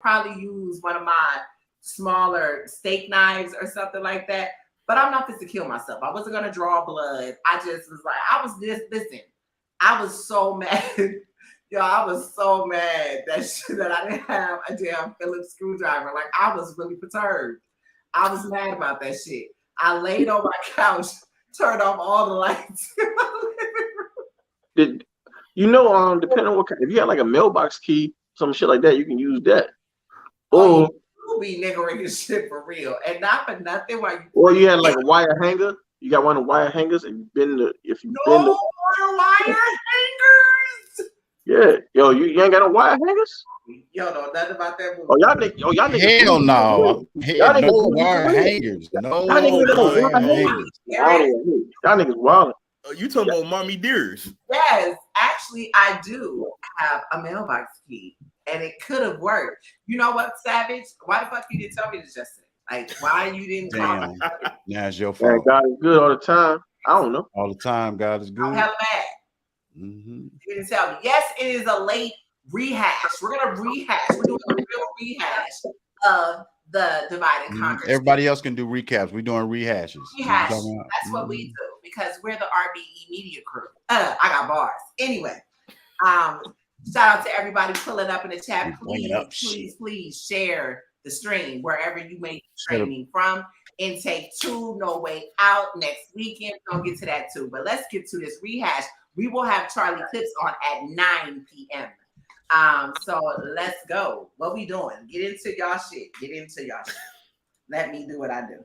probably use one of my smaller steak knives or something like that. But I'm not fit to kill myself. I wasn't gonna draw blood. I just was like, listen, I was so mad. Yo, I was so mad that I didn't have a damn Phillips screwdriver. Like, I was really perturbed. I was mad about that shit. I laid on my couch, turned off all the lights in my living room. Depending on what kind, if you had like a mailbox key, some shit like that, you can use that. Or you be niggering your shit for real, and not for nothing. Or you had like a wire hanger. You got one of the wire hangers, and wire hangers. Yeah, yo, you ain't got no wire hangers. Yo, no, nothing about that movie. Hell no, no wire hangers. No wire hangers. Y'all niggas wild. You talking about mommy dears? Yes, actually, I do have a mailbox key, and it could have worked. You know what, Savage? Why the fuck you didn't tell me this yesterday? Like, why you didn't call me? Now it's your fault. God is good all the time. I don't know. All the time, God is good. I'm hella mad. You didn't tell me. Yes, it is a late rehash. We're gonna rehash. We're doing a real rehash of the divide and conquer. Everybody else can do recaps. We're doing rehashes. Rehash. That's what we do because we're the RBEMEDiA crew. I got bars. Anyway, shout out to everybody pulling up in the chat. Please share the stream wherever you may be streaming from. Intake 2, No Way Out next weekend. Don't get to that too, but let's get to this rehash. We will have Charlie Clips on at 9 p.m. So let's go. What we doing? Get into y'all shit. Let me do what I do.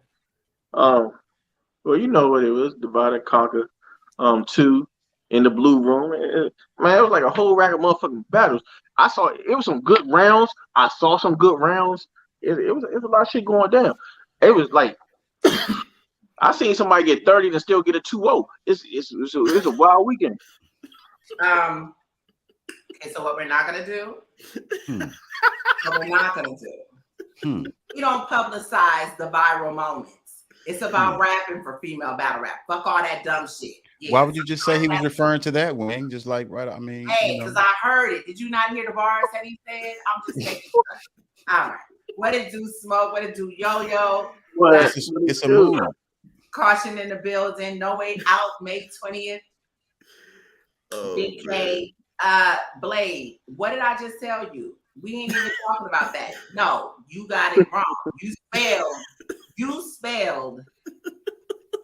Well, you know what it was. Divide and Conquer 2 in the blue room. Man, it was like a whole rack of motherfucking battles. I saw it was some good rounds. I saw some good rounds. It was a lot of shit going down. It was like I seen somebody get 30 and still get a 2-0. It's a wild weekend. Okay, so what we're not gonna do? We don't publicize the viral moments. It's about rapping for female battle rap. Fuck all that dumb shit. Yeah, why would you just say he was referring to that, Wing? Just like hey, because I heard it. Did you not hear the bars that he said? I'm just making sure. All right. What it do, Smoke? What it do, Yo-Yo? It's a move. Caution in the building. No Way Out, May 20th. Big K. Blade. What did I just tell you? We ain't even talking about that. No, you got it wrong. You spelled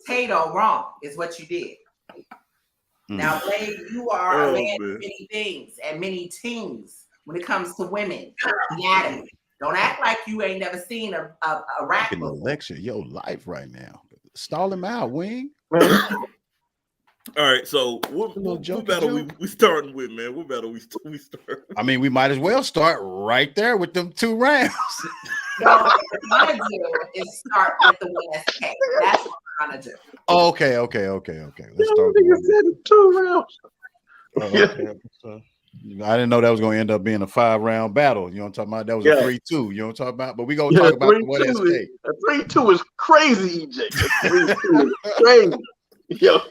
Tato wrong, is what you did. Now, Blade, you are a man of many things and many things when it comes to women. Anatomy. Don't act like you ain't never seen a rap. In the lecture your life right now. Stall him out, Wing. All right, so what battle we starting with, man? What battle we start? I mean, we might as well start right there with them 2 rounds. No, what we're gonna do is start with the 1SK. That's what we're gonna do. Okay. Let's start. With 2 rounds. Okay. So, I didn't know that was going to end up being a 5-round battle. You know what I'm talking about? That was a 3-2. You know what I'm talking about? But we're going to talk about the 1SK. A 3-2 is crazy, EJ. 3-2 is crazy. Yo.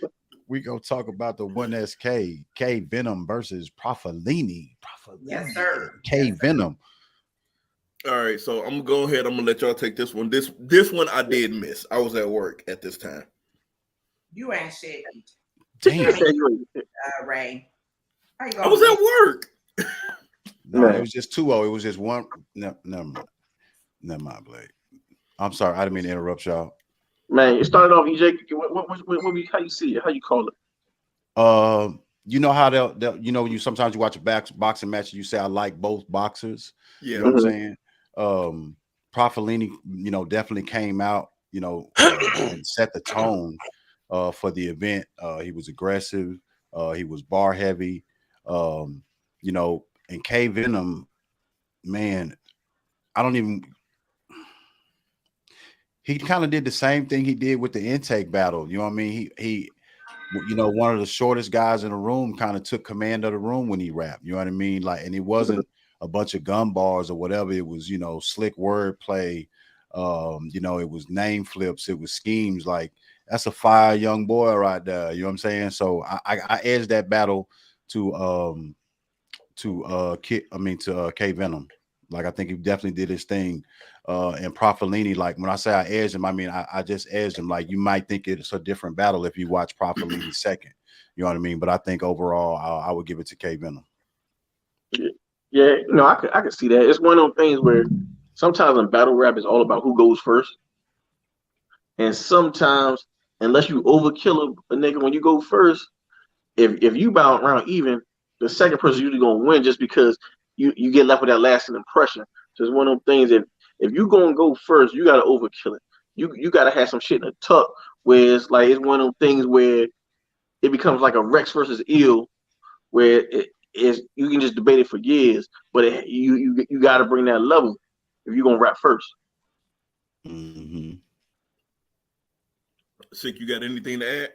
We're going to talk about the 1SK. K Venom versus Profilini. Yes, sir. K Venom. All right, so I'm going to go ahead. I'm going to let y'all take this one. This one I did miss. I was at work at this time. You ain't shit. Damn. Ray. I was at work. No, it was just 2-0. It was just one. No, never mind, Blake. I'm sorry. I didn't mean to interrupt y'all. Man, it started off, EJ. How you see it? How you call it? You know how they'll when you sometimes you watch a boxing match, you say I like both boxers. Yeah. You know what I'm saying? Profilini, definitely came out, and set the tone for the event. He was aggressive. He was bar heavy. And K Venom, man, he kind of did the same thing he did with the intake battle. You know what I mean? He one of the shortest guys in the room kind of took command of the room when he rapped. You know what I mean? Like, and it wasn't a bunch of gun bars or whatever. It was, slick wordplay. It was name flips. It was schemes. Like, that's a fire young boy right there. You know what I'm saying? So I edged that battle to K Venom. Like I think he definitely did his thing. And Profilini, like when I say I edged him, I mean I just edged him. Like you might think it's a different battle if you watch Profilini second. You know what I mean? But I think overall, I would give it to K Venom. Yeah, I could see that. It's one of those things where sometimes in battle rap, it's all about who goes first, and sometimes unless you overkill a nigga when you go first, if you bounce around even, the second person usually gonna win just because you get left with that lasting impression. So it's one of those things that if you gonna go first, you gotta overkill it. You gotta have some shit in the tuck where it's one of those things where it becomes like a Rex versus Eel, where it is you can just debate it for years, but you got to bring that level if you're gonna rap first. Mm-hmm. Sick, you got anything to add?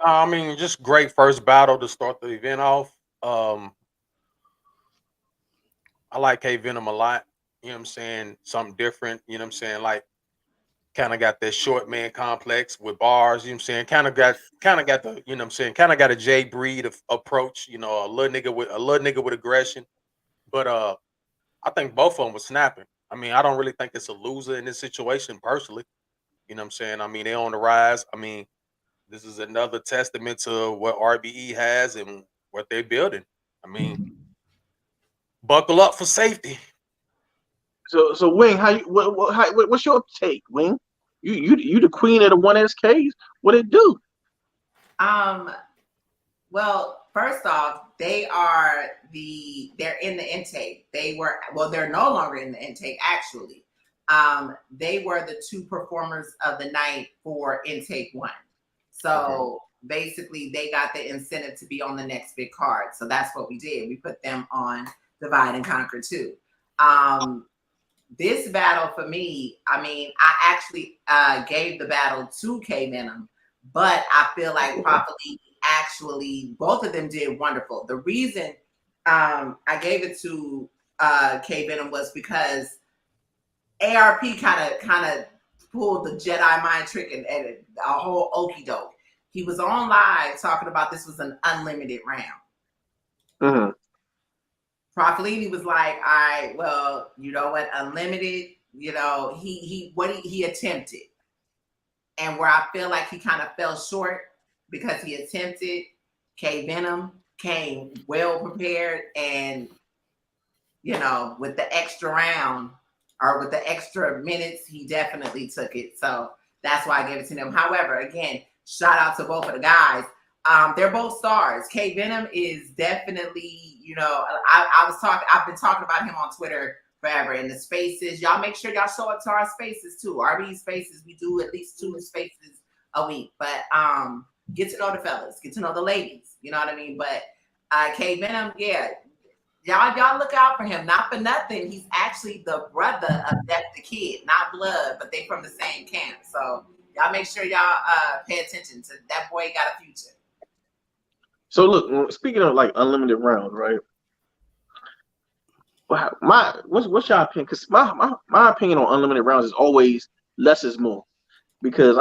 I mean, just great first battle to start the event off. I like K Venom a lot. You know what I'm saying? Something different. You know what I'm saying? Like, kind of got that short man complex with bars. You know what I'm saying? Kind of got the, you know what I'm saying? Kind of got a J Breed approach. You know, a little nigga with aggression. But I think both of them were snapping. I mean, I don't really think it's a loser in this situation personally. You know what I'm saying? I mean, they're on the rise. I mean, this is another testament to what RBE has and what they're building. I mean, buckle up for safety. So Wing, what's your take, Wing? You the queen of the 1SKs. What it do? Well, first off, they're in the intake. They're no longer in the intake, actually. They were the two performers of the night for intake 1. So basically they got the incentive to be on the next big card. So that's what we did. We put them on Divide and Conquer 2. This battle for me, I mean, I actually gave the battle to K Venom, but I feel like probably actually both of them did wonderful. The reason I gave it to K Venom was because ARP kind of pulled the Jedi mind trick and a whole okie doke. He was on live talking about this was an unlimited round. Mm-hmm. Profilini was like, all right, well, you know what, unlimited, you know, he attempted. And where I feel like he kind of fell short because he attempted, K Venom came well prepared and, you know, with the extra round or with the extra minutes, he definitely took it. So that's why I gave it to him. However, again, shout out to both of the guys. They're both stars. K Venom is definitely, you know, I've been talking about him on Twitter forever in the spaces. Y'all make sure y'all show up to our spaces too. RB spaces, we do at least 2 spaces a week. But get to know the fellas, get to know the ladies. You know what I mean? But K Venom, yeah. Y'all look out for him. Not for nothing. He's actually the brother of Death the Kid, not blood, but they from the same camp. So y'all make sure y'all pay attention to that boy. Got a future. So look, speaking of like unlimited rounds, right? What's your opinion? Because my opinion on unlimited rounds is always less is more. Because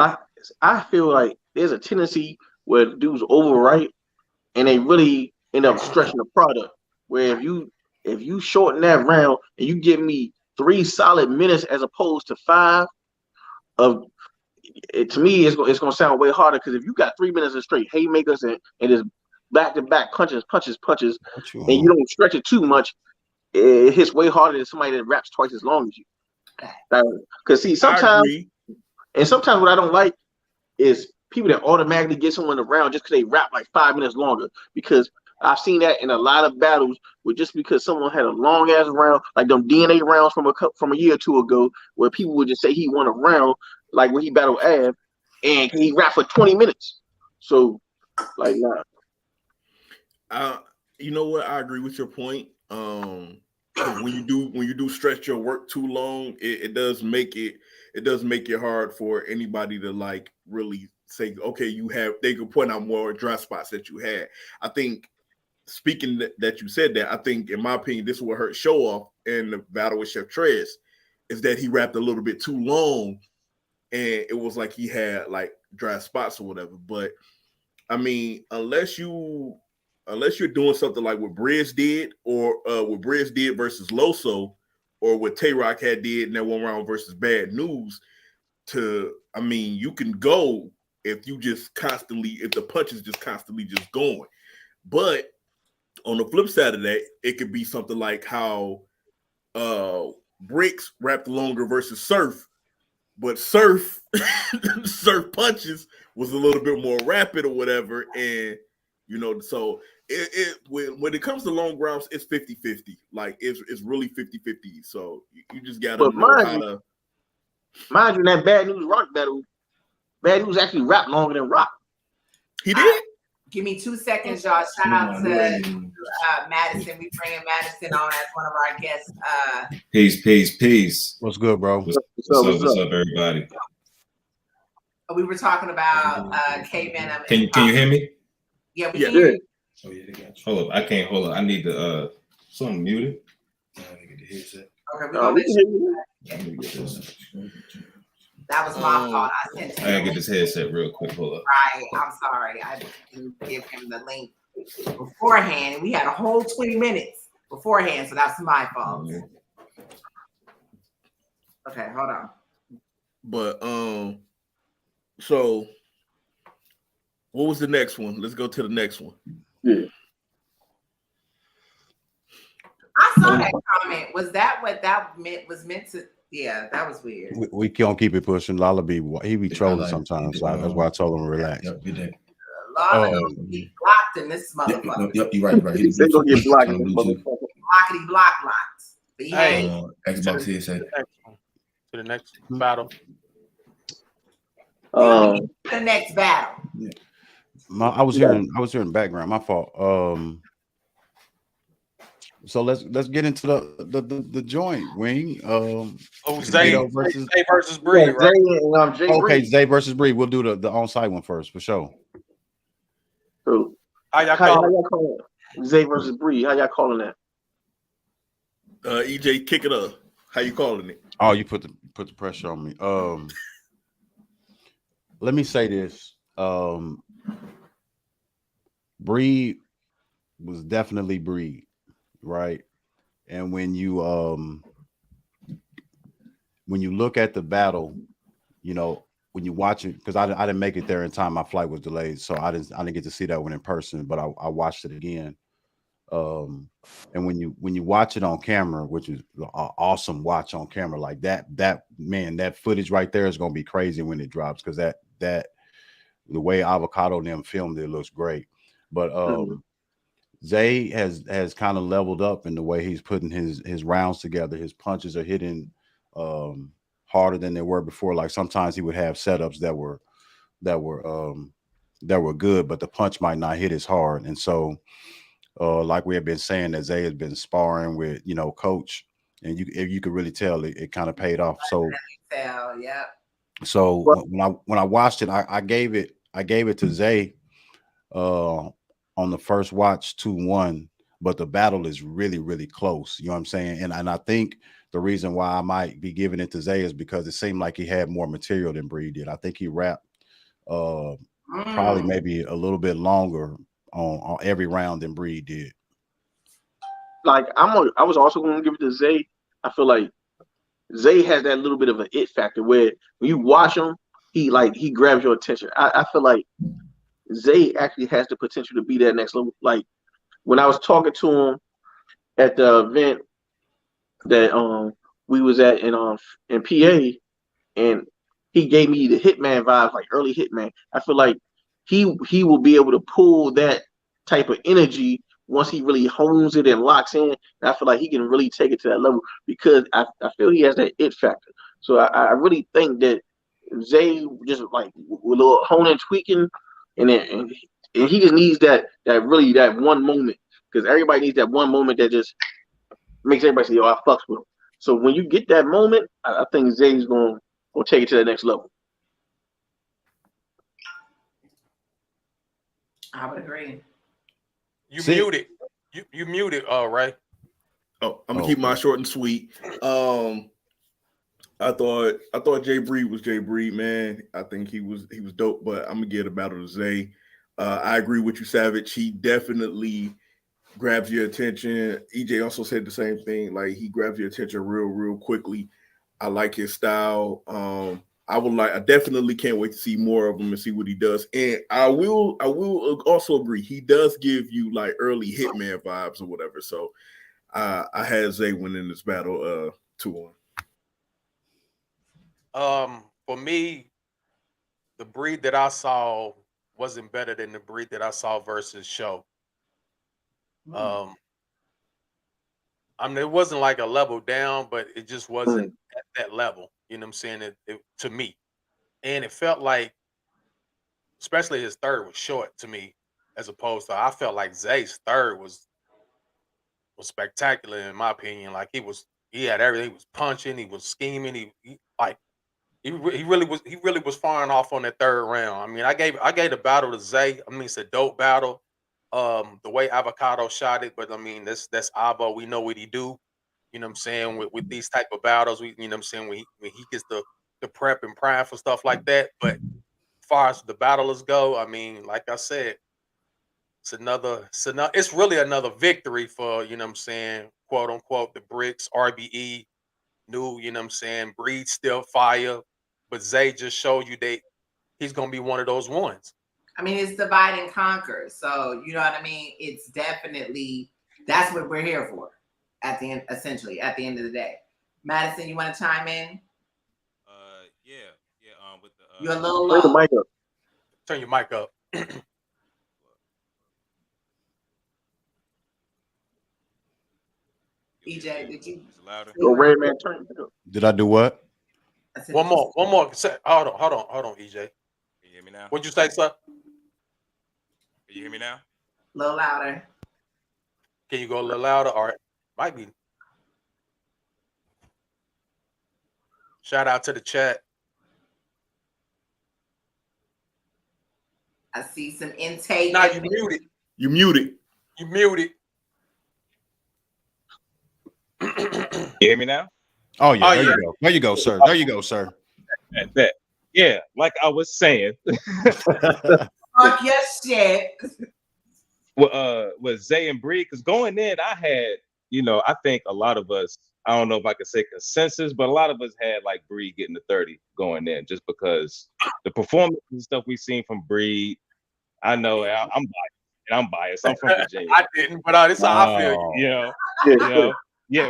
I feel like there's a tendency where dudes overwrite and they really end up stretching the product. Where if you shorten that round and you give me 3 solid minutes as opposed to 5 of it, to me it's gonna sound way harder because if you got 3 minutes of straight haymakers and just back to back punches, and you don't stretch it too much, it hits way harder than somebody that raps twice as long as you. Because see, sometimes what I don't like is people that automatically get someone around just because they rap like 5 minutes longer. Because I've seen that in a lot of battles where just because someone had a long ass round, like them DNA rounds from a year or 2 ago, where people would just say he won a round, like when he battled Av, and he rapped for 20 minutes. So, like, nah. You know what? I agree with your point. When you do stretch your work too long, it does make it hard for anybody to like really say, okay, they can point out more dry spots that you had. I think speaking that you said that, I think in my opinion, this is what hurt Show Off in the battle with Chef Trez, is that he rapped a little bit too long and it was like he had like dry spots or whatever. But I mean, unless you're doing something like what Briz did or what Briz did versus Loso, or what Tay-Rock had did in that 1 round versus Bad News. You can go if the punch is just constantly just going. But on the flip side of that, it could be something like how Bricks rapped longer versus Surf, but Surf punches was a little bit more rapid or whatever. And, so when it comes to long rounds, it's 50-50. Like it's really 50-50. So you just got to know how to. Mind you, that Bad News Rock battle, Bad News actually rapped longer than Rock. He did? Give me 2 seconds, y'all. Shout out to Madison. We bringing Madison on as one of our guests. Peace. What's good, bro? What's up, everybody? We were talking about K-Venom. Can you hear me? Yeah, we can hear you. Oh, yeah, they got you. Hold up. I can't hold up. I need to something muted. I get the headset. Okay, we're gonna let you. Let me get this. That was my fault. I gotta get this headset real quick. Hold up. Right. I'm sorry. I didn't give him the link beforehand. And we had a whole 20 minutes beforehand, so that's my fault. Okay, hold on. But so what was the next one? Let's go to the next one. Yeah. I saw that comment. Was that what that was meant to? Yeah, that was weird. We can't keep it pushing. Lala he be trolling sometimes. So that's why I told him to relax. Yep, you did. Lala be blocked in this motherfucker. Yep, you're right. He's gonna get blocked in this motherfucker. Blockety block locked. But Hey, Xbox headset. To the next battle. The next battle. Yeah. I was hearing background. My fault. So let's get into the joint wing. Zay versus Bree, right? Okay, Zay versus Bree. We'll do the on-site one first for sure. So, How y'all calling it? Zay versus Bree. How y'all calling that? EJ, kick it up. How you calling it? Oh, you put the pressure on me. Let me say this. Bree was definitely Bree, right? And when you look at the battle, when you watch it, because I didn't make it there in time, my flight was delayed, so I didn't get to see that one in person, but I watched it again. And when you watch it on camera, which is an awesome watch on camera, like that footage right there is gonna be crazy when it drops, because that the way Avocado and them filmed it looks great. But Zay has kind of leveled up in the way he's putting his rounds together. His punches are hitting harder than they were before. Like sometimes he would have setups that were good, but the punch might not hit as hard. And so like we have been saying, that Zay has been sparring with Coach, and you could really tell it kind of paid off. So yeah. So when I watched it, I gave it to Zay on the first watch 2-1, but the battle is really, really close. You know what I'm saying? And I think the reason why I might be giving it to Zay is because it seemed like he had more material than Bree did. I think he rapped probably maybe a little bit longer on every round than Bree did. Like I was also going to give it to Zay. I feel like Zay has that little bit of an it factor where when you watch him, he grabs your attention. I feel like Zay actually has the potential to be that next level. Like when I was talking to him at the event that we was at in PA, and he gave me the Hitman vibes, like early Hitman. I feel like he will be able to pull that type of energy once he really hones it and locks in. And I feel like he can really take it to that level because I feel he has that it factor. So I really think that Zay just like with a little honing, tweaking, and he just needs that one moment, because everybody needs that one moment that just makes everybody say, "Yo, I fucks with him." So when you get that moment, I think Zay's gonna take it to the next level. I would agree. You muted. You muted, Ray. Oh, I'm gonna keep mine short and sweet. I thought Jay Breed was Jay Breed, man. I think he was dope, but I'm gonna get a battle to Zay. I agree with you, Savage. He definitely grabs your attention. EJ also said the same thing. Like he grabs your attention real quickly. I like his style. I definitely can't wait to see more of him and see what he does. And I will also agree. He does give you like early Hitman vibes or whatever. So I had Zay winning this battle 2-1. For me, the breed that I saw wasn't better than the breed that I saw versus Show. I mean, it wasn't like a level down, but it just wasn't at that level. You know what I'm saying? It to me, and it felt like, especially his third was short to me, as opposed to I felt like Zay's third was spectacular in my opinion. Like he had everything. He was punching. He was scheming. He really was firing off on that third round. I mean, I gave the battle to Zay. I mean, it's a dope battle. The way Avocado shot it, but I mean, that's Avo. We know what he do. You know what I'm saying? With these type of battles, you know what I'm saying, when he gets the prep and prime for stuff like that. But as far as the battlers go, I mean, like I said, it's really another victory for, you know what I'm saying, quote unquote, the Bricks, RBE, new, you know what I'm saying, Breed still fire, but Zay just showed you that he's gonna be one of those ones. I mean, it's divide and conquer. So you know what I mean? It's definitely, that's what we're here for at the end, essentially, at the end of the day. Madison, you want to chime in? With the you're a little Turn the low. mic up. Turn your mic up. EJ, did you? Yo, Red Man, turn it up. Did I do what? One more. Hold on, EJ. Can you hear me now? What'd you say, sir? Can you hear me now? A little louder. Can you go a little louder? All right. Might be. Shout out to the chat. I see some intake. Nah, you muted. You muted. You muted. You hear me now? Oh yeah, Oh, there yeah. you go. There you go, sir. There you go, sir. At that. Yeah, like I was saying, Fuck your shit. with Zay and Bree, because going in, I had, I think a lot of us, I don't know if I could say consensus, but a lot of us had like Bree getting the 30 going in, just because the performance and stuff we've seen from Bree. I know I'm biased. I'm from Virginia. I didn't, but this is how I feel. Yeah, right. Yeah,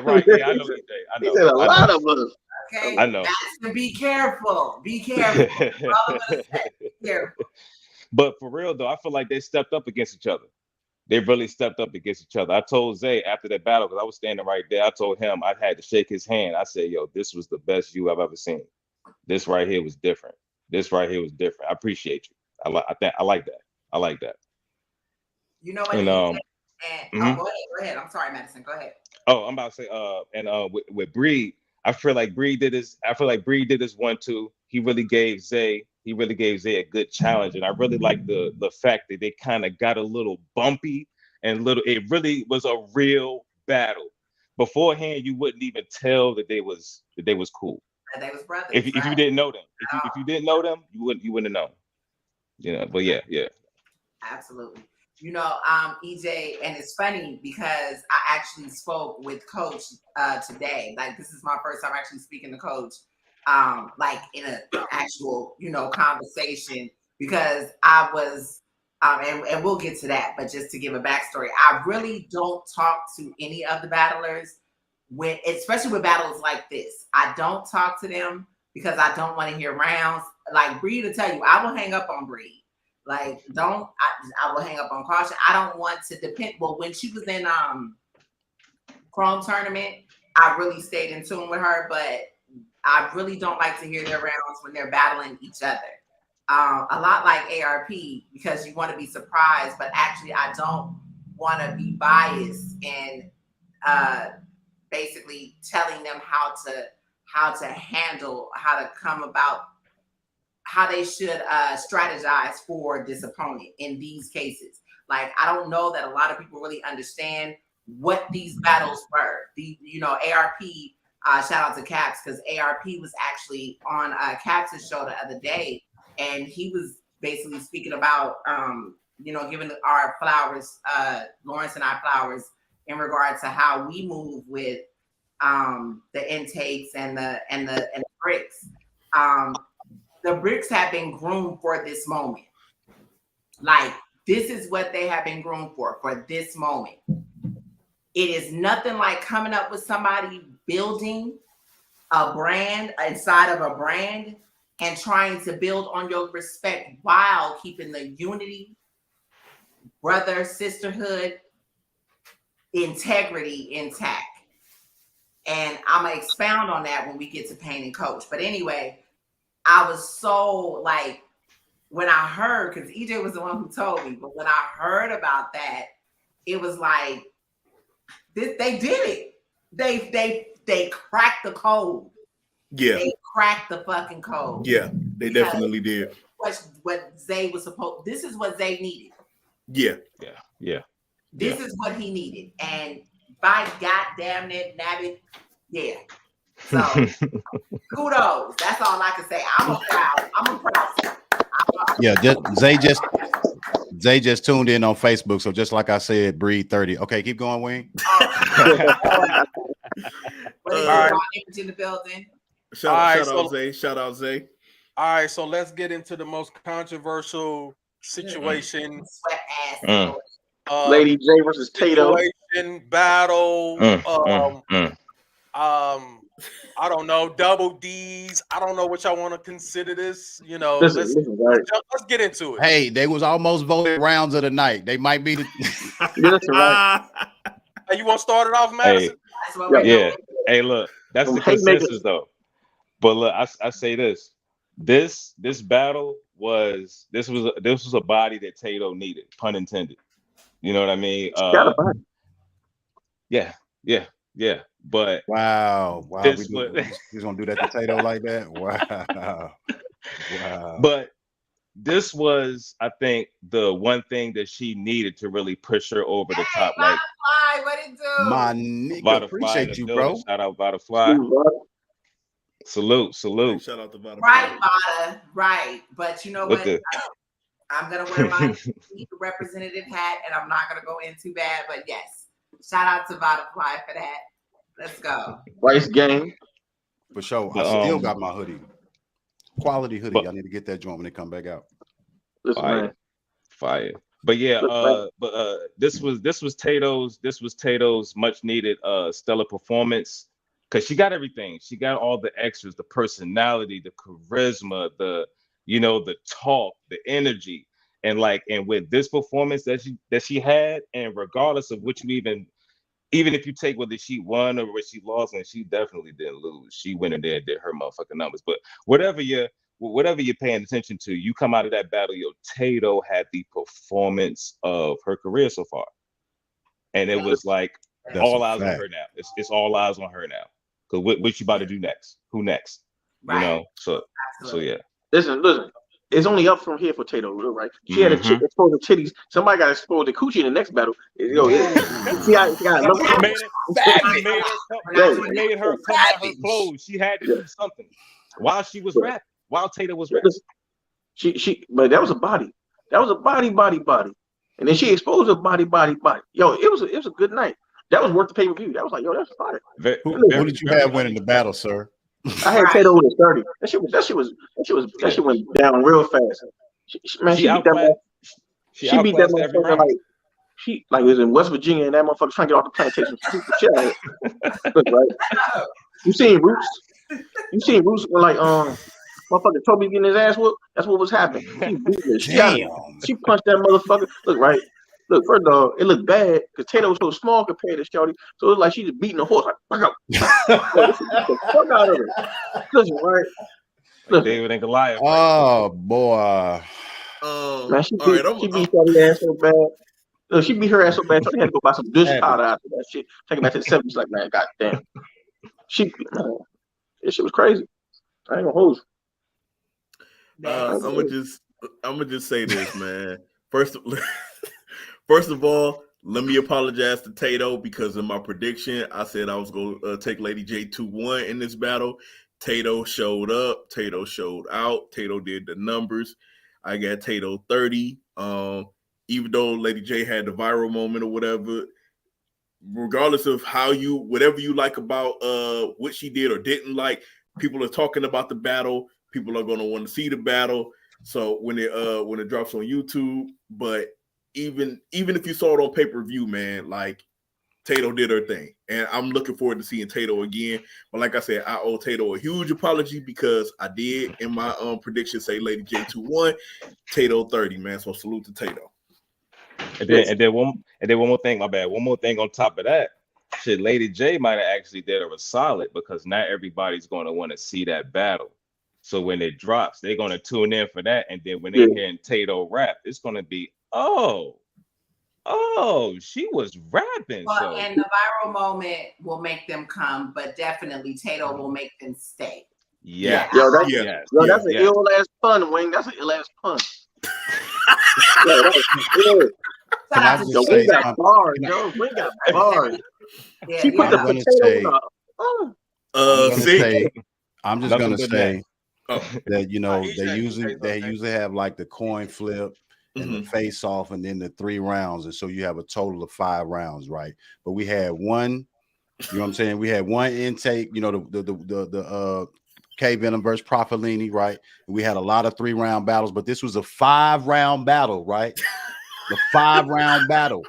I know EJ. I know. He said a lot of us. Okay, I know. Madison, be careful. Be careful. All of us be careful. But for real though, I feel like they stepped up against each other. They really stepped up against each other. I told Zay after that battle, because I was standing right there, I told him I had to shake his hand. I said, yo, this was the best you I've ever seen. This right here was different. I appreciate you. I like that. I like that. You know what? And go ahead. I'm sorry, Madison. Go ahead. Oh, I'm about to say, with Breed, I feel like Breed did this 1-2. He really gave Zay a good challenge, and I really like the fact that they kind of got a little bumpy and it really was a real battle. Beforehand, you wouldn't even tell that they was cool. And they was brothers. If you didn't know them, if you didn't know them, you wouldn't have known. But yeah. Absolutely. EJ, and it's funny because I actually spoke with Coach today. Like, this is my first time actually speaking to Coach, like in an actual, conversation, because I was, and we'll get to that, but just to give a backstory, I really don't talk to any of the battlers especially with battles like this. I don't talk to them because I don't want to hear rounds. Like Breed will tell you, I will hang up on Breed. Like, I will hang up on Caution. I don't want to depend. Well, when she was in Chrome tournament, I really stayed in tune with her, but I really don't like to hear their rounds when they're battling each other. A lot like ARP, because you want to be surprised, but actually I don't want to be biased and basically telling them how to handle, how to come about, how they should strategize for this opponent in these cases. Like, I don't know that a lot of people really understand what these battles were. ARP, shout out to Caps, because ARP was actually on Caps' show the other day, and he was basically speaking about giving our flowers, Lawrence and I flowers in regards to how we move with the intakes and the bricks. The bricks have been groomed for this moment. Like, this is what they have been groomed for this moment. It is nothing like coming up with somebody building a brand inside of a brand and trying to build on your respect while keeping the unity, brother, sisterhood, integrity intact. And I'm going to expound on that when we get to Pain and Coach. But anyway, I was so like, when I heard, because EJ was the one who told me, but when I heard about that, it was like, they did it. They cracked the code. Yeah. They cracked the fucking code. Yeah, they definitely did. What Zay was supposed, this is what Zay needed. Yeah. This is what he needed. And by goddamn it, nabbit, yeah. So kudos. That's all I can say. I'm a proud. Yeah, Zay just tuned in on Facebook. So just like I said, Breed 30. Okay, keep going, Wayne. What is our image in the building? Shout out Zay. Shout out Zay. All right, so let's get into the most controversial situation. Sweat ass. Lady J versus Tato. Battle. I don't know, double D's. I don't know what y'all want to consider this. Let's get into it. Hey, they was almost voted rounds of the night. They might be the. Hey, you want to start it off, Madison? Yeah. Hey, look, that's the consensus though. But look, I say this battle was a body that Tato needed, pun intended. You know what I mean? Yeah. But wow, he's gonna do that to Tato like that. Wow. But this was, I think, the one thing that she needed to really push her over the top. Like, what it do? My nigga, appreciate you, bro. Shout out Butterfly. Salute. Shout out to Butterfly. Right, Bada. Right. But you know what? I'm gonna wear my representative hat, and I'm not gonna go in too bad. But yes, shout out to Butterfly for that. Let's go. Rice game. For sure. I still got my hoodie. Quality hoodie. I need to get that joint when they come back out. Fire. But yeah, this was Tato's much needed stellar performance, because she got everything. She got all the extras, the personality, the charisma, the talk, the energy. And with this performance that she had, and regardless of which even if you take whether she won or whether she lost, and she definitely didn't lose. She went in there and did her motherfucking numbers. But whatever you're paying attention to, you come out of that battle, Tato had the performance of her career so far. And it was like all eyes on her now. It's all eyes on her now. Because what she about to do next? Who next? Right. So yeah. Listen. It's only up from here for Tato, right? She had a chick exposed her titties. Somebody got exposed to coochie in the next battle. She got made her come out her clothes. She had to do something while she was rapping. While Tato was rapping. But that was a body. That was a body. And then she exposed her body. Yo, it was a good night. That was worth the pay-per-view. That was like, yo, that's fire. Who did you have winning the battle, sir? I had Tato with a 30. That shit went down real fast. She beat that motherfucker like it was in West Virginia, and that motherfucker trying to get off the plantation. Shit out of it. Right? You seen Roots when motherfucker Toby getting his ass whooped? That's what was happening. She punched that motherfucker. Look, right. Look, first of all, it looked bad because Tato was so small compared to Shorty. So it was like she just beating the horse. Like, fuck the fuck out of her. Listen, right? Listen. David and Goliath. Oh, boy. Man, she beat Shorty's ass so bad. Look, she beat her ass so bad. Shorty had to go buy some dish powder after that shit. Take it back to the 70s. Like, man, goddamn. This shit was crazy. I ain't gonna hold you. I'm gonna just say this, man. First of all, let me apologize to Tato, because in my prediction, I said I was going to take Lady J 2-1 in this battle. Tato showed up. Tato showed out. Tato did the numbers. I got Tato 30. even though Lady J had the viral moment or whatever, regardless of whatever you like about what she did or didn't like, people are talking about the battle. People are going to want to see the battle. So when it drops on YouTube, but even if you saw it on pay-per-view, man, like Tato did her thing, and I'm looking forward to seeing Tato again. But like I said, I owe Tato a huge apology because I did in my prediction say Lady J 2-1, Tato 30, man. So salute to Tato. And then one more thing, my bad. One more thing on top of that, shit, Lady J might have actually did her a solid because not everybody's going to want to see that battle. So when it drops, they're going to tune in for that, and then when they're hearing Tato rap, it's going to be she was rapping. Well, so. And the viral moment will make them come, but definitely Tato will make them stay. Yeah. That's an ill ass pun, Wayne. That's an ill ass pun. Can I just say got bars, Joe. We got bars. She put the potato I'm just gonna say that they usually have like the coin flip and the face off and then the 3 rounds, and so you have a total of 5 rounds, right? But we had one, you know what I'm saying? We had one intake, the K Venom versus Profilini, right? And we had a lot of 3-round battles, but this was a 5-round battle, right? The 5-round battle.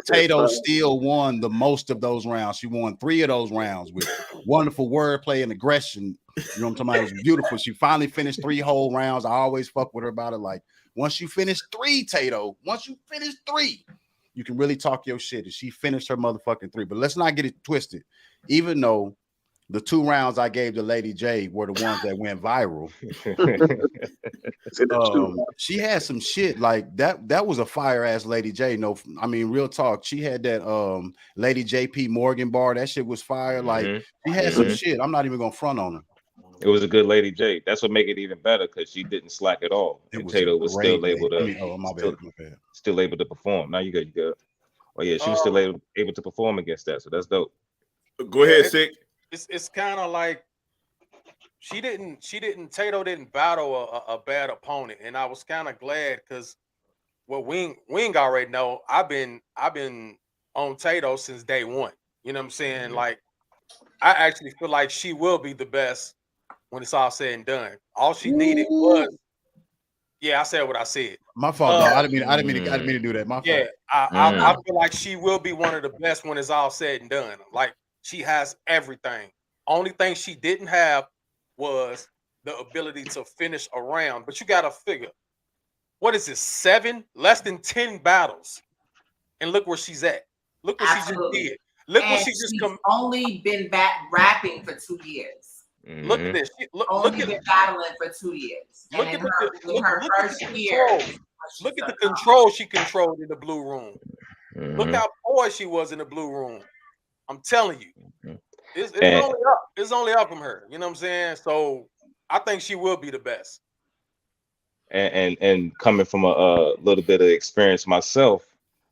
Tato still won the most of those rounds. She won 3 of those rounds with wonderful wordplay and aggression. You know what I'm talking about? It was beautiful. She finally finished 3 whole rounds. I always fuck with her about it. Like, once you finish 3, Tato, you can really talk your shit. And she finished her motherfucking 3. But let's not get it twisted. Even though the 2 rounds I gave to Lady J were the ones that went viral. She had some shit like that. That was a fire ass Lady J. No, I mean, real talk. She had that Lady JP Morgan bar. That shit was fire. Like she had some shit. I'm not even gonna front on her. It was a good Lady J. That's what make it even better because she didn't slack at all. And Tato was still able to still able to perform. Now you good. Oh yeah, she was still able to perform against that. So that's dope. Go ahead, Sick. It's kind of like Tato didn't battle a bad opponent, and I was kind of glad because Wing already know I've been on Tato since day one. You know what I'm saying? Like I actually feel like she will be the best when it's all said and done. All she needed was I said what I said. My fault, though. I didn't mean to do that. My fault. Yeah, I feel like she will be one of the best when it's all said and done. Like she has everything. Only thing she didn't have was the ability to finish a round. But you got to figure, what is this? Less than 10 battles, and look where she's at. Look what she just did. Look what she just only been rapping for 2 years. Look at this. Only been battling for 2 years. Look and at her first year. Look at the control she controlled in the blue room. Look how poised she was in the blue room. I'm telling you, it's only up. It's only up from her. You know what I'm saying? So I think she will be the best. And coming from a little bit of experience myself,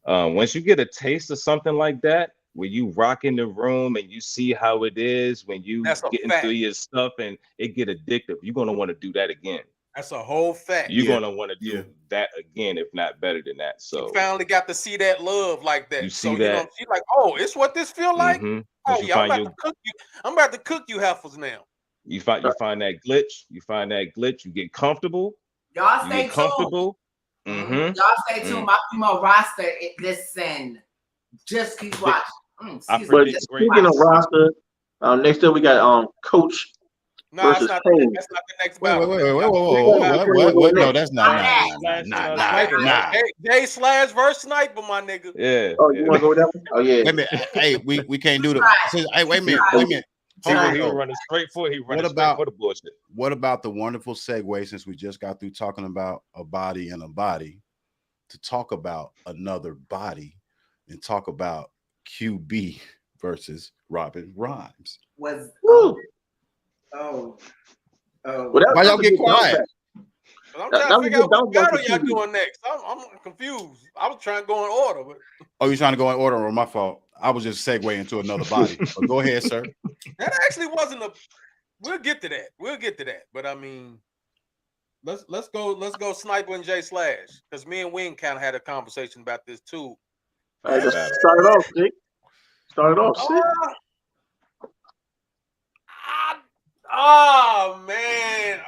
once you get a taste of something like that, when you rock in the room and you see how it is, when you get into your stuff and it get addictive, you're gonna want to do that again. That's a whole fact. You're gonna want to do that again, if not better than that. So you finally got to see that love like that. You see that? She's like, oh, it's what this feel like. Oh yeah, I'm about to cook you. I'm about to cook you heifers now. You find that glitch. You get comfortable. Y'all stay comfortable. Y'all stay tuned. My female roster, listen, just keep watching. Speaking of roster, next up we got Coach. No, that's not the next battle. Wait. No, that's not. Nah. Jay Slash versus Sniper, my nigga. Yeah. Oh, you want to go with that one? Oh, yeah. Wait a minute. Hey, we can't do the. Hey, wait a minute. He was running straight for it. He running straight for the bullshit. What about the wonderful segue, since we just got through talking about a body and a body, to talk about another body and talk about QB versus Robin Rhymes? Why y'all get quiet? I'm trying to figure out what battle y'all doing next. I'm confused. I was trying to go in order. But... Oh, you trying to go in order, or my fault? I was just segueing into another body. But go ahead, sir. That actually wasn't a. We'll get to that. But I mean, let's go Sniper and J Slash, because me and Wing kind of had a conversation about this too. Hey, just start it off, Sick. Start it off, Sick. Oh man,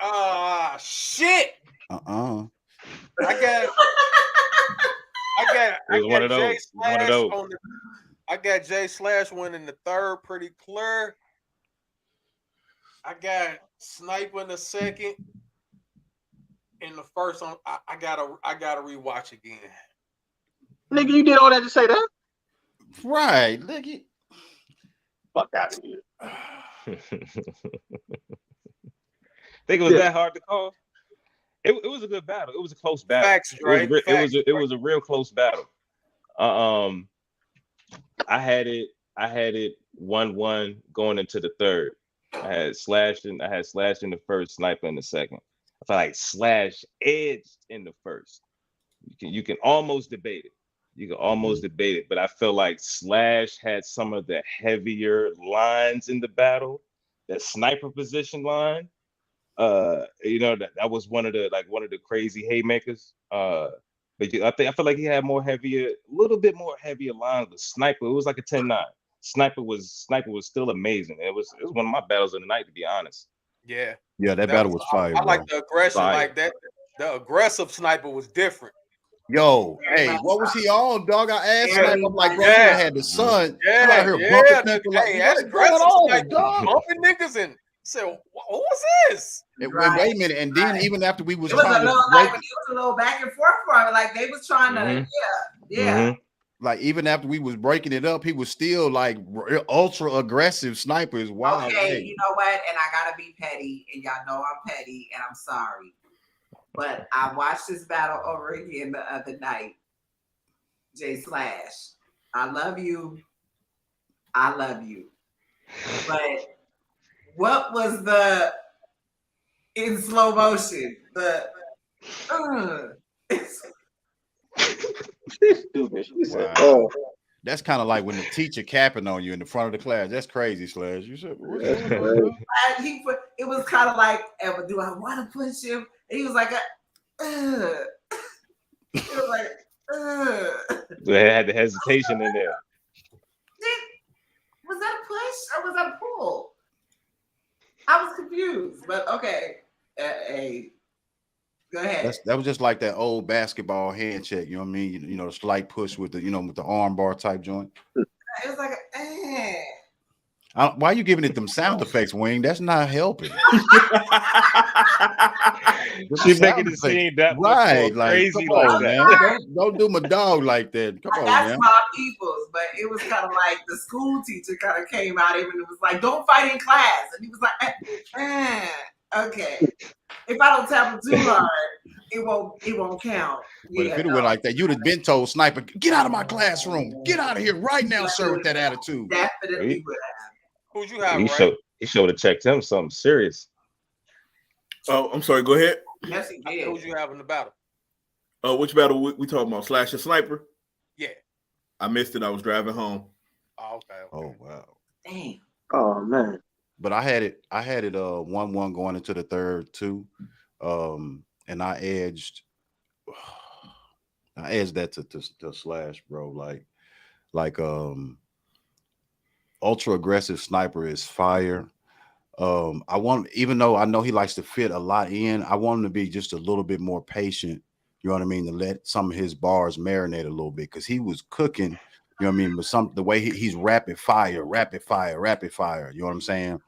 shit. I got J Slash on the. I got J Slash winning the third pretty clear. I got Sniper in the second. In the first one, I gotta rewatch again. Nigga, you did all that to say that? Right, nigga. Fuck out of here. Think it was that hard to call? It was a good battle. It was a close battle. Facts, right? It was a real close battle. I had it 1-1 going into the third. I had Slash in the first, Sniper in the second. I felt like Slash edged in the first. You can almost debate it. But I feel like Slash had some of the heavier lines in the battle. That sniper position line, that was one of the crazy haymakers. But I feel like he had a little bit more heavier lines with Sniper. It was like a 10-9. Sniper was still amazing. It was one of my battles of the night, to be honest. Yeah. Yeah, that battle was fire. I like the aggression, like that. The aggressive Sniper was different. Yo, hey, what was he on, dog? I asked him, I'm like, bro, you had the sun. Yeah, you out here bumping people like, that's what's going on, dog? Bumping niggas and said, what was this? Wait a minute, and then even after we was, it was a little back and forth for him, like they was trying to, yeah. Like even after we was breaking it up, he was still like ultra aggressive snipers. Wow. Okay, you know what? And I gotta be petty, and y'all know I'm petty, and I'm sorry. But I watched this battle over again the other night. J Slash, I love you. But what was the in slow motion? Wow. That's kind of like when the teacher capping on you in the front of the class. That's crazy, Slash. You said, it was kind of like, do I want to push him? And he was like, It was like, So it had the hesitation in there. Was that a push or was that a pull? I was confused, but okay. Hey, go ahead. That was just like that old basketball hand check. You know what I mean? You know, the slight push with the arm bar type joint. It was like, why are you giving it them sound effects, Wing? That's not helping. She's making it seem that right, like crazy, come on, like man. Don't do my dog like that. Come on, that's man. my people's, but it was kind of like the school teacher kind of came out even it was like, don't fight in class, and he was like, okay. If I don't tap him too hard, it won't count. But if it went like that, you'd have been told, Sniper, get out of my classroom, get out of here right now, sir, with that attitude. Definitely would have. Who'd you have? He should have checked him something serious. Oh, I'm sorry. Go ahead. Yes, he did. Who'd you have in the battle? Oh, which battle we talking about? Slash and Sniper? Yeah. I missed it. I was driving home. Oh, okay. Oh wow. Dang. Oh man. But I had it 1-1 going into the third too. And I edged that to Slash, bro. Like ultra aggressive Sniper is fire. Even though I know he likes to fit a lot in, I want him to be just a little bit more patient. You know what I mean? To let some of his bars marinate a little bit, because he was cooking. You know what I mean? But the way he's rapid fire. You know what I'm saying?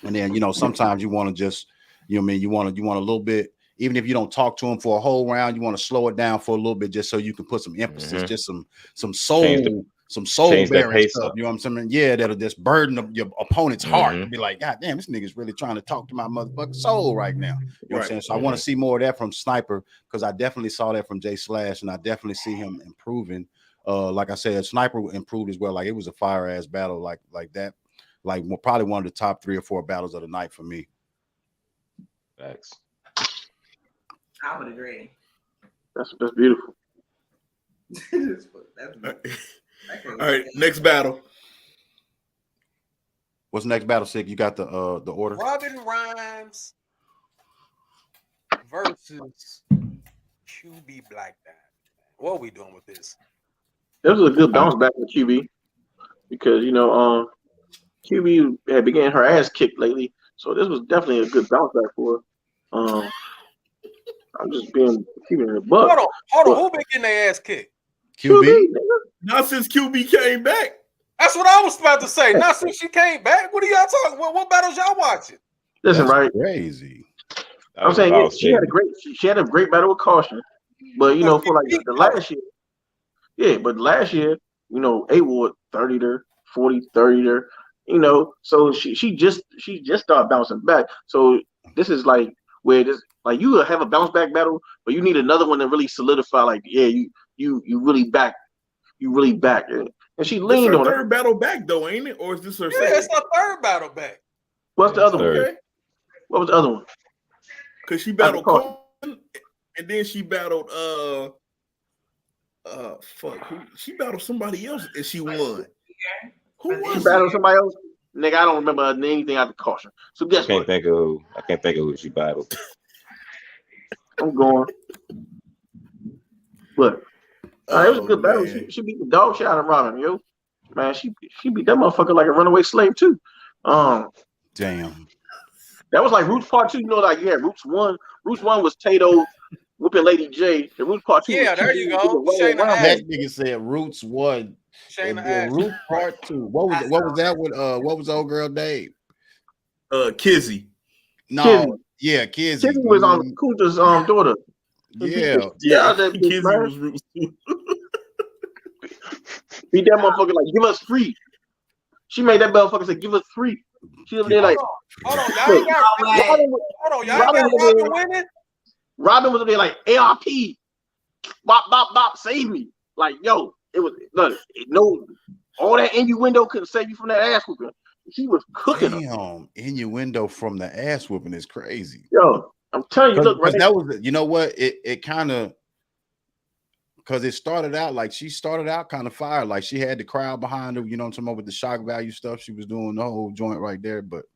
And then sometimes you want to just, you know what I mean? You want a little bit. Even if you don't talk to him for a whole round, you want to slow it down for a little bit just so you can put some emphasis, just some soul. Some soul bearing stuff, you know what I'm saying? Yeah, that'll just burden up your opponent's heart and be like, God damn, this nigga's really trying to talk to my motherfucking soul right now. You know what I'm saying? So I want to see more of that from Sniper, because I definitely saw that from J Slash, and I definitely see him improving. Like I said, Sniper improved as well. Like it was a fire ass battle, like that. Like probably one of the top 3 or 4 battles of the night for me. Thanks. I would agree. That's beautiful. All right, next battle. What's next battle, Sick? You got the order? Robin Rhymes versus QB Black Dad. What are we doing with this? This was a good bounce back for QB because QB had been getting her ass kicked lately, so this was definitely a good bounce back for her. I'm just keeping it a buck. Hold on. Who been getting their ass kicked? QB. Not since QB came back. That's what I was about to say. Not since she came back. What are y'all talking? What battles y'all watching? Listen, right? Crazy. I'm saying she had a great battle with Caution, but for like the last year, yeah. But last year, A Ward 30'd her, 40, 30'd her, so she just started bouncing back. So this is like where this like you have a bounce back battle, but you need another one to really solidify. Like, yeah, you really back, and she leaned on her third battle back though, ain't it? Or is this her second? Yeah, it's her third battle back. What's the other one? Okay. What was the other one? Because she battled Caution, and then she battled she battled somebody else and she won. Who was she battled somebody else? Nigga, I don't remember anything after Caution. So guess what? I can't think of who she battled. I'm going. But it was a good battle. She beat the dog shit out of Robin, yo. Man, she beat that motherfucker like a runaway slave too. Damn. That was like Roots Part 2. Like you had Roots 1. Roots 1 was Tato whooping Lady J. The Roots Part 2. Yeah, there you go. That nigga said Roots 1. And Roots Part 2. What was that with what was old girl Dave? Kizzy. No, Kizzy. Yeah, Kizzy. Kizzy was on Kunta's daughter. Yeah. That Kizzy was Roots 2. Beat that motherfucker like give us free. She made that motherfucker say give us free. She was there like hold on, y'all ain't got Robin winning. Robin was there like ARP, bop bop bop, save me. Like yo, it was no all that innuendo couldn't save you from that ass whooping. She was cooking. Damn, innuendo from the ass whooping is crazy. Yo, I'm telling you, look right. That was what it kind of. Because it started out like she started out kind of fire, like she had the crowd behind her, what I'm talking about, with the shock value stuff. She was doing the whole joint right there, but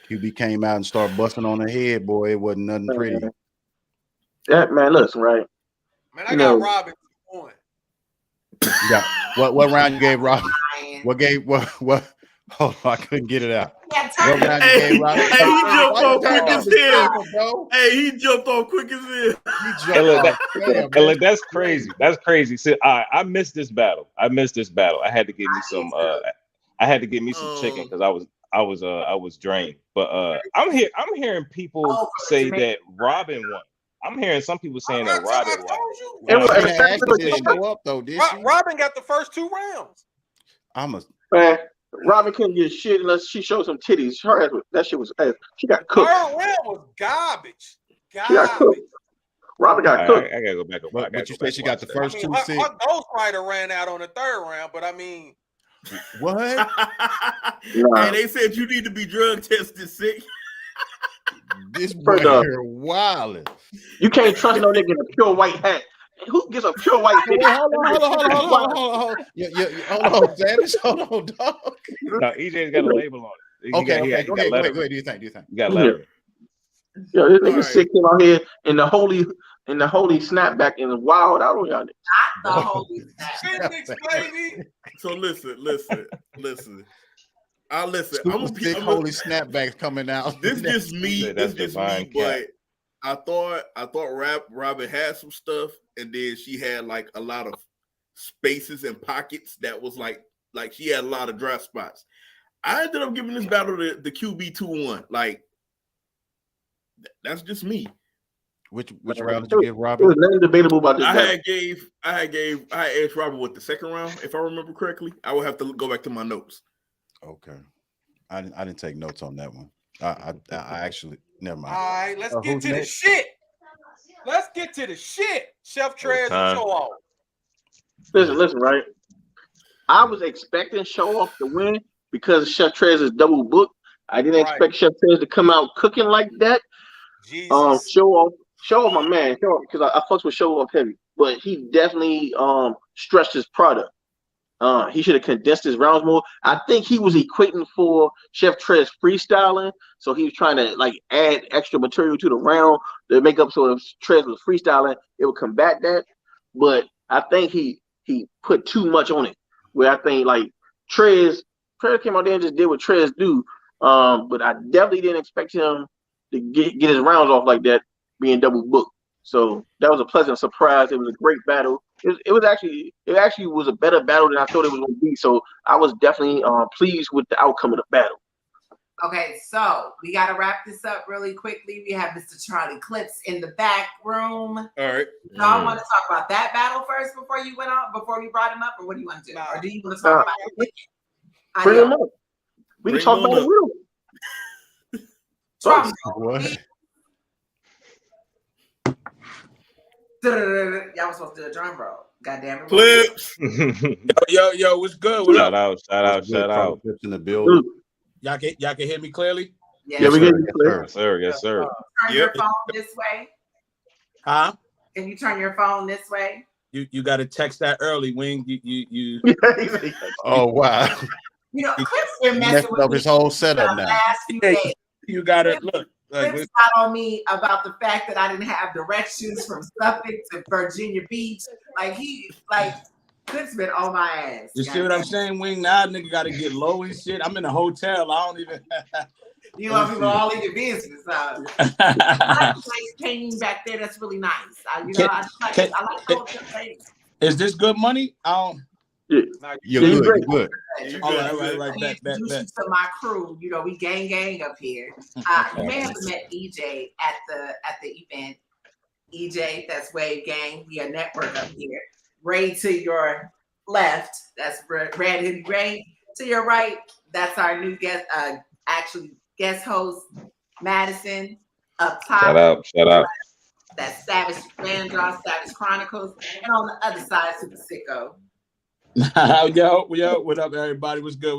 QB came out and started busting on her head, boy. It wasn't nothing pretty. That man, listen, right? Man, I got Robin 2-1. Yeah. What round you gave Robin? What? Hold on, I couldn't get it out. He jumped off quick as hell. He jumped off quick as hell. That's crazy. That's crazy. See, I missed this battle. I had to get me some. I had to get me some chicken because I was drained. But I'm hearing people say that Robin won. I'm hearing some people saying that Robin won. Robin got the first 2 rounds. Man, Robin couldn't get shit unless she showed some titties. Her ass, that shit was ass. She got cooked. Her round was garbage. She got cooked. Robin got cooked. I gotta go back. But you said she got the first 2 6. Her Ghost Rider ran out on the 3rd round, but I mean, what? And they said you need to be drug tested sick. This boy here wildin'. You can't trust no nigga in a pure white hat. Who gets a pure white hat? Hold on, Savage. Hold on, dog. No, EJ's got a label on it. Okay. Wait, do you think? You got lettering. Yo, this nigga sick out here in the holy snapback and wild out on y'all niggas. Not the holy snapback. So listen. I'm holy snapbacks coming out. This just me. But I thought Robin had some stuff, and then she had like a lot of spaces and pockets that was like she had a lot of dry spots. I ended up giving this battle the QB 2-1. Like that's just me. Which round did you give Robin? It was nothing debatable about this. I had asked Robin what the second round, if I remember correctly. I would have to go back to my notes. Okay, I didn't take notes on that one. I actually never mind. All right, let's get to the shit. Let's get to the shit. Chef Trez and Show Off. Listen, right? I was expecting Show Off to win because Chef Trez is double booked. I didn't expect Chef Trez to come out cooking like that. Jesus. Show Off, my man. Show Off, because I fucks with Show Off heavy, but he definitely stretched his product. He should have condensed his rounds more. I think he was equating for Chef Trez freestyling, so he was trying to like add extra material to the round to make up so if Trez was freestyling, it would combat that. But I think he put too much on it. Where I think like Trez came out there and just did what Trez do. But I definitely didn't expect him to get his rounds off like that, being double booked. So that was a pleasant surprise. It was a great battle. It actually was a better battle than I thought it was going to be. So I was definitely pleased with the outcome of the battle. Okay, so we got to wrap this up really quickly. We have Mr. Charlie Clips in the back room. All right. Y'all want to talk about that battle first before you went on, before we brought him up, or what do you want to do? Or do you want to talk about it? Bring him up. We can talk about it real. What? Y'all was supposed to do a drum roll. Goddamn it. Clips. Yo, what's good? What Shout up? out. Clips in the building. Y'all can hear me clearly? Yeah, we get you, Yes, sir. Yes, sir. Turn your phone this way. Huh? Can you turn your phone this way? You got to text that early, Wing. You. Oh wow. You know, Clips been Messed messing with up me his whole the setup now. last few Hey, days. You got to look. Like, Clips got on me about the fact that I didn't have directions from Suffolk to Virginia Beach. Clips been on my ass. you see what I'm saying, Wing? Now nigga got to get low and shit. I'm in a hotel. I don't even. You know, people all in your business. I like the place painting back there. That's really nice. I like the hotel painting. Is this good money? You're good. You're good. All right. Bet. To my crew, you know, we gang up here. You may have met EJ at the event. EJ, that's Wave Gang. We are network up here. Ray to your left, that's Red Hoodie Ray. To your right, that's our new guest, guest host, Madison. Up top, Shout out. That's Savage Vandross, Savage Chronicles, and on the other side, Super Sicko. Yo, what up, everybody? What's good?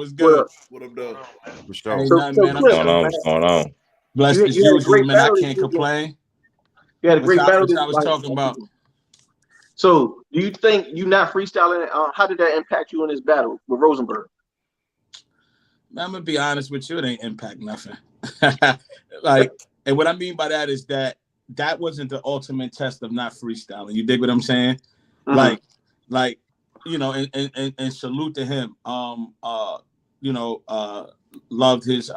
What up, though? For sure. Ain't nothing, man. What's going on? Blessed as usual, man. I can't complain. You had a great battle. I was talking about. So, do you think you not freestyling? How did that impact you in this battle with Rosenberg? Man, I'm gonna be honest with you. It ain't impact nothing. And what I mean by that is that wasn't the ultimate test of not freestyling. You dig what I'm saying? Mm-hmm. Like. You know, and salute to him. Loved his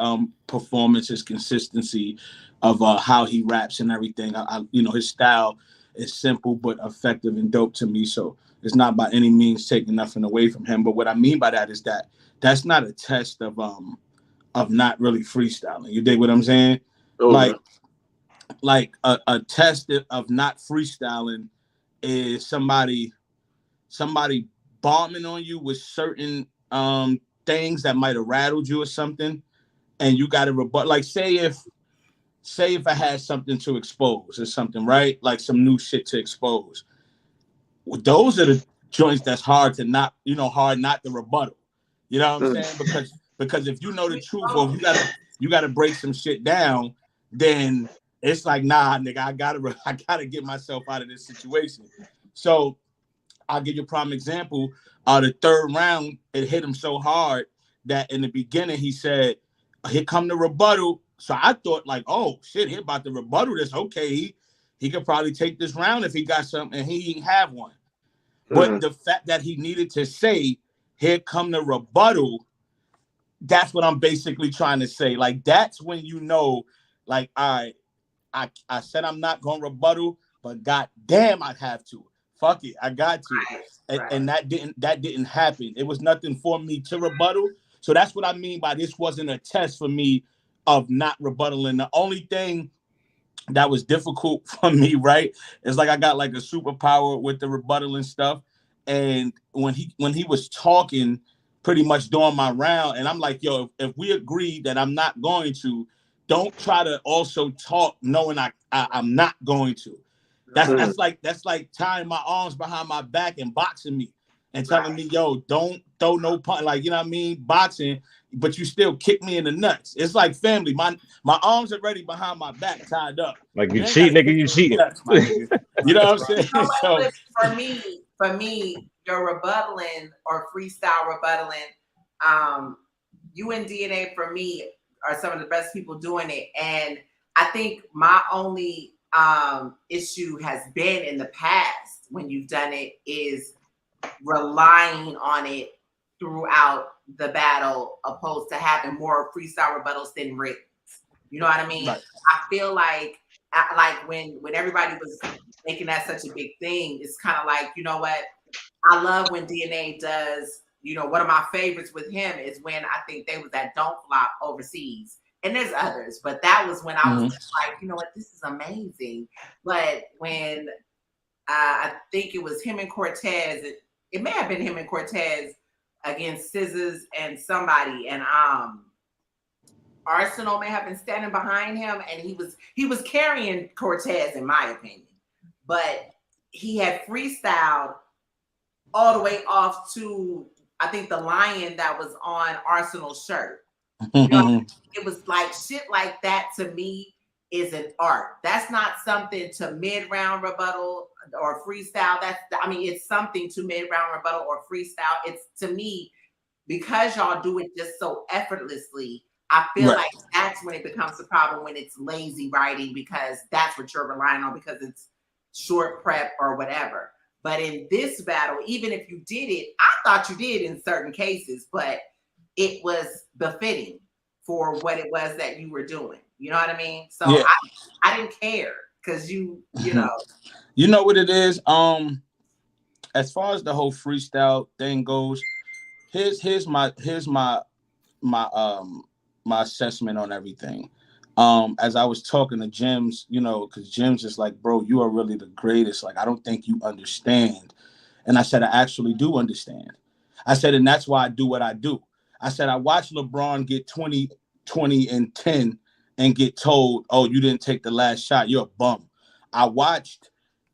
performance, his consistency of how he raps and everything. His style is simple but effective and dope to me. So it's not by any means taking nothing away from him. But what I mean by that is that that's not a test of not really freestyling. You dig what I'm saying? Oh, like a test of not freestyling is somebody bombing on you with certain things that might have rattled you or something, and you got to rebut. Like say if I had something to expose or something, right? Like some new shit to expose. Well, those are the joints that's hard not to rebuttal. You know what I'm saying? Because if you know the truth, or if you gotta break some shit down, then it's like, nah, nigga, I gotta get myself out of this situation. So I'll give you a prime example. The third round, it hit him so hard that in the beginning he said, "Here come the rebuttal." So I thought like, "Oh shit, he about to rebuttal this. Okay, he could probably take this round if he got something, and he didn't have one." But the fact that he needed to say, "Here come the rebuttal," that's what I'm basically trying to say. Like that's when you know, like, all right, I said I'm not gonna rebuttal, but goddamn, I have to. Fuck it, I got to, and that didn't happen. It was nothing for me to rebuttal. So that's what I mean by this wasn't a test for me of not rebuttaling. The only thing that was difficult for me, right, is like I got like a superpower with the rebuttal and stuff. And when he was talking pretty much during my round, and I'm like, yo, if we agree that I'm not going to, don't try to also talk knowing I'm not going to. That's like tying my arms behind my back and boxing me and telling me, yo, don't throw no punch, like, you know what I mean, boxing, but you still kick me in the nuts. It's like family. My arms are ready behind my back, tied up. Like you cheat, nigga, you cheating. You know what I'm saying? So for me, your rebuttaling or freestyle rebuttaling, you and DNA for me are some of the best people doing it. And I think my only issue has been in the past when you've done it is relying on it throughout the battle, opposed to having more freestyle rebuttals than written. You know what I mean? Right. I feel like when everybody was making that such a big thing, it's kind of like, you know what? I love when DNA does, you know, one of my favorites with him is when I think they was at Don't Flop overseas. And there's others, but that was when I was just like, you know what, this is amazing. But when I think it was him and Cortez, it may have been him and Cortez against Scissors and somebody, and Arsenal may have been standing behind him, and he was carrying Cortez, in my opinion. But he had freestyled all the way off to, I think, the lion that was on Arsenal's shirt. You know, it was like shit like that to me is an art. That's not something to mid-round rebuttal or freestyle. It's something to mid-round rebuttal or freestyle. It's, to me, because y'all do it just so effortlessly, I feel like that's when it becomes a problem, when it's lazy writing, because that's what you're relying on, because it's short prep or whatever. But in this battle, even if you did it, I thought you did in certain cases, but it was befitting for what it was that you were doing. You know what I mean? So yeah. I didn't care, because you know. You know what it is? As far as the whole freestyle thing goes, here's my assessment on everything. As I was talking to Jims, you know, because Jims is like, bro, you are really the greatest. Like, I don't think you understand. And I said, I actually do understand. I said, and that's why I do what I do. I said, I watched LeBron get 20, and 10 and get told, oh, you didn't take the last shot. You're a bum. I watched,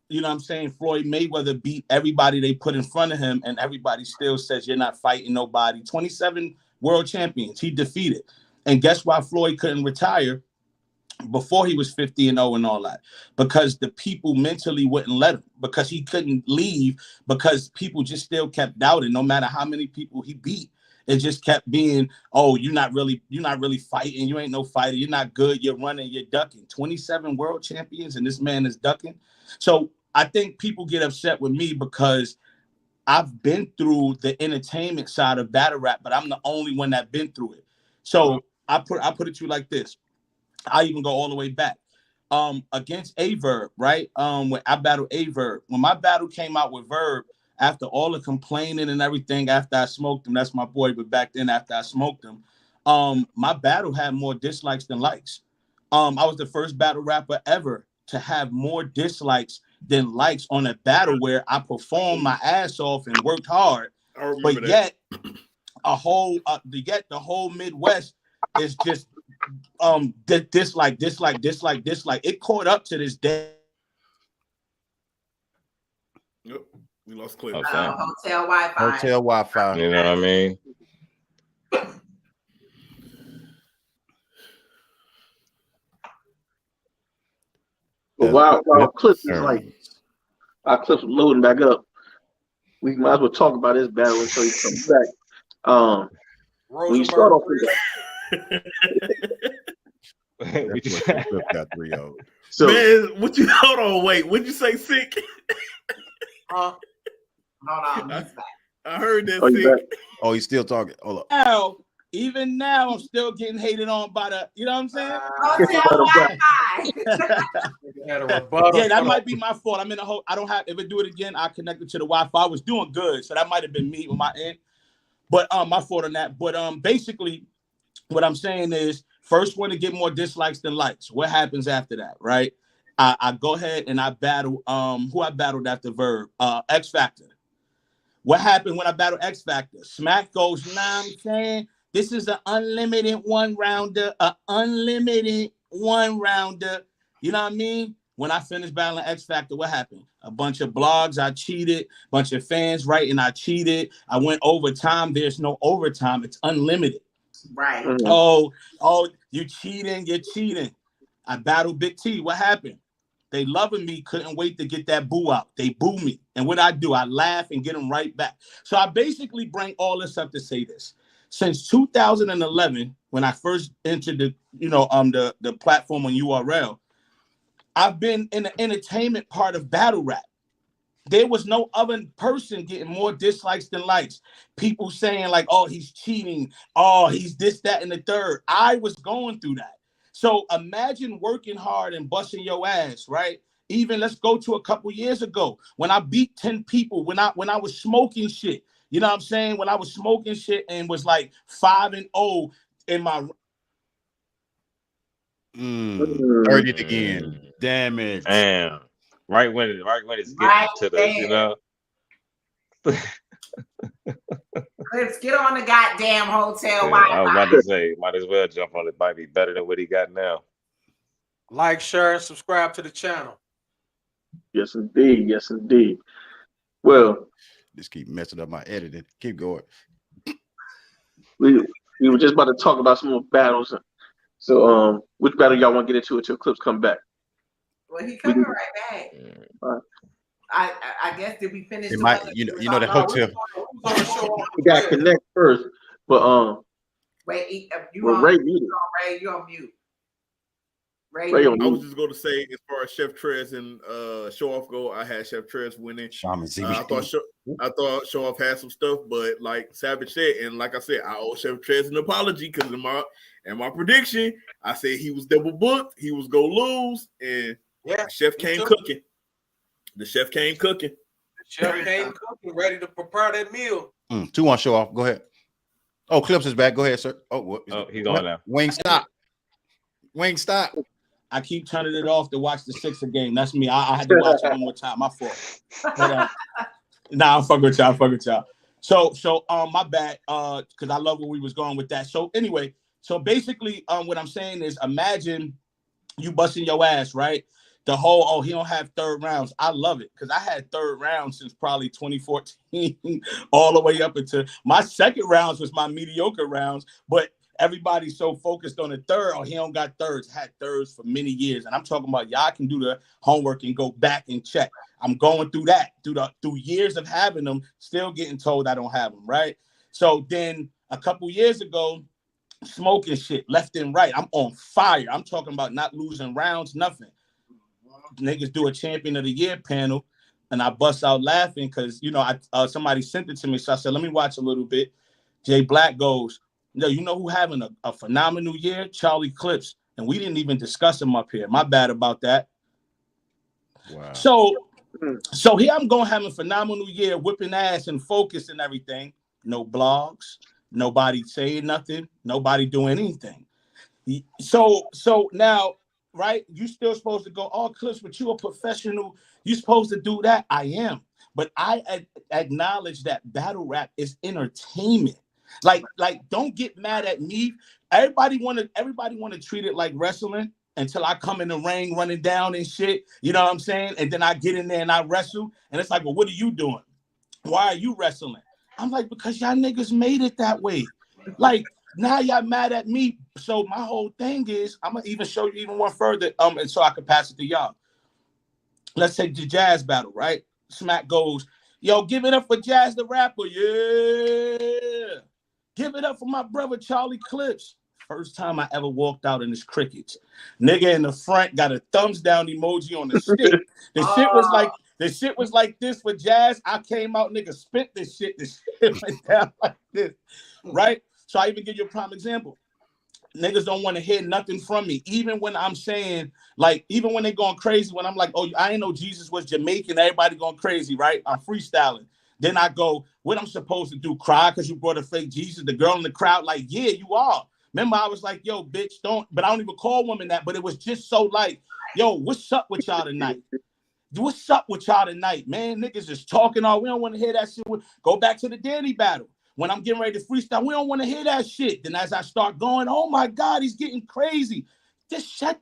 you know what I'm saying, Floyd Mayweather beat everybody they put in front of him, and everybody still says you're not fighting nobody. 27 world champions he defeated. And guess why Floyd couldn't retire before he was 50-0 and all that? Because the people mentally wouldn't let him, because he couldn't leave, because people just still kept doubting. No matter how many people he beat, it just kept being, oh, you're not really fighting. You ain't no fighter. You're not good. You're running. You're ducking. 27 world champions, and this man is ducking. So I think people get upset with me because I've been through the entertainment side of battle rap, but I'm the only one that's been through it. So I put it to you like this. I even go all the way back. Against A-Verb, right? When I battled A-Verb, when my battle came out with Verb, after all the complaining and everything, after I smoked him, that's my boy, but back then after I smoked him, my battle had more dislikes than likes. I was the first battle rapper ever to have more dislikes than likes on a battle where I performed my ass off and worked hard, but yet the whole Midwest is just dislike. It caught up to this day. Yep, we lost clip. Hotel Wi-Fi. You know what I mean? But while Clips is like, our Clips loading back up, we might as well talk about this battle until he comes back. When you start off with that, got 3-0. So, man, hold on, wait, what'd you say, sick? Hold on, I heard that sick. Oh, he's still talking. Hold up. Now, even now, I'm still getting hated on by the, you know what I'm saying? Yeah, that might be my fault. I'm in a whole, I don't have, if I do it again, I connected to the Wi-Fi. I was doing good, so that might have been me on my end. But my fault on that. But basically, what I'm saying is, first one to get more dislikes than likes. What happens after that, right? I go ahead and I battle who I battled after Verb, X Factor. What happened when I battled X Factor? Smack goes, nah, I'm saying this is an unlimited one-rounder, You know what I mean? When I finished battling X Factor, what happened? A bunch of blogs, I cheated. Bunch of fans writing, I cheated. I went overtime. There's no overtime. It's unlimited. Right. Oh, you're cheating. I battled Big T. What happened? They loving me, couldn't wait to get that boo out. They boo me. And what I do, I laugh and get them right back. So I basically bring all this up to say this. Since 2011, when I first entered the platform on URL, I've been in the entertainment part of battle rap. There was no other person getting more dislikes than likes. People saying like, oh, he's cheating. Oh, he's this, that, and the third. I was going through that. So imagine working hard and busting your ass, right? Even let's go to a couple years ago when I beat 10 people, when I was smoking shit. You know what I'm saying? When I was smoking shit and was like 5-0 in my 30 again. Damn it. Damn. Right when it's getting to the, you know. Let's get on the goddamn hotel. Yeah, I was about to say, might as well jump on it. Might be better than what he got now. Like, share, and subscribe to the channel. Yes, indeed. Yes, indeed. Well, just keep messing up my editing. Keep going. We were just about to talk about some more battles. So, which battle y'all want to get into until Clips come back? Well, he coming right back. I guess did we finish? It might, you know the hotel. We got to connect first, but wait, Ray muted. Ray, you on mute. Ray I was just going to say, as far as Chef Trez and Show Off go, I had Chef Trez winning. I thought Show Off had some stuff, but like Savage said, and like I said, I owe Chef Trez an apology because in my prediction, I said he was double booked, he was gonna lose, and the chef came cooking. The chef came cooking. The chef came cooking, ready to prepare that meal. 2-1 Show Off. Go ahead. Oh, Clips is back. Go ahead, sir. Oh, he's on now. Wayne, stop. Wayne, stop. I keep turning it off to watch the Sixer game. That's me. I had to watch it one more time. My fault. But, I'm fucking with y'all. So my bad. Because I love where we was going with that. So anyway, so basically, what I'm saying is, imagine you busting your ass, right? The whole, he don't have third rounds. I love it because I had third rounds since probably 2014, all the way up into my second rounds was my mediocre rounds, but everybody's so focused on the third. Oh, he don't got thirds. Had thirds for many years, and I'm talking about y'all can do the homework and go back and check. I'm going through that through years of having them, still getting told I don't have them, right? So then a couple years ago, smoking shit left and right. I'm on fire. I'm talking about not losing rounds, nothing. Niggas do a champion of the year panel, and I bust out laughing because somebody sent it to me. So I said, let me watch a little bit. Jay Black goes, no, you know who having a phenomenal year? Charlie Clips. And we didn't even discuss him up here. My bad about that. Wow. So here I'm going having a phenomenal year, whipping ass and focus and everything. No blogs, nobody saying nothing, nobody doing anything. So now, right, you still supposed to go, oh, Clips, but you a professional. You supposed to do that. I am. But I acknowledge that battle rap is entertainment. Like, don't get mad at me. Everybody want to treat it like wrestling until I come in the ring running down and shit. You know what I'm saying? And then I get in there and I wrestle. And it's like, well, what are you doing? Why are you wrestling? I'm like, because y'all niggas made it that way. Like, now y'all mad at me. So my whole thing is, I'm gonna even show you even one further, and so I can pass it to y'all. Let's take the Jazz battle, right? Smack goes, yo, give it up for Jazz the rapper. Yeah. Give it up for my brother Charlie Clips. First time I ever walked out in his crickets. Nigga in the front got a thumbs down emoji on the stick. The shit was like this for Jazz. I came out, nigga, spit this shit. This shit went down like this, right? So I even give you a prime example. Niggas don't want to hear nothing from me. Even when I'm saying, like, even when they going crazy, when I'm like, oh, I ain't know Jesus was Jamaican, everybody going crazy, right? I'm freestyling. Then I go, what I'm supposed to do, cry because you brought a fake Jesus? The girl in the crowd, like, yeah, you are. Remember, I was like, yo, bitch, don't, but I don't even call women that, but it was just so like, yo, what's up with y'all tonight? What's up with y'all tonight, man? Niggas is talking all, we don't want to hear that shit. Go back to the Danny battle. When I'm getting ready to freestyle, we don't want to hear that shit. Then as I start going, oh my God, he's getting crazy. Just shut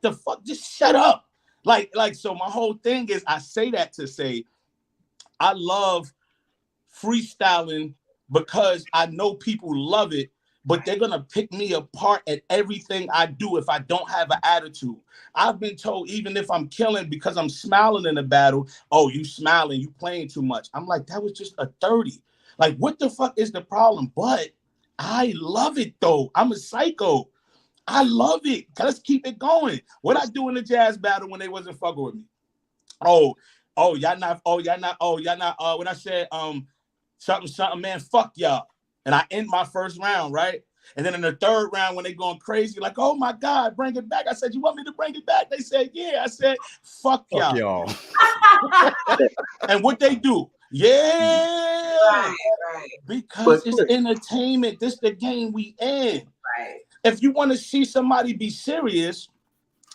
up. Like, so my whole thing is, I say that to say, I love freestyling because I know people love it but they're gonna pick me apart at everything I do if I don't have an attitude. I've been told even if I'm killing because I'm smiling in a battle, oh, you smiling, you playing too much. I'm like, that was just a 30. Like, what the fuck is the problem? But I love it though. I'm a psycho. I love it. Let's keep it going. What I do in the jazz battle when they wasn't fucking with me? Y'all not. When I said something, man, fuck y'all. And I end my first round, right? And then in the third round, when they going crazy, like, oh my God, bring it back. I said, you want me to bring it back? They said, yeah. I said, fuck y'all. And what they do? Yeah. Right. Because it's entertainment. This the game we in. Right. If you want to see somebody be serious,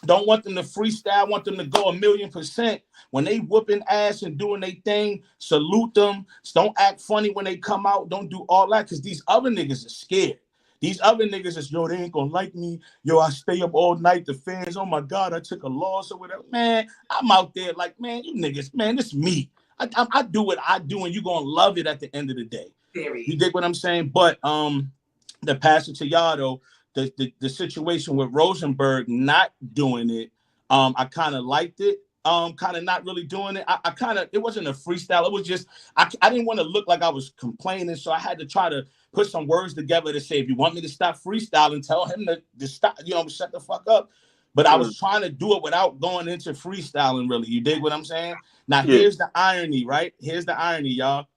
don't want them to freestyle, want them to go 1,000,000%. When they whooping ass and doing their thing, salute them. Don't act funny when they come out. Don't do all that because these other niggas are scared. These other niggas is, yo, they ain't gonna like me. Yo, I stay up all night. The fans, oh my God, I took a loss or whatever. Man, I'm out there like, man, you niggas, man, this me. I do what I do and you're gonna love it at the end of the day. Period. You dig what I'm saying? But the passage to y'all though, the situation with Rosenberg not doing it, I kind of liked it. Kind of not really doing it. I kind of, it wasn't a freestyle. It was just, I didn't want to look like I was complaining. So I had to try to put some words together to say, if you want me to stop freestyling, tell him to stop, shut the fuck up. But I was trying to do it without going into freestyling, really. You dig what I'm saying? Now, here's the irony, right? Here's the irony, y'all.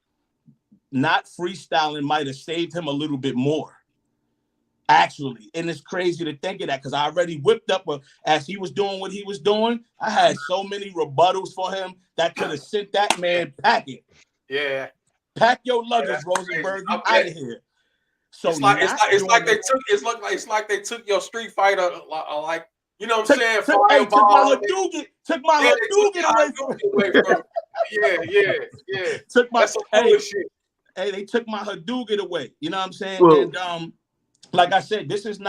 Not freestyling might have saved him a little bit more. Actually, and it's crazy to think of that because I already whipped up as he was doing what he was doing. I had so many rebuttals for him that could have sent that man packing. Yeah, pack your luggage, Rosenberg. You out of here. So it's like they took your Street Fighter, like you know what I'm saying? Took my Hadouken away from me. Yeah. Took my shit. Hey, they took my Hadouken away. You know what I'm saying? Well, and like I said, this is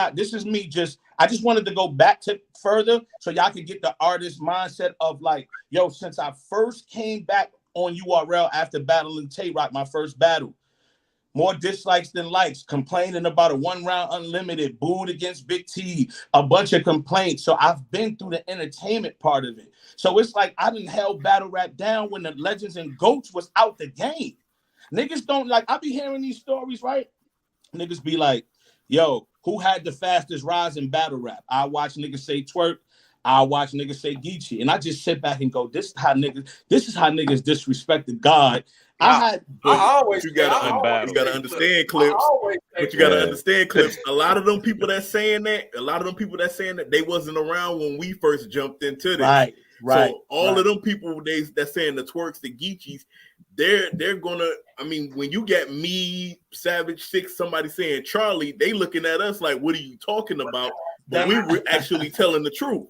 me I just wanted to go back to further so y'all can get the artist mindset of like, yo, since I first came back on URL after battling Tay-Rock, my first battle, more dislikes than likes, complaining about a 1 round unlimited, booed against Big T, a bunch of complaints. So I've been through the entertainment part of it. So it's like I done held battle rap down when the legends and goats was out the game. Niggas don't like, I be hearing these stories, right? Niggas be like, yo, who had the fastest rise in battle rap? I watch niggas say Twerk. I watch niggas say Geechee. And I just sit back and go, this is how niggas disrespected God. You gotta understand, Clips. But you gotta understand, Clips. A lot of them people that's saying that, they wasn't around when we first jumped into this. Right. So all of them people that's saying the Twerks, the Geechees, they're gonna, I mean, when you get me, Savage 6, somebody saying Charlie, they looking at us like, what are you talking about? But we were actually telling the truth.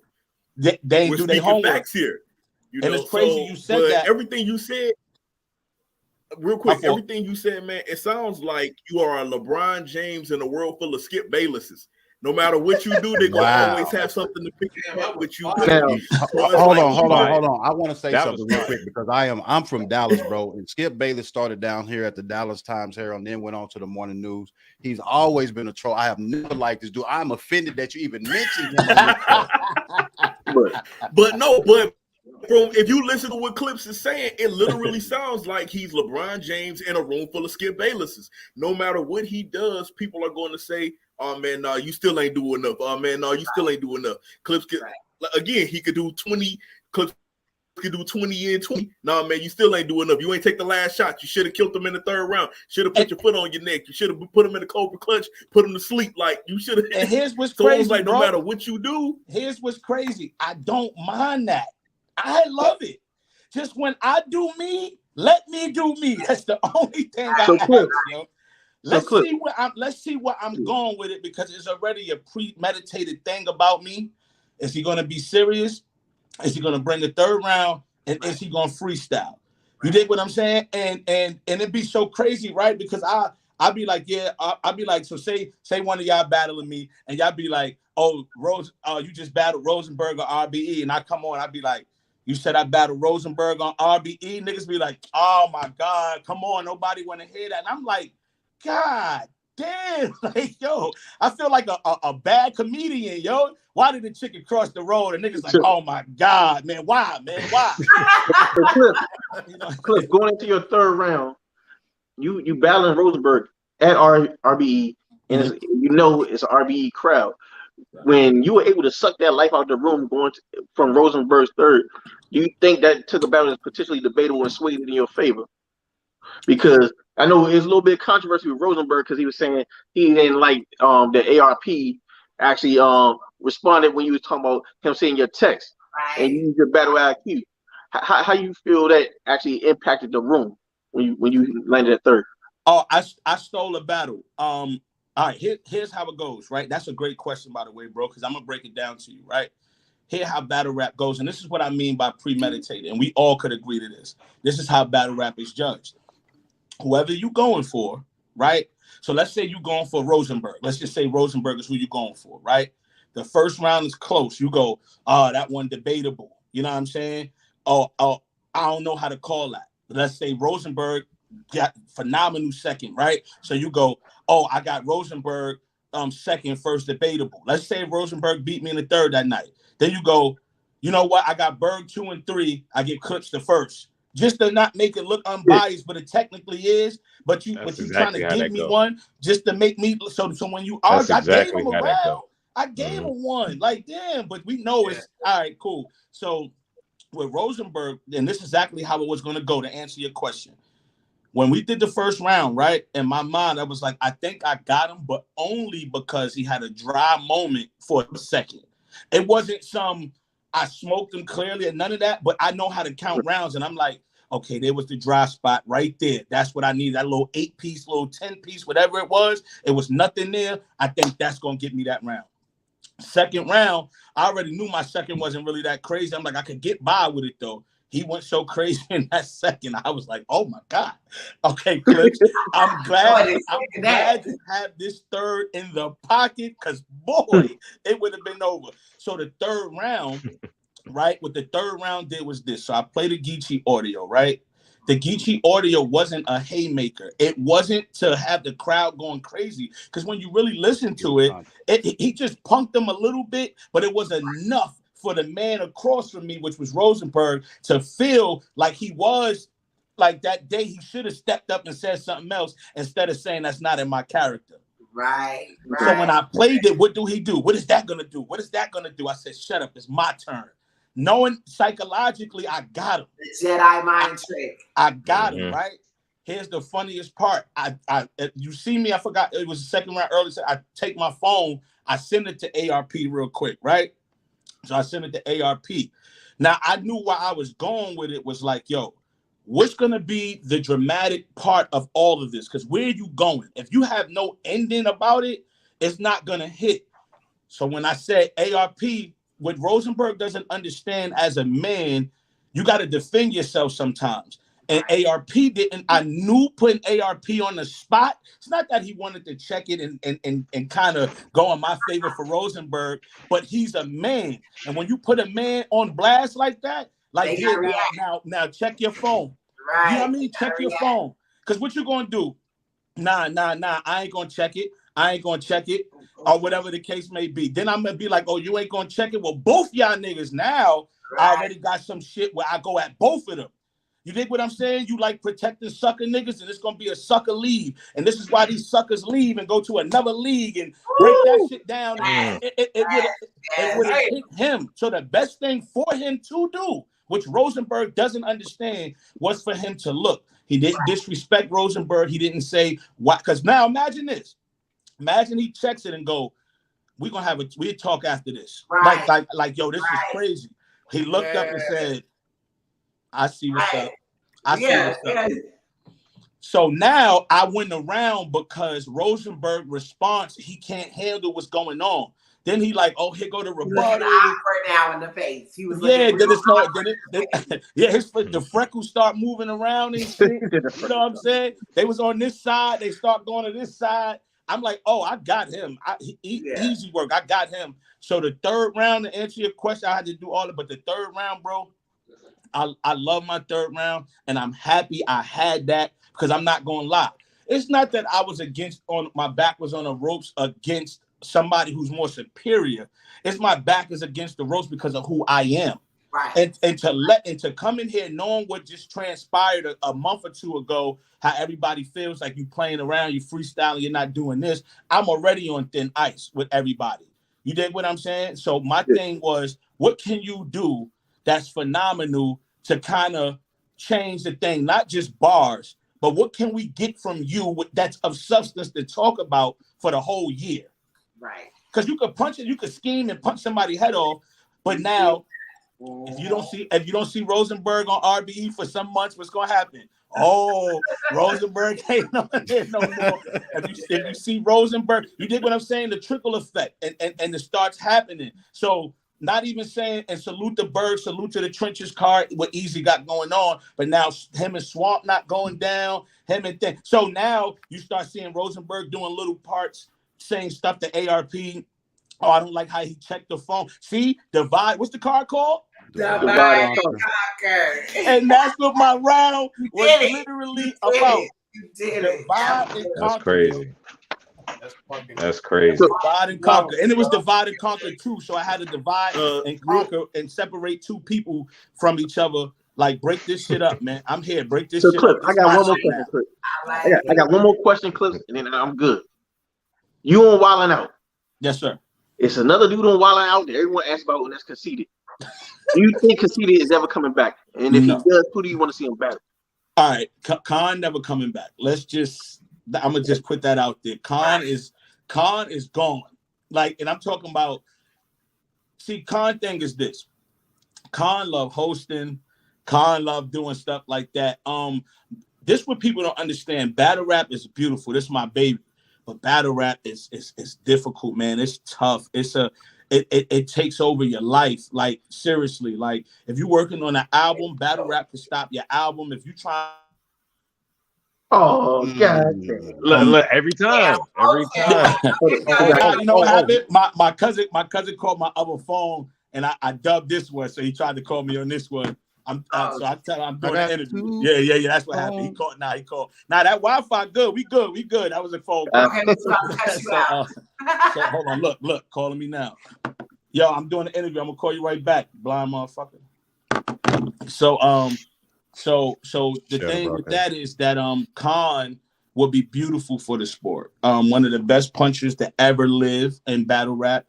They we're do their homework facts here. And it's crazy you said that. Everything you said, real quick, everything you said, man, it sounds like you are a LeBron James in a world full of Skip Baylesses. No matter what you do, they're gonna always have something to pick up with you. Hold on. I want to say something real quick because I'm from Dallas, bro. And Skip Bayless started down here at the Dallas Times Herald and then went on to the Morning News. He's always been a troll. I have never liked this dude. I'm offended that you even mentioned him. But if you listen to what Clips is saying, it literally sounds like he's LeBron James in a room full of Skip Baylesses. No matter what he does, people are going to say, oh man, no, you still ain't doing enough. Oh man, no, you still ain't doing enough. Clips again, he could do 20. Clips could do 20 and 20. No, man, you still ain't doing enough. You ain't take the last shot. You should have killed him in the third round. Should have put your foot on your neck. You should have put him in the cobra clutch, put him to sleep. Like you should have. And here's what's crazy, like, bro. No matter what you do. Here's what's crazy. I don't mind that. I love it. Just when I do me, let me do me. That's the only thing I ask, yo. Let's see where I'm going with it because it's already a premeditated thing about me. Is he going to be serious? Is he going to bring a third round? And is he going to freestyle? You dig what I'm saying? And it'd be so crazy, right? Because I'll be like, I'll be like, so say one of y'all battling me, and y'all be like, oh, you just battled Rosenberg or RBE, and I come on, I'll be like, you said I battled Rosenberg on RBE. Niggas be like, oh my God, come on, nobody want to hear that. And I'm like, God damn, like, yo, I feel like a bad comedian, yo. Why did the chicken cross the road? And niggas like, oh my God, man, why, man, why? Cliff, going into your third round, you battling Rosenberg at RBE, and it's, you know it's an RBE crowd. When you were able to suck that life out of the room from Rosenberg's third, do you think that took a battle that's potentially debatable and swayed it in your favor? Because I know there's a little bit of controversy with Rosenberg because he was saying he didn't like the ARP actually responded when you was talking about him saying your text and you used your battle IQ. How you feel that actually impacted the room when you landed at third? Oh, I stole a battle. All right, here's how it goes, right? That's a great question, by the way, bro, because I'm gonna break it down to you, right? Here's how battle rap goes, and this is what I mean by premeditated, and we all could agree to this. This is how battle rap is judged. Whoever you going for, right? So let's say you going for Rosenberg. Let's just say Rosenberg is who you going for, right? The first round is close. You go, that one debatable. You know what I'm saying? Oh, I don't know how to call that. Let's say Rosenberg got phenomenal second, right? So you go, oh, I got Rosenberg second, first debatable. Let's say Rosenberg beat me in the third that night. Then you go, you know what? I got Berg 2 and 3. I get Clips the first. Just to not make it look unbiased, but it technically is. But you're trying to give me one just to make me so when you argue, I gave him a round. I gave him one. Like, damn, but we know it's all right, cool. So with Rosenberg, and this is exactly how it was going to go to answer your question. When we did the first round, right, in my mind, I was like, I think I got him, but only because he had a dry moment for a second. It wasn't I smoked him clearly and none of that, but I know how to count rounds. And I'm like, okay, there was the dry spot right there. That's what I need. That little 8-piece, little 10-piece, whatever it was nothing there. I think that's going to get me that round. Second round, I already knew my second wasn't really that crazy. I'm like, I could get by with it, though. He went so crazy in that second. I was like, oh, my God. Okay, Clips, I'm glad you have this third in the pocket because, boy, it would have been over. So the third round, right, what the third round did was this. So I played a Geechee audio, right? The Geechee audio wasn't a haymaker. It wasn't to have the crowd going crazy because when you really listen to it, he just punked them a little bit, but it was enough for the man across from me, which was Rosenberg, to feel like he was like that day he should have stepped up and said something else instead of saying that's not in my character. Right. So when I played it, what do he do? What is that going to do? What is that going to do? I said, shut up. It's my turn. Knowing psychologically, I got him. The Jedi mind trick. I got him, right? Here's the funniest part. You see me, I forgot. It was the second round early. I take my phone. I send it to ARP real quick, right? So I sent it to ARP. Now, I knew where I was going with it was like, yo, what's going to be the dramatic part of all of this? Because where are you going? If you have no ending about it, it's not going to hit. So when I said ARP, what Rosenberg doesn't understand as a man, you got to defend yourself sometimes. And ARP didn't. I knew putting ARP on the spot. It's not that he wanted to check it and kind of go in my favor for Rosenberg, but he's a man. And when you put a man on blast like that, like now check your phone. Right. You know what I mean? Check your phone. Because what you gonna do? Nah. I ain't gonna check it. Or whatever the case may be. Then I'm gonna be like, oh, you ain't gonna check it. Well, both y'all niggas now, I already got some shit where I go at both of them. You dig what I'm saying? You like protecting sucker niggas, and it's gonna be a sucker league. And this is why these suckers leave and go to another league and break that shit down. It would have hit him. So the best thing for him to do, which Rosenberg doesn't understand, was for him to look. He didn't disrespect Rosenberg. He didn't say why. Because now imagine this. Imagine he checks it and go, we'll talk after this. Right. Like, yo, this is crazy. He looked up and said, I see what's up. I see what's up. So now I went around because Rosenberg response, he can't handle what's going on. Then he like, oh, here go the rebuttal. Now in the face. He was the freckles start moving around and shit. You know what I'm saying? They was on this side, they start going to this side. I'm like, oh, I got him. Easy work. I got him. So the third round, to answer your question, I had to do all it, but the third round, bro, I love my third round, and I'm happy I had that because I'm not gonna lie. It's not that I was against on my back was on the ropes against somebody who's more superior. It's my back is against the ropes because of who I am. Right. And to come in here knowing what just transpired a month or two ago, how everybody feels like you playing around, you freestyling, you're not doing this. I'm already on thin ice with everybody. You dig what I'm saying? So my thing was, what can you do that's phenomenal to kind of change the thing? Not just bars, but what can we get from you that's of substance to talk about for the whole year? Right. Because you could punch it, you could scheme and punch somebody's head off, but now if you don't see Rosenberg on RBE for some months, what's gonna happen? Oh, Rosenberg ain't no more. If you see Rosenberg, you dig what I'm saying? The trickle effect, and it starts happening. So not even saying and salute the Berg, salute to the trenches card, what Easy got going on, but now him and Swamp not going down, him and thing. So now you start seeing Rosenberg doing little parts, saying stuff to ARP. Oh, I don't like how he checked the phone. See, divide. What's the card called? Divide and conquer. And that's what my round was literally about. You did it. Divide and conquer. That's crazy. That's crazy. Divide and conquer. And it was divide and conquer too. So I had to divide and conquer and separate two people from each other. Like, break this shit up, man. I'm here. Break this shit Clip, up. I got one more question, Clip. I got one more question, Clip, and then I'm good. You on Wildin' Out? Yes, sir. It's another dude on Wildin' Out that everyone asks about, and that's Conceited. Do you think Conceited is ever coming back? And if he does, who do you want to see him back? All right, Khan never coming back. I'm gonna just put that out there. Khan is gone. Like, and I'm talking about. See, Khan thing is this. Khan love hosting. Khan love doing stuff like that. This what people don't understand. Battle rap is beautiful. This is my baby. But battle rap is difficult, man. It's tough. It takes over your life. Like, seriously. Like, if you're working on an album, battle rap can stop your album. If you try. Oh God! Look, every time. You know what happened? My cousin called my other phone, and I dubbed this one, so he tried to call me on this one. So I tell him I'm doing an interview. Yeah. That's what happened. He called. Now that Wi-Fi good. We good. That was a phone call. So hold on. Look. Calling me now. Yo, I'm doing an interview. I'm gonna call you right back, blind motherfucker. So the thing with that is that Khan will be beautiful for the sport. One of the best punchers to ever live in battle rap.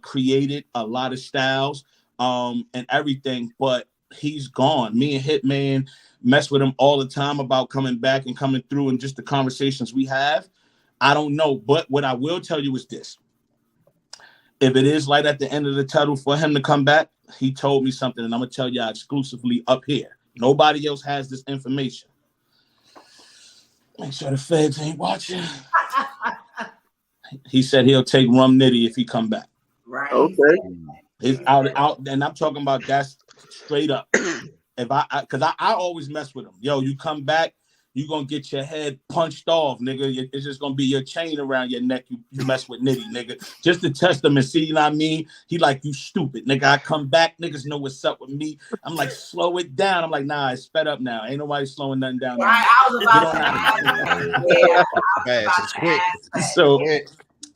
Created a lot of styles and everything, but he's gone. Me and Hitman mess with him all the time about coming back and coming through, and just the conversations we have. I don't know, but what I will tell you is this. If it is light at the end of the tunnel for him to come back, he told me something, and I'm going to tell y'all exclusively up here. Nobody else has this information. Make sure the feds ain't watching. He said he'll take Rum Nitty if he come back. Right. Okay. He's out, and I'm talking about that's straight up. Because I always mess with him. Yo, you come back, you gonna get your head punched off, nigga. It's just gonna be your chain around your neck. You mess with Nitty, nigga. Just to test him and see, you know what I mean? He like, you stupid, nigga. I come back, niggas know what's up with me. I'm like, slow it down. I'm like, nah, it's sped up now. Ain't nobody slowing nothing down. Right, I was about It's quick.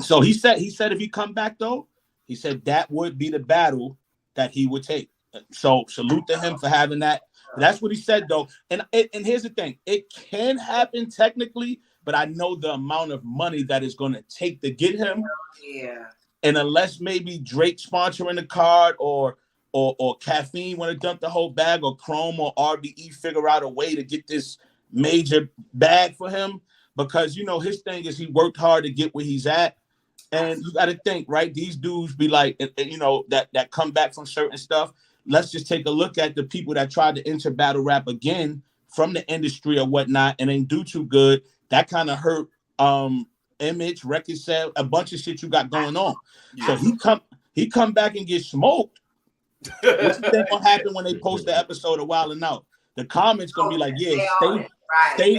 So he said if he come back though, he said that would be the battle that he would take. So salute to him for having that. That's what he said though. And here's the thing: it can happen technically, but I know the amount of money that is going to take to get him. Yeah. And unless maybe Drake sponsoring the card or Caffeine want to dump the whole bag, or Chrome or RBE figure out a way to get this major bag for him, because you know his thing is he worked hard to get where he's at. And you got to think, right? These dudes be like, you know, that come back from certain stuff. Let's just take a look at the people that tried to enter battle rap again from the industry or whatnot and ain't do too good. That kind of hurt image, record sale, a bunch of shit you got going on. Yeah. So he come back and get smoked. What's the thing gonna happen when they post the episode of Wildin' Out? The comments gonna be like, yeah, stay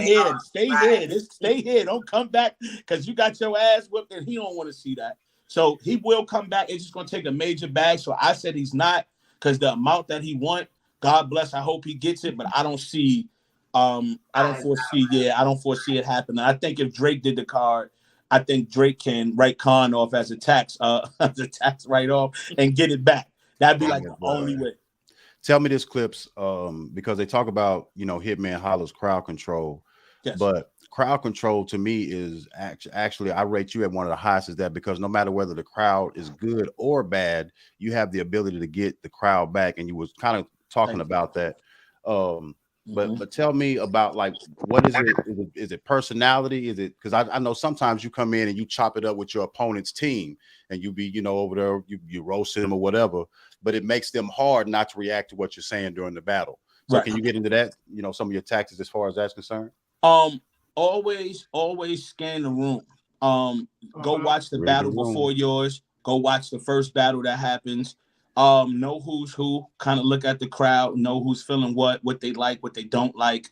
here. Don't come back because you got your ass whipped, and he don't want to see that. So he will come back. It's just gonna take a major bag. So I said he's not, because the amount that he want, God bless, I hope he gets it, but I don't see I don't foresee it happening. I think if Drake did the card, I think Drake can write Khan off as a tax write-off and get it back. That'd be like the only way. Tell me this, Clips, because they talk about, Hitman Hollow's crowd control, yes. But crowd control to me is actually, I rate you at one of the highest, is that because no matter whether the crowd is good or bad, you have the ability to get the crowd back. And you was kind of talking about that. But tell me about, like, what is it? Is it personality? Is it because I know sometimes you come in and you chop it up with your opponent's team and you be, over there, you roast them or whatever, but it makes them hard not to react to what you're saying during the battle. So can you get into that, some of your tactics as far as that's concerned? Always scan the room. Go watch the battle before yours. Go watch the first battle that happens. Know who's who, kind of look at the crowd, know who's feeling what they like, what they don't like.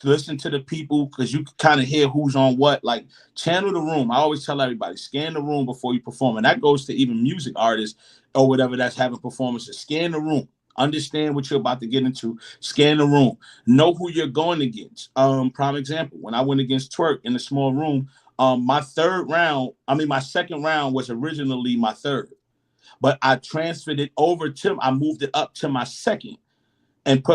Listen to the people, because you can kind of hear who's on what, like channel the room. I always tell everybody, scan the room before you perform. And that goes to even music artists or whatever that's having performances. Scan the room. Understand what you're about to get into. Scan the room. Know who you're going against. Prime example, when I went against Twerk in the small room, my second round was originally my third. But I transferred it over to, I moved it up to my second and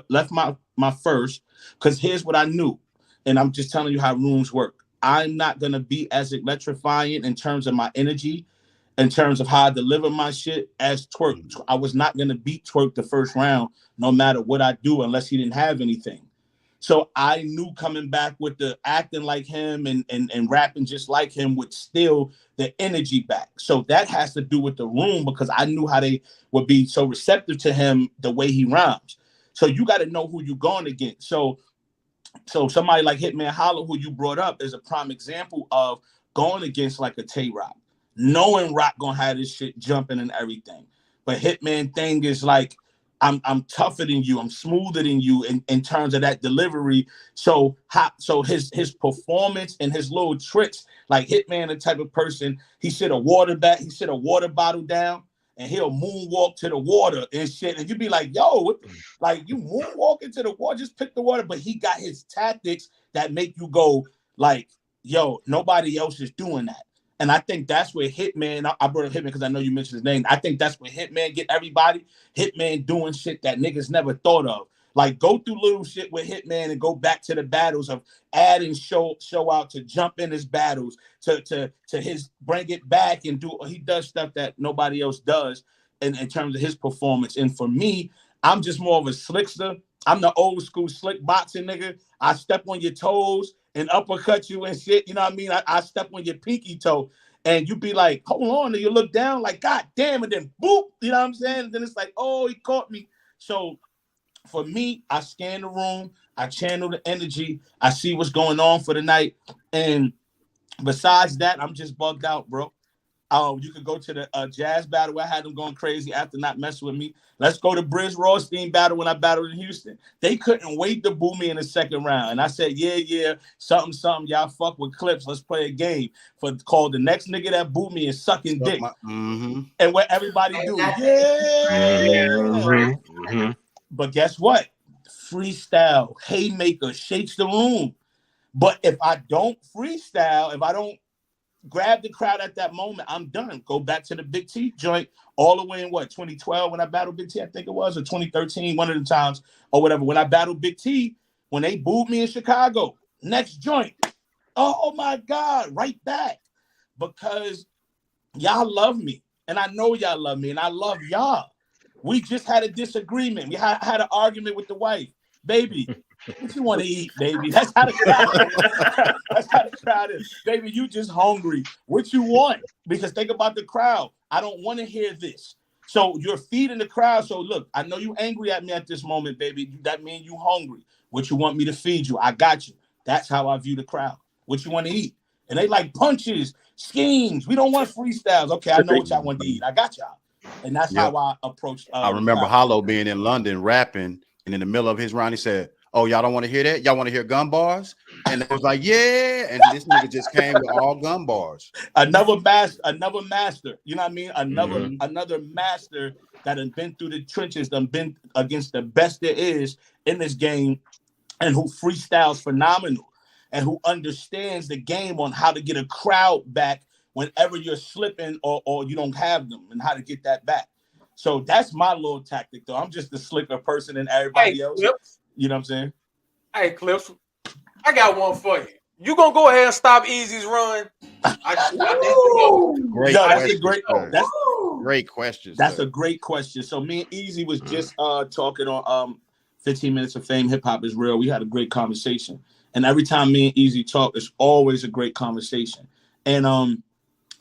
left my first, because here's what I knew. And I'm just telling you how rooms work. I'm not going to be as electrifying in terms of my energy, in terms of how I deliver my shit as Twerk. I was not going to beat Twerk the first round, no matter what I do, unless he didn't have anything. So I knew coming back with the acting like him and rapping just like him would steal the energy back. So that has to do with the room, because I knew how they would be so receptive to him the way he rhymes. So you got to know who you're going against. So somebody like Hitman Hollow, who you brought up, is a prime example of going against like a Tay-Rock, knowing Rock gonna have this shit jumping and everything. But Hitman thing is like, I'm tougher than you. I'm smoother than you in terms of that delivery. So his performance and his little tricks, like Hitman, the type of person, he sit a water bottle down and he'll moonwalk to the water and shit. And you'd be like, yo, like you moonwalk into the water, just pick the water. But he got his tactics that make you go like, yo, nobody else is doing that. And I think that's where Hitman, I brought up Hitman because I know you mentioned his name. I think that's where Hitman get everybody. Hitman doing shit that niggas never thought of. Like go through little shit with Hitman and go back to the battles of adding show out to jump in his battles, to his bring it back and do, he does stuff that nobody else does in terms of his performance. And for me, I'm just more of a slickster. I'm the old school slick boxing nigga. I step on your toes and uppercut you and shit, you know what I mean? I step on your pinky toe and you be like, hold on, and you look down like, God damn, and then boop, you know what I'm saying? And then it's like, oh, he caught me. So for me, I scan the room, I channel the energy, I see what's going on for the night. And besides that, I'm just bugged out, bro. You could go to the jazz battle where I had them going crazy after not messing with me. Let's go to Briz Rothstein battle when I battled in Houston. They couldn't wait to boo me in the second round. And I said, yeah, something, y'all fuck with Clips. Let's play a game called the next nigga that boo me is sucking dick. And what everybody do, But guess what? Freestyle, haymaker, shakes the room. But if I don't freestyle, if I don't grab the crowd at that moment, I'm done. Go back to the Big T joint all the way in 2012 when I battled Big T, I think it was, or 2013, one of the times or whatever. When I battled Big T, when they booed me in Chicago, next joint, oh my God, right back. Because y'all love me. And I know y'all love me and I love y'all. We just had a disagreement. We had an argument with the wife. Baby, what you want to eat, baby? That's how the crowd is. That's how the crowd is. Baby, you just hungry. What you want? Because think about the crowd. I don't want to hear this. So you're feeding the crowd. So look, I know you angry at me at this moment, baby. That means you hungry. What you want me to feed you? I got you. That's how I view the crowd. What you want to eat? And they like punches, schemes. We don't want freestyles. Okay, I know what y'all want to eat. I got y'all. And that's how I approach. I remember Hollow being in London rapping. And in the middle of his round, he said, oh, y'all don't want to hear that? Y'all want to hear gun bars? And it was like, yeah. And this nigga just came with all gun bars. Another master. You know what I mean? Another master that has been through the trenches, done been against the best there is in this game, and who freestyles phenomenal, and who understands the game on how to get a crowd back whenever you're slipping or you don't have them, and how to get that back. So that's my little tactic, though. I'm just a slicker person than everybody else. Clips. You know what I'm saying? Hey, Clips, I got one for you. You gonna go ahead and stop Easy's run? Great question. That's a great question. So me and Easy was just talking on 15 Minutes of Fame. Hip Hop is Real. We had a great conversation, and every time me and Easy talk, it's always a great conversation. And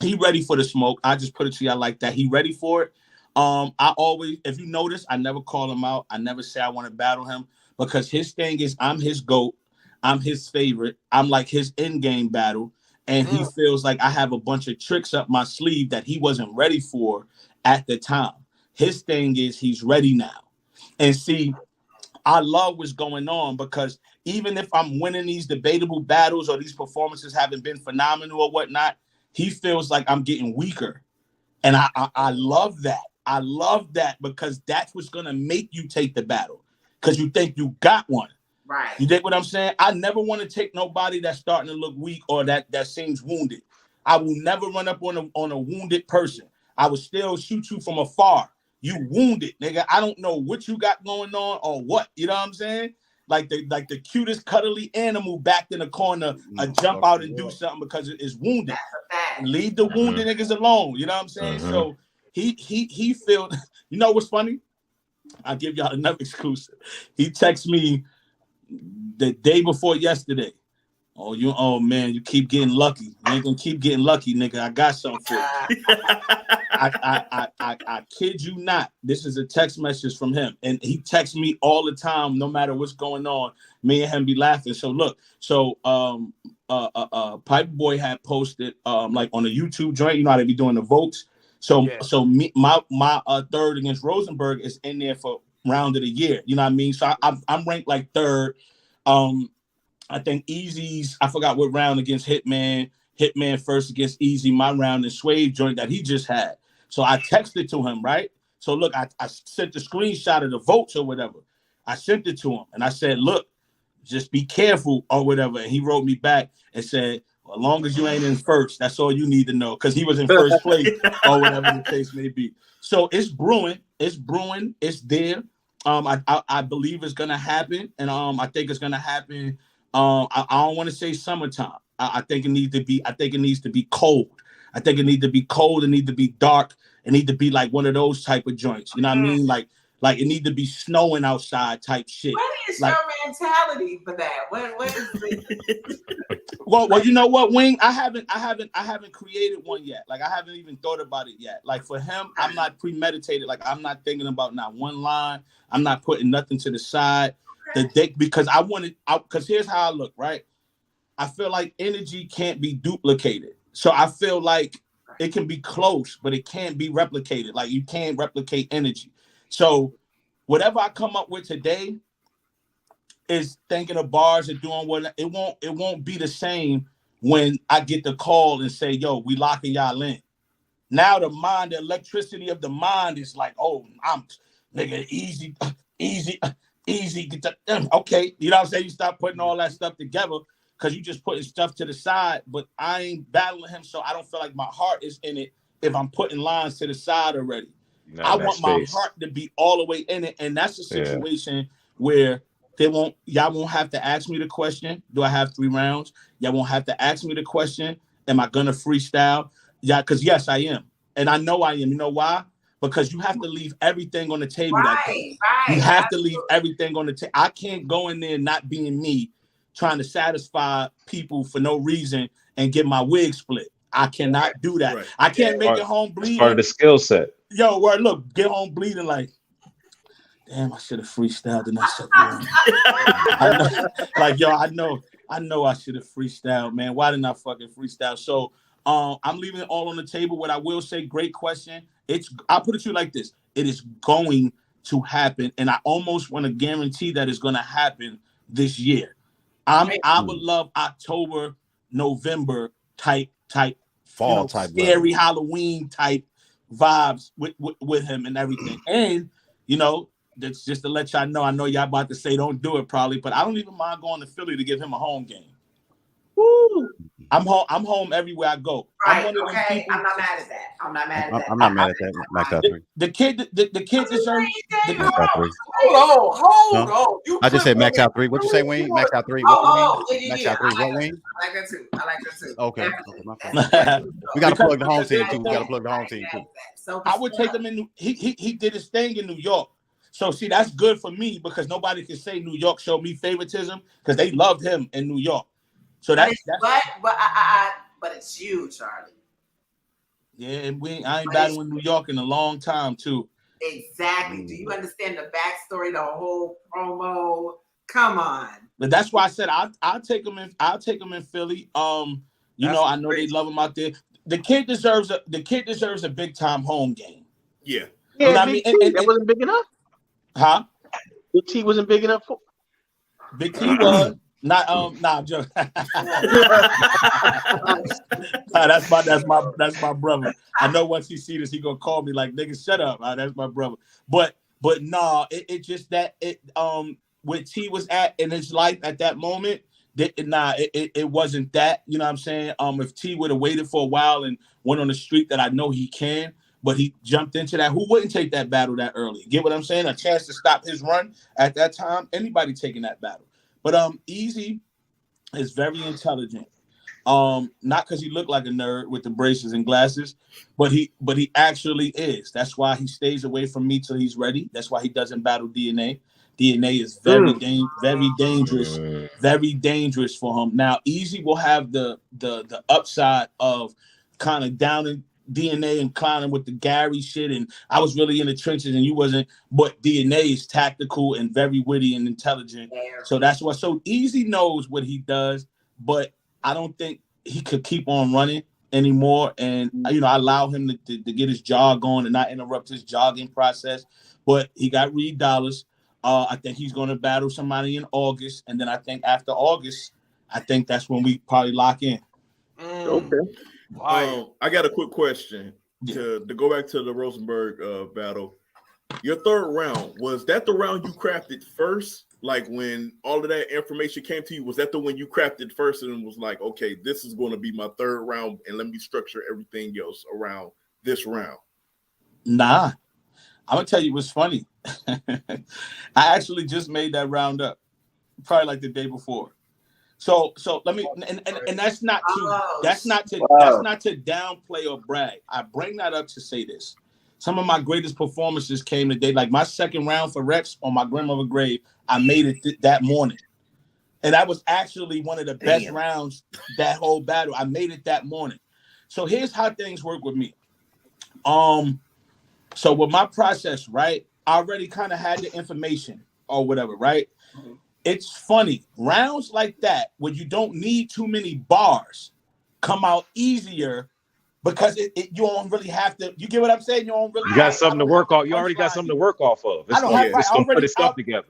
he ready for the smoke. I just put it to you like that. He ready for it. I always, if you notice, I never call him out. I never say I want to battle him, because his thing is I'm his GOAT. I'm his favorite. I'm like his in-game battle. And he feels like I have a bunch of tricks up my sleeve that he wasn't ready for at the time. His thing is he's ready now. And see, I love what's going on, because even if I'm winning these debatable battles or these performances haven't been phenomenal or whatnot, he feels like I'm getting weaker. And I love that. I love that, because that's what's going to make you take the battle, because you think you got one. Right. You dig what I'm saying? I never want to take nobody that's starting to look weak or that seems wounded. I will never run up on a wounded person. I will still shoot you from afar. You wounded, nigga. I don't know what you got going on or what. You know what I'm saying? Like the cutest cuddly animal backed in the corner, jump out and do something because it is wounded. Leave the wounded niggas alone. You know what I'm saying? So he feel. You know what's funny? I'll give y'all another exclusive. He texted me the day before yesterday. Oh man, you keep getting lucky. You ain't gonna keep getting lucky, nigga. I got something for you. I kid you not. This is a text message from him, and he texts me all the time, no matter what's going on. Me and him be laughing. So look, Piper Boy had posted like on a YouTube joint. You know how they be doing the votes. So my third against Rosenberg is in there for round of the year. You know what I mean? So I'm ranked like third. I think Easy's, I forgot what round against Hitman first against Easy, my round in Swave joint that he just had. So I texted to him, right? So look, I sent the screenshot of the votes or whatever. I sent it to him and I said, look, just be careful or whatever. And he wrote me back and said, well, as long as you ain't in first, that's all you need to know. Because he was in first place or whatever the case may be. So it's brewing, it's there. I believe it's gonna happen, and I think it's gonna happen. I don't want to say summertime. I think it needs to be. I think it needs to be cold. I think it needs to be cold. It needs to be dark. It needs to be like one of those type of joints. You know what I mean? Like it needs to be snowing outside type shit. What is your mentality for that? What is it? Well, you know what, Wing? I haven't created one yet. Like I haven't even thought about it yet. Like for him, I'm not premeditated. Like I'm not thinking about not one line. I'm not putting nothing to the side. Because because here's how I look, right? I feel like energy can't be duplicated. So I feel like it can be close, but it can't be replicated. Like you can't replicate energy. So whatever I come up with today is thinking of bars and doing what it won't be the same when I get the call and say, yo, we locking y'all in. Now the electricity of the mind is like, oh, I'm nigga, easy. Okay, you know what I'm saying? You start putting all that stuff together because you just putting stuff to the side, but I ain't battling him, so I don't feel like my heart is in it if I'm putting lines to the side already. I want my heart to be all the way in it, and that's a situation where y'all won't have to ask me the question, do I have 3 rounds? Y'all won't have to ask me the question, am I gonna freestyle? Yeah, because yes, I am. And I know I am. You know why? Because you have to leave everything on the table. Right. You have to leave everything on the table. I can't go in there not being me, trying to satisfy people for no reason and get my wig split. I cannot do that. Right. I can't make it home bleeding. Part of the skill set. Yo, look, get home bleeding like, damn, I should have freestyled and I know I should have freestyled, man. Why didn't I fucking freestyle? So I'm leaving it all on the table. What I will say, great question. I'll put it to you like this. It is going to happen. And I almost want to guarantee that it's going to happen this year. I would love October, November type fall type scary Halloween type vibes with him and everything. And that's just to let y'all know. I know y'all about to say don't do it probably, but I don't even mind going to Philly to give him a home game. Woo! I'm home everywhere I go. Right. I'm not mad at that. I'm not mad at that. Max out 3. The kid deserves. Hold on. I just said max out 3. What you say, Wayne? Max out 3. Max out 3. What, Wayne? I like that too. Okay. My fault. We got to plug the home team too. So I would take him in. He did his thing in New York. So see, that's good for me because nobody can say New York showed me favoritism because they loved him in New York. So but it's you, Charlie. Yeah, and I ain't battling New York in a long time too. Exactly. Do you understand the backstory, the whole promo? Come on. But that's why I said I'll take him in. I'll take him in Philly. I know they love him out there. The kid deserves a big time home game. Yeah. Yeah, I mean, that wasn't big enough. Huh? Big T wasn't big enough for. Big T was. Not I'm joking. That's my brother. I know once he see this, he gonna call me like, nigga, shut up. That's my brother. But nah, it just that where T was at in his life at that moment, it wasn't that. You know what I'm saying? If T would have waited for a while and went on the street that I know he can, but he jumped into that, who wouldn't take that battle that early? Get what I'm saying? A chance to stop his run at that time, anybody taking that battle. But Easy is very intelligent. Not because he looked like a nerd with the braces and glasses, but he actually is. That's why he stays away from me till he's ready. That's why he doesn't battle DNA. DNA is very dangerous for him. Now, Easy will have the upside of kind of downing DNA and clowning with the Gary shit, and I was really in the trenches and you wasn't, but DNA is tactical and very witty and intelligent. So that's why. So Easy knows what he does, but I don't think he could keep on running anymore. And I allow him to get his jog on and not interrupt his jogging process. But he got Reed Dollars. I think he's going to battle somebody in August, and then I think after August, I think that's when we probably lock in. Okay. I got a quick question to go back to the Rosenberg battle. Your third round, was that the round you crafted first? Like when all of that information came to you, was that the one you crafted first and was like, okay, this is going to be my third round and let me structure everything else around this round? Nah, I'm going to tell you what's funny. I actually just made that round up probably like the day before. So let me and that's not to downplay or brag. I bring that up to say this. Some of my greatest performances came today. Like my second round for Rex on my grandmother's grave, I made it that morning. And that was actually one of the best rounds that whole battle. I made it that morning. So here's how things work with me. So with my process, right? I already kind of had the information or whatever, right? Mm-hmm. It's funny. Rounds like that, where you don't need too many bars, come out easier because you don't really have to. You get what I'm saying? You don't really. You got something to work off. You already got something to work off of. It's gonna put his stuff together.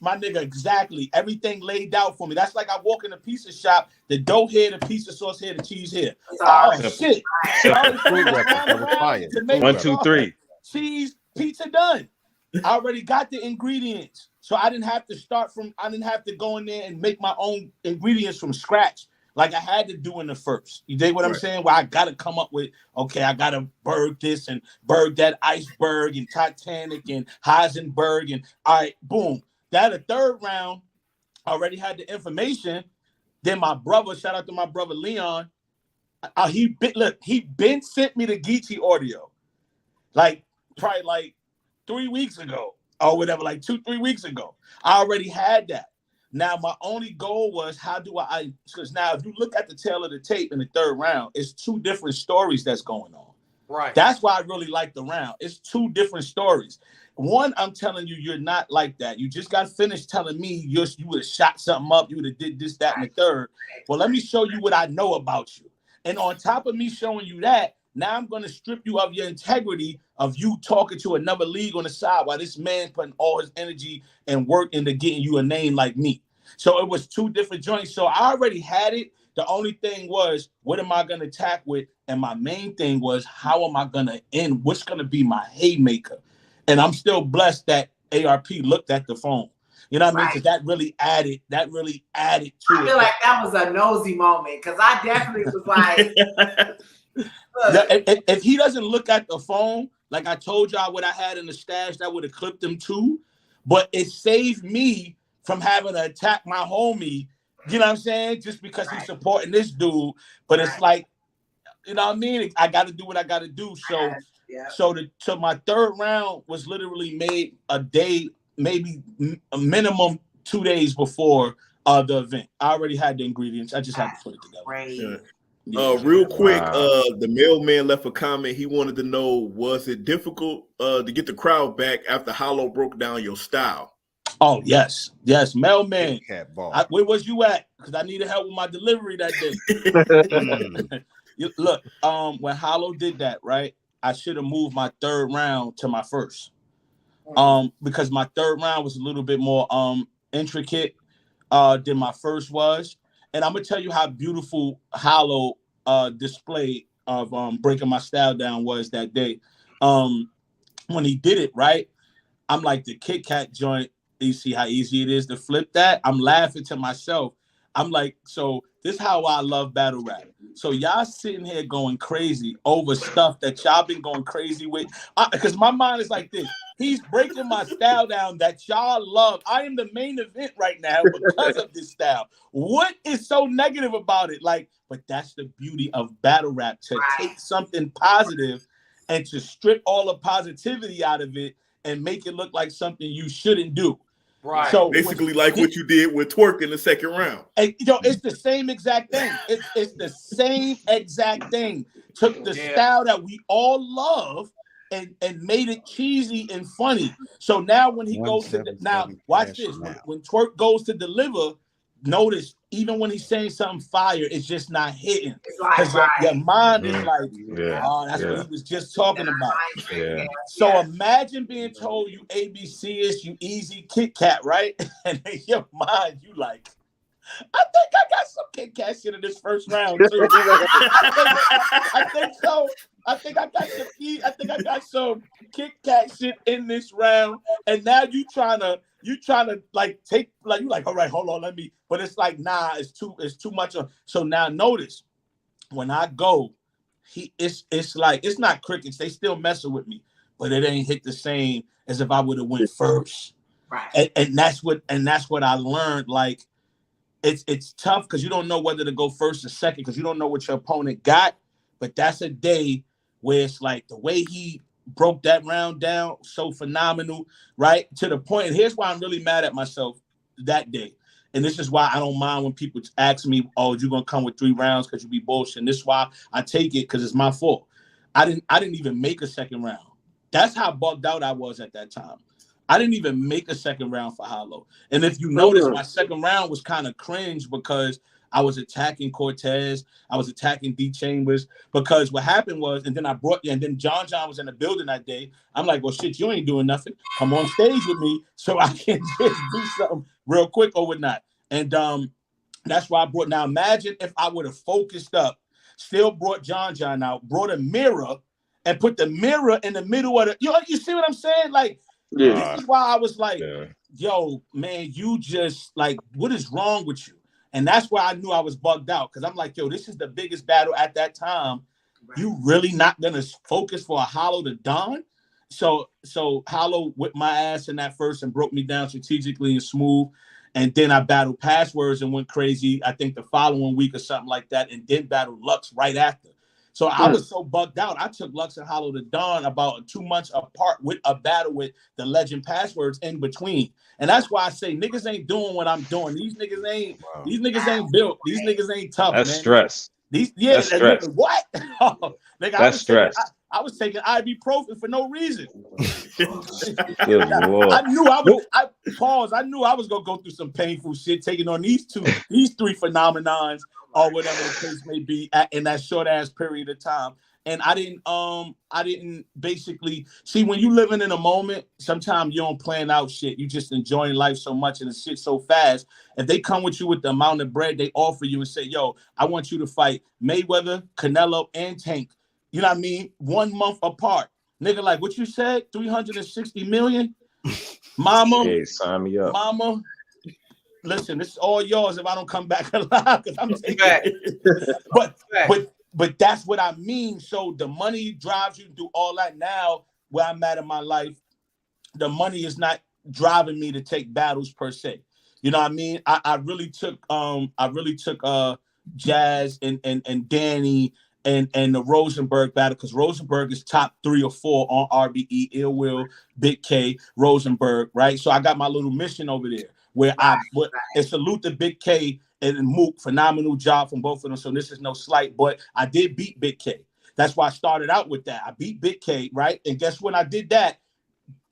My nigga, exactly. Everything laid out for me. That's like I walk in a pizza shop, the dough here, the pizza sauce here, the cheese here. Oh, shit. 1, 2, 3. Cheese, pizza done. I already got the ingredients. So I didn't have to go in there and make my own ingredients from scratch like I had to do in the first. You dig what I'm saying? Where I got to come up with, okay, I got to berg this and berg that iceberg and Titanic and Heisenberg. And all right, boom. That a third round, I already had the information. Then my brother, shout out to my brother Leon, he been sent me the Geechee audio. Like probably like 3 weeks ago or whatever, like 2-3 weeks ago. I already had that. Now my only goal was because now if you look at the tail of the tape in the third round, it's 2 different stories that's going on. Right. That's why I really like the round. It's 2 different stories. One, I'm telling you, you're not like that. You just got finished telling me you would have shot something up, you would have did this, that, and the third. Well, let me show you what I know about you. And on top of me showing you that, Now I'm going to strip you of your integrity of you talking to another league on the side while this man putting all his energy and work into getting you a name like me. So it was two different joints. So I already had it. The only thing was, what am I going to attack with? And my main thing was, how am I going to end? What's going to be my haymaker? And I'm still blessed that ARP looked at the phone. You know what I mean? Because that really added to it. I feel like that was a nosy moment because I definitely was like, if he doesn't look at the phone, like I told y'all what I had in the stash, that would have clipped him too. But it saved me from having to attack my homie, you know what I'm saying? Just because he's supporting this dude. But it's like, you know what I mean? I got to do what I got to do. So, so my third round was literally made a day, maybe a minimum 2 days before the event. I already had the ingredients. I just had to put it together. Real quick, the mailman left a comment. He wanted to know, was it difficult to get the crowd back after Hollow broke down your style? Oh, yes. Mailman. Where was you at? Because I needed help with my delivery that day. Look, when Hollow did that, right, I should have moved my third round to my first. Because my third round was a little bit more intricate than my first was. And I'm gonna tell you how beautiful Hollow display of breaking my style down was that day. When he did it, right, I'm like, the Kit Kat joint, you see how easy it is to flip that? I'm laughing to myself. I'm like, so this is how I love battle rap. So y'all sitting here going crazy over stuff that y'all been going crazy with. Because my mind is like this. He's breaking my style down that y'all love. I am the main event right now because of this style. What is so negative about it? Like, but that's the beauty of battle rap, to take something positive and to strip all the positivity out of it and make it look like something you shouldn't do. Right. So basically, like what you did with Twerk in the second round. And, it's the same exact thing. It's the same exact thing. Took the style that we all love and made it cheesy and funny. So now when he goes to watch this. When Twerk goes to deliver, notice even when he's saying something fire, it's just not hitting. Because your mind is like, oh, that's what he was just talking about. So imagine being told you ABC-ish, you easy Kit Kat, right? And in your mind, you like, I think I got some Kit Kat shit in this first round too. I think so. I think I got some Kit Kat shit in this round. And now you trying to like take, like, you like, all right, hold on, let me. But it's like, nah, it's too much. So now notice when I go, it's like, it's not crickets. They still messing with me, but it ain't hit the same as if I would have went first. Right. And that's what I learned. Like, it's tough because you don't know whether to go first or second because you don't know what your opponent got. But that's a day where it's like the way he broke that round down, so phenomenal, right? To the point, and here's why I'm really mad at myself that day. And this is why I don't mind when people ask me, oh, you're going to come with 3 rounds because you be bullshit. And this is why I take it, because it's my fault. I didn't even make a second round. That's how bugged out I was at that time. I didn't even make a second round for Hollow. And if you notice, my second round was kind of cringe because I was attacking Cortez. I was attacking D Chambers because what happened was, and then I brought you, and then John was in the building that day. I'm like, well, shit, you ain't doing nothing. Come on stage with me so I can just do something real quick or whatnot. And that's why I brought. Now imagine if I would have focused up, still brought John out, brought a mirror, and put the mirror in the middle of the. You see what I'm saying? Like, this is why I was like, yo, man, you just like, what is wrong with you? And that's why I knew I was bugged out, because I'm like, yo, this is the biggest battle at that time. Right. You really not gonna focus for a Hollow to Don? So Hollow whipped my ass in that first and broke me down strategically and smooth. And then I battled Passwords and went crazy, I think the following week or something like that, and then battled Lux right after. So I was so bugged out. I took Lux and Hollow to Dawn about 2 months apart with a battle with the legend Passwords in between. And that's why I say niggas ain't doing what I'm doing. These niggas ain't built. These niggas ain't tough. That's man. stress. That's stress. Nigga, what? Nigga, that's stress. I was taking ibuprofen for no reason. Good Lord. I knew I was gonna go through some painful shit taking on these 3 phenomenons or whatever the case may be in that short ass period of time. And I didn't basically see, when you living in a moment, sometimes you don't plan out shit. You just enjoying life so much and the shit so fast. If they come with you with the amount of bread they offer you and say, yo, I want you to fight Mayweather, Canelo, and Tank, you know what I mean? 1 month apart. Nigga, like what you said, 360 million. Mama, Hey, sign me up. Mama, listen, this is all yours if I don't come back alive, because I'm taking it. But that's what I mean. So the money drives you to do all that. Now, where I'm at in my life, the money is not driving me to take battles per se. You know what I mean? I really took Jazz and Danny and the Rosenberg battle, because Rosenberg is top 3 or 4 on RBE, Ill Will, Big K, Rosenberg, right? So I got my little mission over there where and salute to Big K and Mook, phenomenal job from both of them. So this is no slight, but I did beat Big K. That's why I started out with that. I beat Big K, right? And guess when I did that,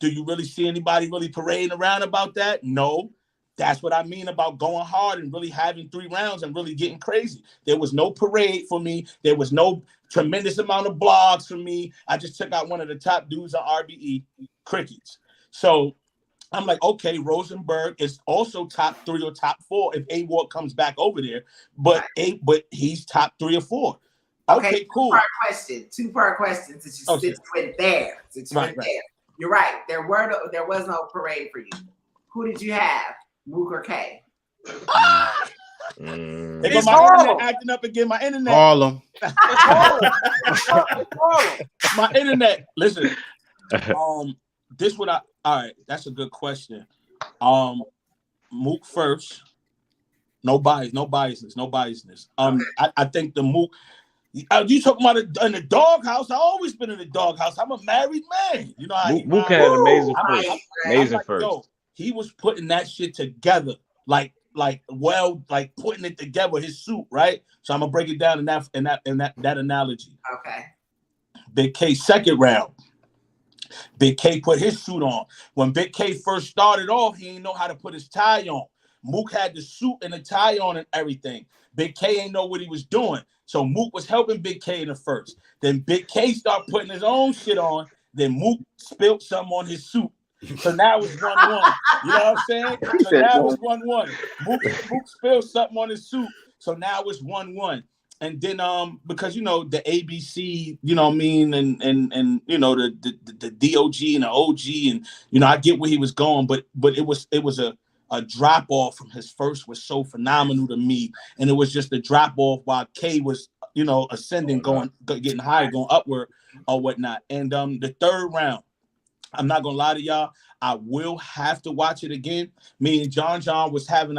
do you really see anybody really parading around about that? No. That's what I mean about going hard and really having 3 rounds and really getting crazy. There was no parade for me. There was no tremendous amount of blogs for me. I just took out one of the top dudes on RBE, Crickets. So I'm like, okay, Rosenberg is also top 3 or top 4 if A-Ward comes back over there, but he's top 3 or 4. Okay, cool. Two-part question since you went there. You're right. There was no parade for you. Who did you have, Mook or K? It's my internet acting up again. My internet. Harlem. My internet. Listen. This what I. All right, that's a good question. Mook first. No biasness. I think the Mook. You talking about in the doghouse? I always been in the doghouse. I'm a married man. You know, Mook had an amazing first. Amazing first. Yo, he was putting that shit together, like putting it together. His suit, right? So I'm gonna break it down in that analogy. Okay. Big K second round. Big K put his suit on. When Big K first started off, he didn't know how to put his tie on. Mook had the suit and the tie on and everything. Big K ain't know what he was doing. So Mook was helping Big K in the first. Then Big K started putting his own shit on. Then Mook spilled something on his suit. So now it's 1-1. You know what I'm saying? So now it's 1-1. Mook spilled something on his suit. So now it's 1-1. And then because you know the ABC, you know what I mean, and you know the DOG and the OG, and you know I get where he was going, but it was a drop off from his first was so phenomenal to me, and it was just a drop off while K was, you know, ascending, getting higher, going upward or whatnot. And the third round, I'm not gonna lie to y'all, I will have to watch it again. Me and John was having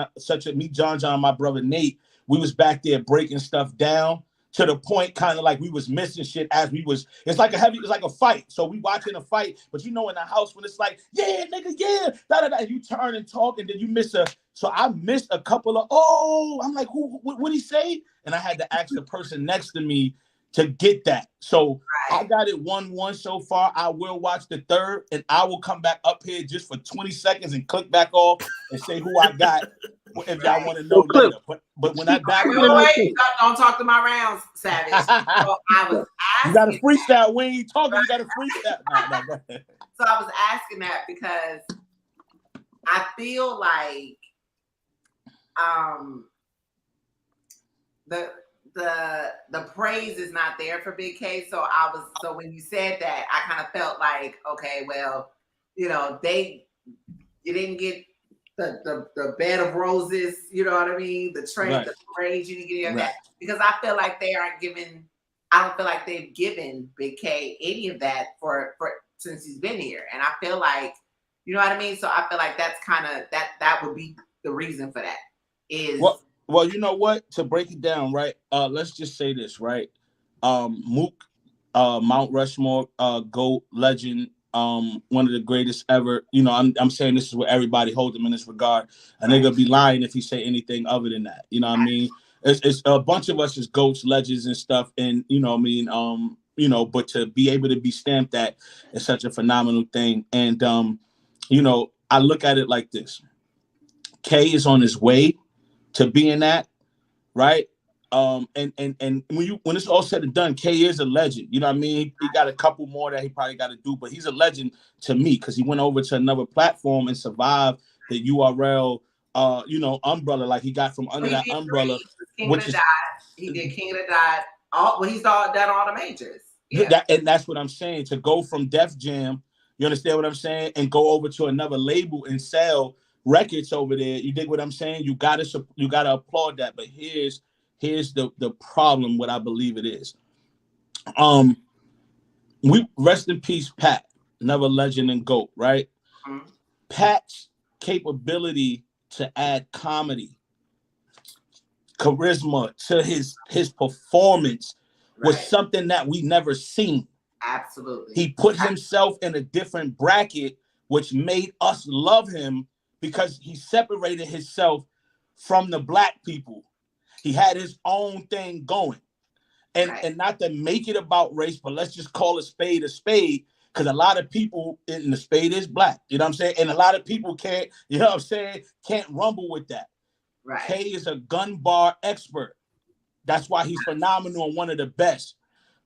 John, my brother Nate, we was back there breaking stuff down to the point kind of like we was missing shit as we was. It's like a fight. So we watching a fight, but you know in the house when it's like, yeah, nigga, yeah, da-da-da, and you turn and talk and then you miss so I missed a couple of, I'm like, what'd he say? And I had to ask the person next to me to get that. So I got it 1-1 so far. I will watch the third and I will come back up here just for 20 seconds and click back off and say who I got if y'all want to know later. But when I back don't talk to my rounds, Savage. So I was asking, you got to freestyle. We ain't talking, you got to freestyle. No, go ahead. So I was asking that because I feel like the praise is not there for Big K. So when you said that, I kind of felt like, okay, well, you know, you didn't get the bed of roses, you know what I mean? The praise, you didn't get any of that. Because I feel like I don't feel like they've given Big K any of that for since he's been here. And I feel like, you know what I mean? So I feel like that's kind of that would be the reason for that is well, you know what? To break it down, right? Let's just say this, right? Mook, Mount Rushmore, GOAT, legend, one of the greatest ever. You know, I'm saying this is where everybody holds him in this regard. A nigga be lying if he say anything other than that. You know what I mean? It's a bunch of us as GOATs, legends, and stuff, and you know what I mean. You know, but to be able to be stamped that is such a phenomenal thing. And you know, I look at it like this: K is on his way to being that, right? And when it's all said and done, K is a legend. You know what I mean? He got a couple more that he probably got to do, but he's a legend to me because he went over to another platform and survived the URL, umbrella, like he got from under that umbrella. King of the Dot. He did King of the Dot. He's done all the majors. Yeah. And that's what I'm saying. To go from Def Jam, you understand what I'm saying, and go over to another label and sell records over there. You dig what I'm saying? You gotta applaud that. But here's the problem. What I believe it is. We rest in peace, Pat, another legend and GOAT, right? Mm-hmm. Pat's capability to add comedy, charisma to his performance was something that we never seen. Absolutely. He put himself in a different bracket, which made us love him because he separated himself from the black people. He had his own thing going. And not to make it about race, but let's just call a spade, because a lot of people in the spade is black. You know what I'm saying? And a lot of people can't rumble with that. Right. K is a gun bar expert. That's why he's phenomenal and one of the best.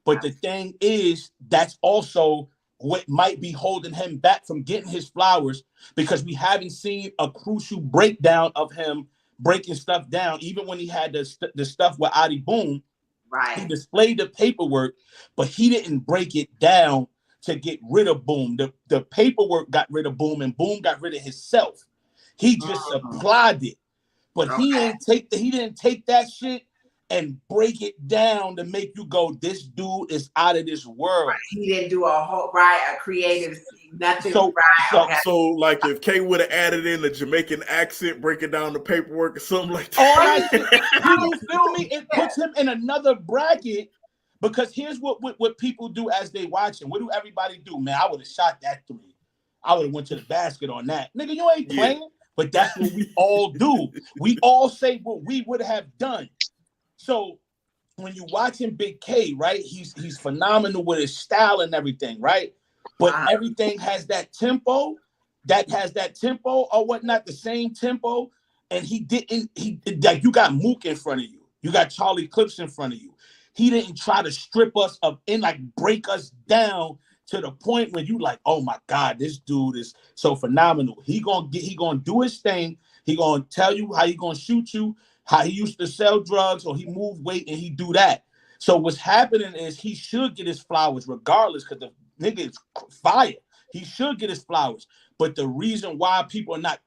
But the thing is, that's also what might be holding him back from getting his flowers, because we haven't seen a crucial breakdown of him breaking stuff down. Even when he had the stuff with Adi Boom, he displayed the paperwork, but he didn't break it down to get rid of Boom. The paperwork got rid of Boom, and Boom got rid of himself. He just applied it, but he didn't take that shit and break it down to make you go, this dude is out of this world. Right. He didn't do a creative nothing. So like if K would have added in a Jamaican accent, breaking down the paperwork or something like that. You feel me? It puts him in another bracket, because here's what people do as they watch him. What do everybody do? Man, I would have shot that 3. I would have went to the basket on that. Nigga, you ain't playing. Yeah. But that's what we all do. We all say what we would have done. So when you watching Big K, right, he's phenomenal with his style and everything, right? But everything has that tempo, or whatnot, the same tempo. And he like, you got Mook in front of you. You got Charlie Clips in front of you. He didn't try to strip us up and like break us down to the point where you like, oh my God, this dude is so phenomenal. He gonna do his thing. He gonna tell you how he gonna shoot you, how he used to sell drugs, or he moved weight and he do that. So what's happening is he should get his flowers regardless, because the nigga is fire. He should get his flowers. But the reason why people are not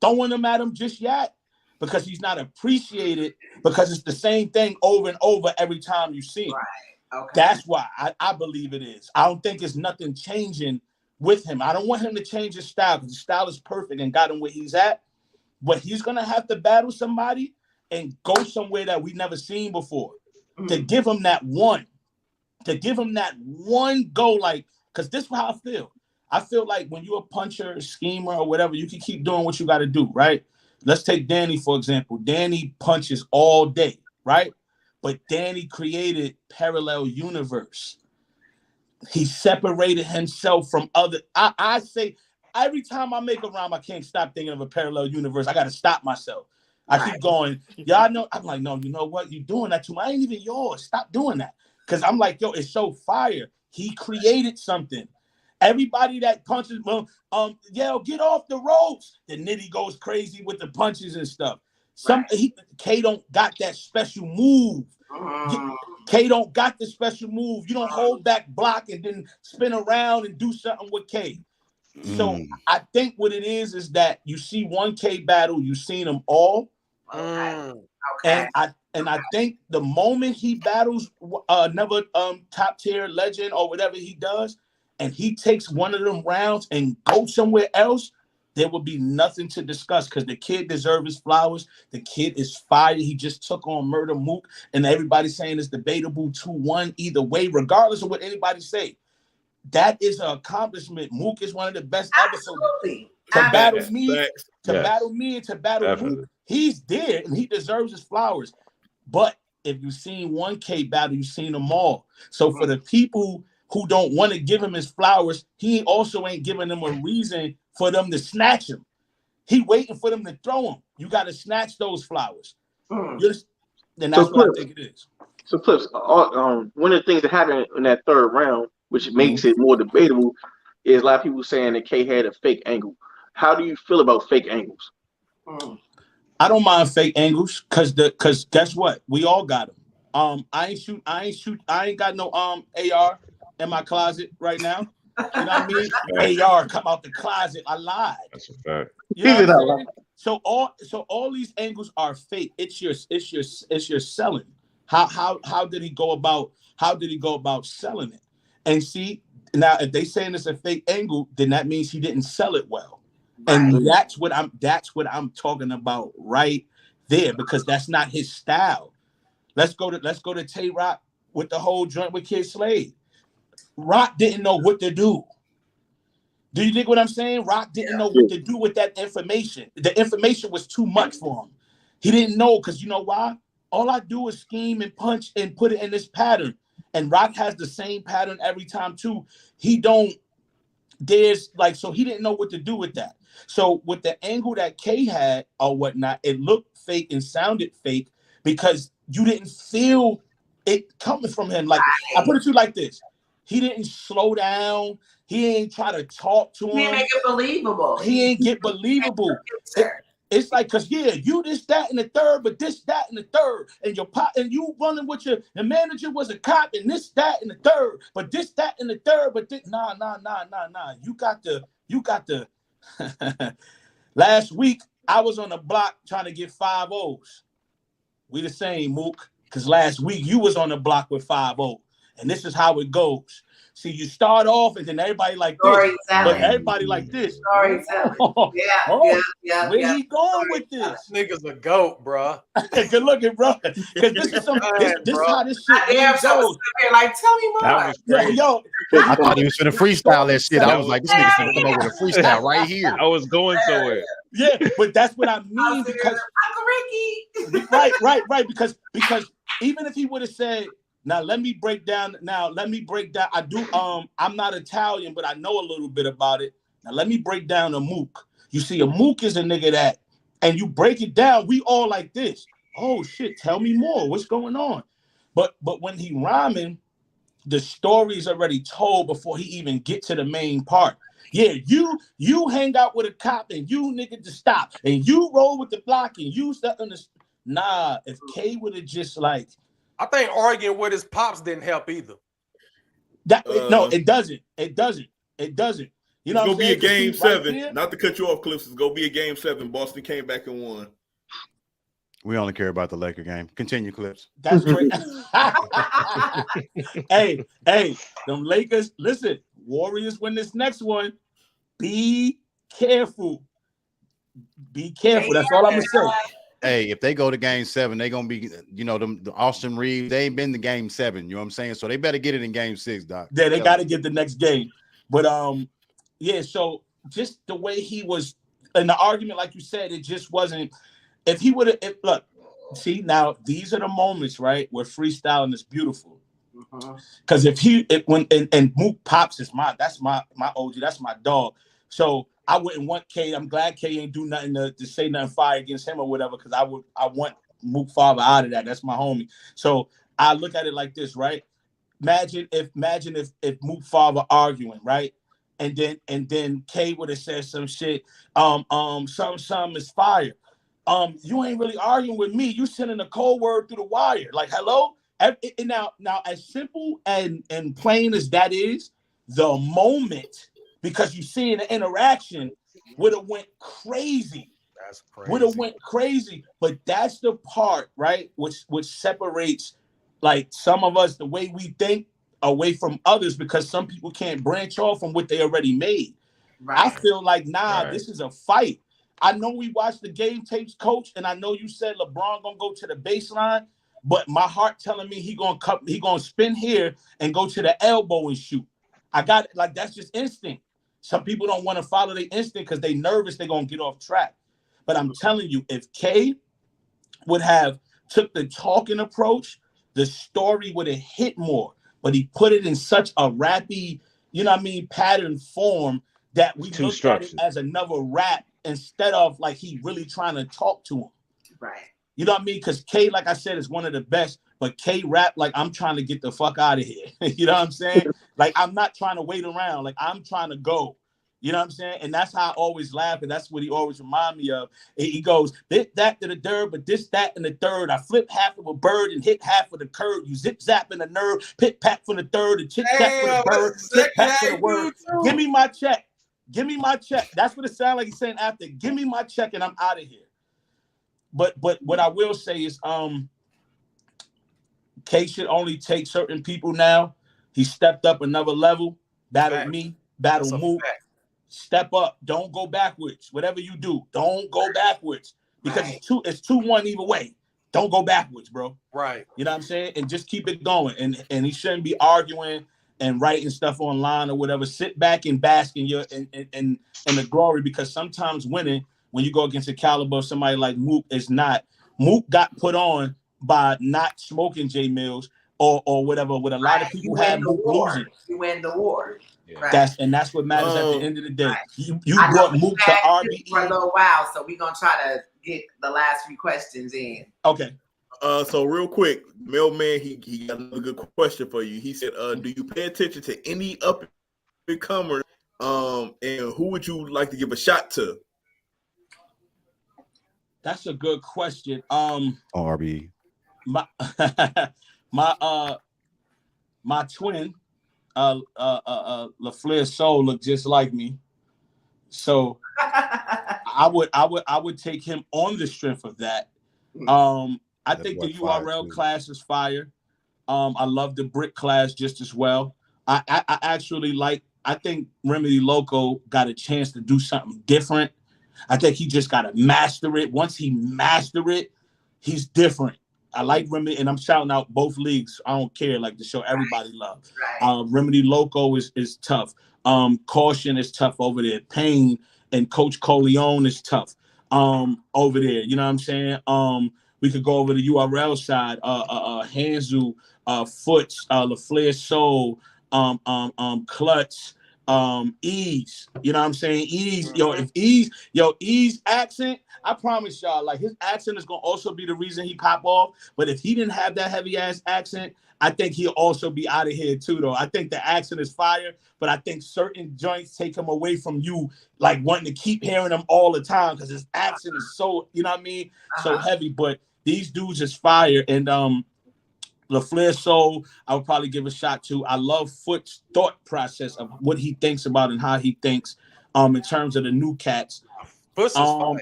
throwing them at him just yet, because he's not appreciated, because it's the same thing over and over every time you see him. Right. Okay. That's why I believe it is. I don't think it's nothing changing with him. I don't want him to change his style, because his style is perfect and got him where he's at. But he's going to have to battle somebody and go somewhere that we've never seen before to give him that one, go, like, because this is how I feel. I feel like when you're a puncher, schemer, or whatever, you can keep doing what you got to do, right? Let's take Danny, for example. Danny punches all day, right? But Danny created parallel universe. He separated himself from other. I say every time I make a rhyme, I can't stop thinking of a parallel universe. I got to stop myself. I keep going, y'all know. I'm like, no, you know what? You're doing that to me. I ain't even yours. Stop doing that. Because I'm like, yo, it's so fire. He created something. Everybody that punches, yo, get off the ropes. The Nitty goes crazy with the punches and stuff. K don't got that special move. K don't got the special move. You don't hold back, block, and then spin around and do something with K. So I think what it is that you see one K battle, you've seen them all. Okay. And I think the moment he battles another top tier legend or whatever he does, and he takes one of them rounds and goes somewhere else, there will be nothing to discuss, because the kid deserves his flowers. The kid is fire. He just took on Murder Mook, and everybody's saying it's debatable 2-1 either way, regardless of what anybody say. That is an accomplishment. Mook is one of the best ever. To battle me and to battle Mook, he's there and he deserves his flowers. But if you've seen 1K battle, you've seen them all. So for the people who don't want to give him his flowers, he also ain't giving them a reason for them to snatch him. He waiting for them to throw him. You got to snatch those flowers. You then that's what I think it is. So Clips, one of the things that happened in that third round, which makes it more debatable, is a lot of people saying that K had a fake angle. How do you feel about fake angles? I don't mind fake angles because guess what? We all got them. I ain't got no AR in my closet right now. You know what I mean? AR come out the closet. I lied. That's a fact. You know what I'm saying? So all these angles are fake. It's your selling. How did he go about selling it? And see, now if they saying it's a fake angle, then that means he didn't sell it well. And that's what I'm talking about right there, because that's not his style. Let's go to Tay Rock with the whole joint with Kid Slade. Rock didn't know what to do. Do you think what I'm saying? Rock didn't know what to do with that information. The information was too much for him. He didn't know, because you know why? All I do is scheme and punch and put it in this pattern. And Rock has the same pattern every time too. So he didn't know what to do with that. So with the angle that K had or whatnot, it looked fake and sounded fake because you didn't feel it coming from him. Like, I put it to you like this. He didn't slow down. He ain't try to talk to him. He ain't make it believable. He ain't get believable. It's like, cause you this, that, and the third, but this, that, and the third, and your pot, and you running with the manager was a cop, and this, that, and the third, but this, that, and the third, but this, nah. You got the. Last week I was on the block trying to get 5-0s. We the same, Mook, because last week you was on the block with 5-0, and this is how it goes. See, you start off and then everybody like this, but everybody like this. Story telling. Yeah. Where he going with this? This nigga's a goat, bro. Good looking, bro. Because this is how this shit goes. Like, tell me more. Yo, I thought he was finna freestyle that shit. I was like, this nigga's finna come over with a freestyle right here. I was going somewhere. Yeah, but that's what I mean, because right. Because even if he would have said, Now let me break down. I do. I'm not Italian, but I know a little bit about it. Now let me break down a mook. You see, a mook is a nigga that, and you break it down. We all like this. Oh shit! Tell me more. What's going on? But when he rhyming, the story's already told before he even get to the main part. Yeah, you hang out with a cop and you nigga to stop and you roll with the block and you stuff on the. Nah, if K would have just like. I think arguing with his pops didn't help either. No, it doesn't. It doesn't. You know, it's gonna be a game 7. Right, not to cut you off, Clips. It's gonna be a game 7. Boston came back and won. We only care about the Laker game. Continue, Clips. That's great. hey, them Lakers. Listen, Warriors win this next one. Be careful. That's all I'm gonna say. Hey, if they go to game 7, they're gonna be, the Austin Reeves, they ain't been to game 7, you know what I'm saying? So they better get it in game 6, Doc. Yeah, they gotta get the next game. But yeah, so just the way he was in the argument, like you said, it just wasn't. If he would have look, see, now these are the moments, right, where freestyling is beautiful. Because when Mook Pops is that's my OG, that's my dog. So I wouldn't want K. I'm glad K ain't do nothing to say nothing fire against him or whatever, because I want Mook Father out of that. That's my homie. So I look at it like this, right? Imagine if Mook Father arguing, right? And then K would have said some shit. Some is fire. You ain't really arguing with me. You sending a cold word through the wire. Like, hello? Now as simple and plain as that is, the moment, because you see in the interaction, would have went crazy. That's crazy. Would have went crazy. But that's the part, right, which separates like some of us, the way we think, away from others, because some people can't branch off from what they already made. Right. I feel like this is a fight. I know we watched the game tapes, Coach, and I know you said LeBron gonna go to the baseline, but my heart telling me he gonna spin here and go to the elbow and shoot. I got it. Like, that's just instinct. Some people don't want to follow their instinct because they nervous they're gonna get off track. But I'm telling you, if K would have took the talking approach, the story would have hit more. But he put it in such a rappy, pattern form that we looked at it as another rap instead of like he really trying to talk to him. Right. You know what I mean? Because K, like I said, is one of the best. But K rap, like, I'm trying to get the fuck out of here. You know what I'm saying? Like, I'm not trying to wait around. Like, I'm trying to go. You know what I'm saying? And that's how I always laugh, and that's what he always remind me of. He goes, this, that, to the third, but this, that, and the third. I flip half of a bird and hit half of the curve. You zip, zap, in the nerve, pit, pat for the third, and chit, chat for the bird, flip, pat for the word. Give me my check. Give me my check. That's what it sounds like he's saying after. Give me my check, and I'm out of here. But what I will say is, K should only take certain people now. He stepped up another level. Battle me, battle Mook. Step up. Don't go backwards. Whatever you do, don't go backwards. Because it's 2-1 either way. Don't go backwards, bro. Right. You know what I'm saying? And just keep it going. And he shouldn't be arguing and writing stuff online or whatever. Sit back and bask in your in the glory, because sometimes winning, when you go against the caliber of somebody like Mook, is not. Mook got put on by not smoking J Mills or whatever. What a lot of people had Mook losing. You win the war. Yeah. That's what matters at the end of the day. You I brought Mook to RBE for a little while, so we're gonna try to get the last few questions in. Okay. So real quick, Mailman, he got another good question for you. He said, do you pay attention to any up and comer? And who would you like to give a shot to? That's a good question. RB. My twin, LaFleur Soul, look just like me. So I would take him on the strength of that. I think the URL class is fire. I love the Brick class just as well. I actually I think Remedy Loco got a chance to do something different. I think he just got to master it. Once he master it, he's different. I like Remedy, and I'm shouting out both leagues. I don't care, like the show everybody loves. Remedy Loco is tough. Caution is tough over there. Pain and Coach Coleon is tough over there. You know what I'm saying? We could go over the URL side. Hanzu, Foots, LaFleur Soul, Clutch, Ease. You know what I'm saying? Ease, if Ease accent, I promise y'all, like, his accent is gonna also be the reason he pop off. But if he didn't have that heavy ass accent, I think he'll also be out of here too, though. I think the accent is fire, but I think certain joints take him away from you, like wanting to keep hearing him all the time because his accent is so, you know what I mean, so heavy. But these dudes is fire, and LaFleur Soul, I would probably give a shot to. I love Foot's thought process of what he thinks about and how he thinks in terms of the new cats. Foot's is fire.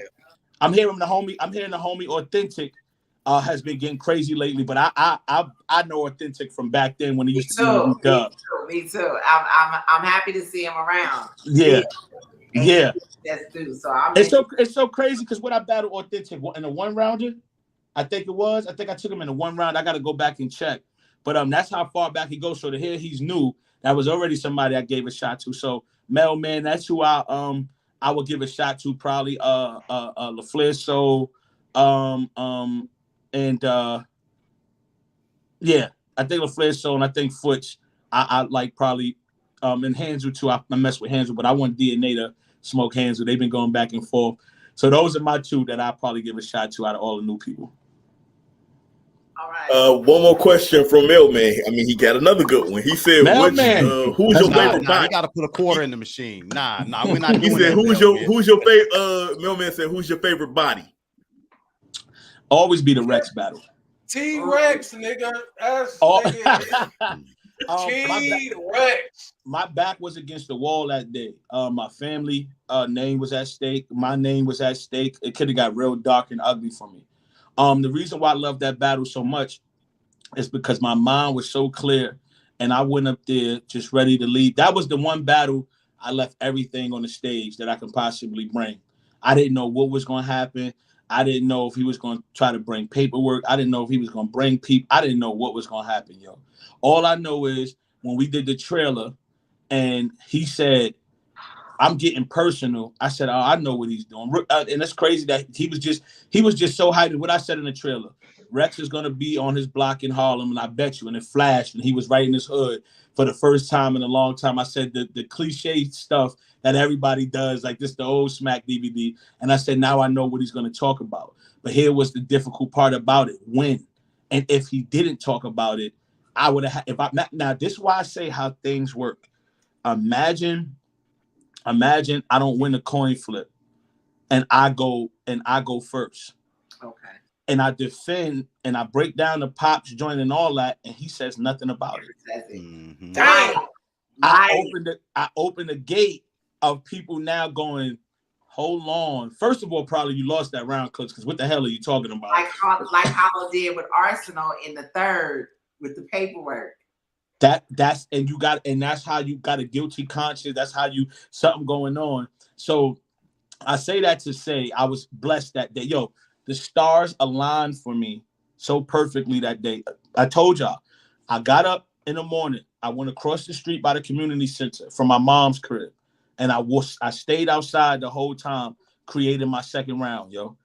I'm hearing the homie Authentic has been getting crazy lately, but I know Authentic from back then when he used to be Me too. I'm happy to see him around. Yeah. Yeah. That's dude. So it's so crazy because when I battled Authentic in a 1-rounder, I think I took him in a 1 round. I got to go back and check. But that's how far back he goes. So to hear he's new, that was already somebody I gave a shot to. So Mailman, that's who I would give a shot to, probably LaFleur Soul. Yeah, I think LaFleur Soul, and I think Foots. I like probably and Hanzu too. I mess with Hanzu, but I want DNA to smoke Hanzu. They've been going back and forth. So those are my two that I probably give a shot to out of all the new people. All right. One more question from Mailman. I mean, he got another good one. He said, "Who's your favorite body?" You got to put a quarter in the machine. Nah, we're not doing He said, that. "Who's your favorite?" Mailman said, "Who's your favorite body?" Always be the Rex battle. T-Rex, nigga. That's T-Rex. My back was against the wall that day. My family name was at stake. My name was at stake. It could have got real dark and ugly for me. The reason why I love that battle so much is because my mind was so clear, and I went up there just ready to lead. That was the one battle I left everything on the stage that I could possibly bring. I didn't know what was going to happen. I didn't know if he was going to try to bring paperwork. I didn't know if he was going to bring people. I didn't know what was going to happen, yo. All I know is when we did the trailer and he said, "I'm getting personal," I said, "Oh, I know what he's doing." And it's crazy that he was just so hyped. What I said in the trailer, Rex is going to be on his block in Harlem, and I bet you, and it flashed, and he was right in his hood for the first time in a long time. I said the cliche stuff that everybody does, like this, the old Smack DVD. And I said, now I know what he's going to talk about. But here was the difficult part about it: when, and if he didn't talk about it, I would have. If I now, this is why I say how things work. Imagine I don't win a coin flip, and I go first. Okay. And I defend and I break down the Pop's joint and all that, and he says nothing about it. Mm-hmm. I opened the gate of people now going, hold on. First of all, probably you lost that round, because what the hell are you talking about? Like Hollow did with Arsenal in the third with the paperwork. That's how you got a guilty conscience. That's how you something going on. So I say that to say I was blessed that day. Yo, the stars aligned for me so perfectly that day. I told y'all, I got up in the morning. I went across the street by the community center from my mom's crib. And I stayed outside the whole time, creating my second round, yo.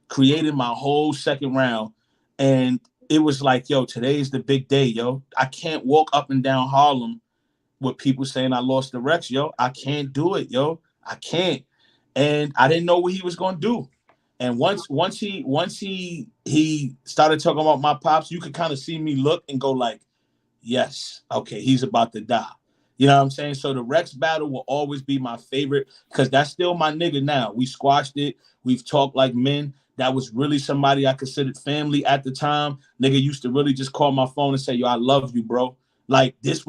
Created my whole second round. And it was like, yo, today's the big day, yo. I can't walk up and down Harlem with people saying I lost the Rex, yo. I can't do it, yo. I can't. And I didn't know what he was gonna do. And once he started talking about my pops, you could kind of see me look and go like, yes, okay, he's about to die. You know what I'm saying? So the Rex battle will always be my favorite because that's still my nigga now. We squashed it. We've talked like men. That was really somebody I considered family at the time. Nigga used to really just call my phone and say, yo, I love you, bro. Like this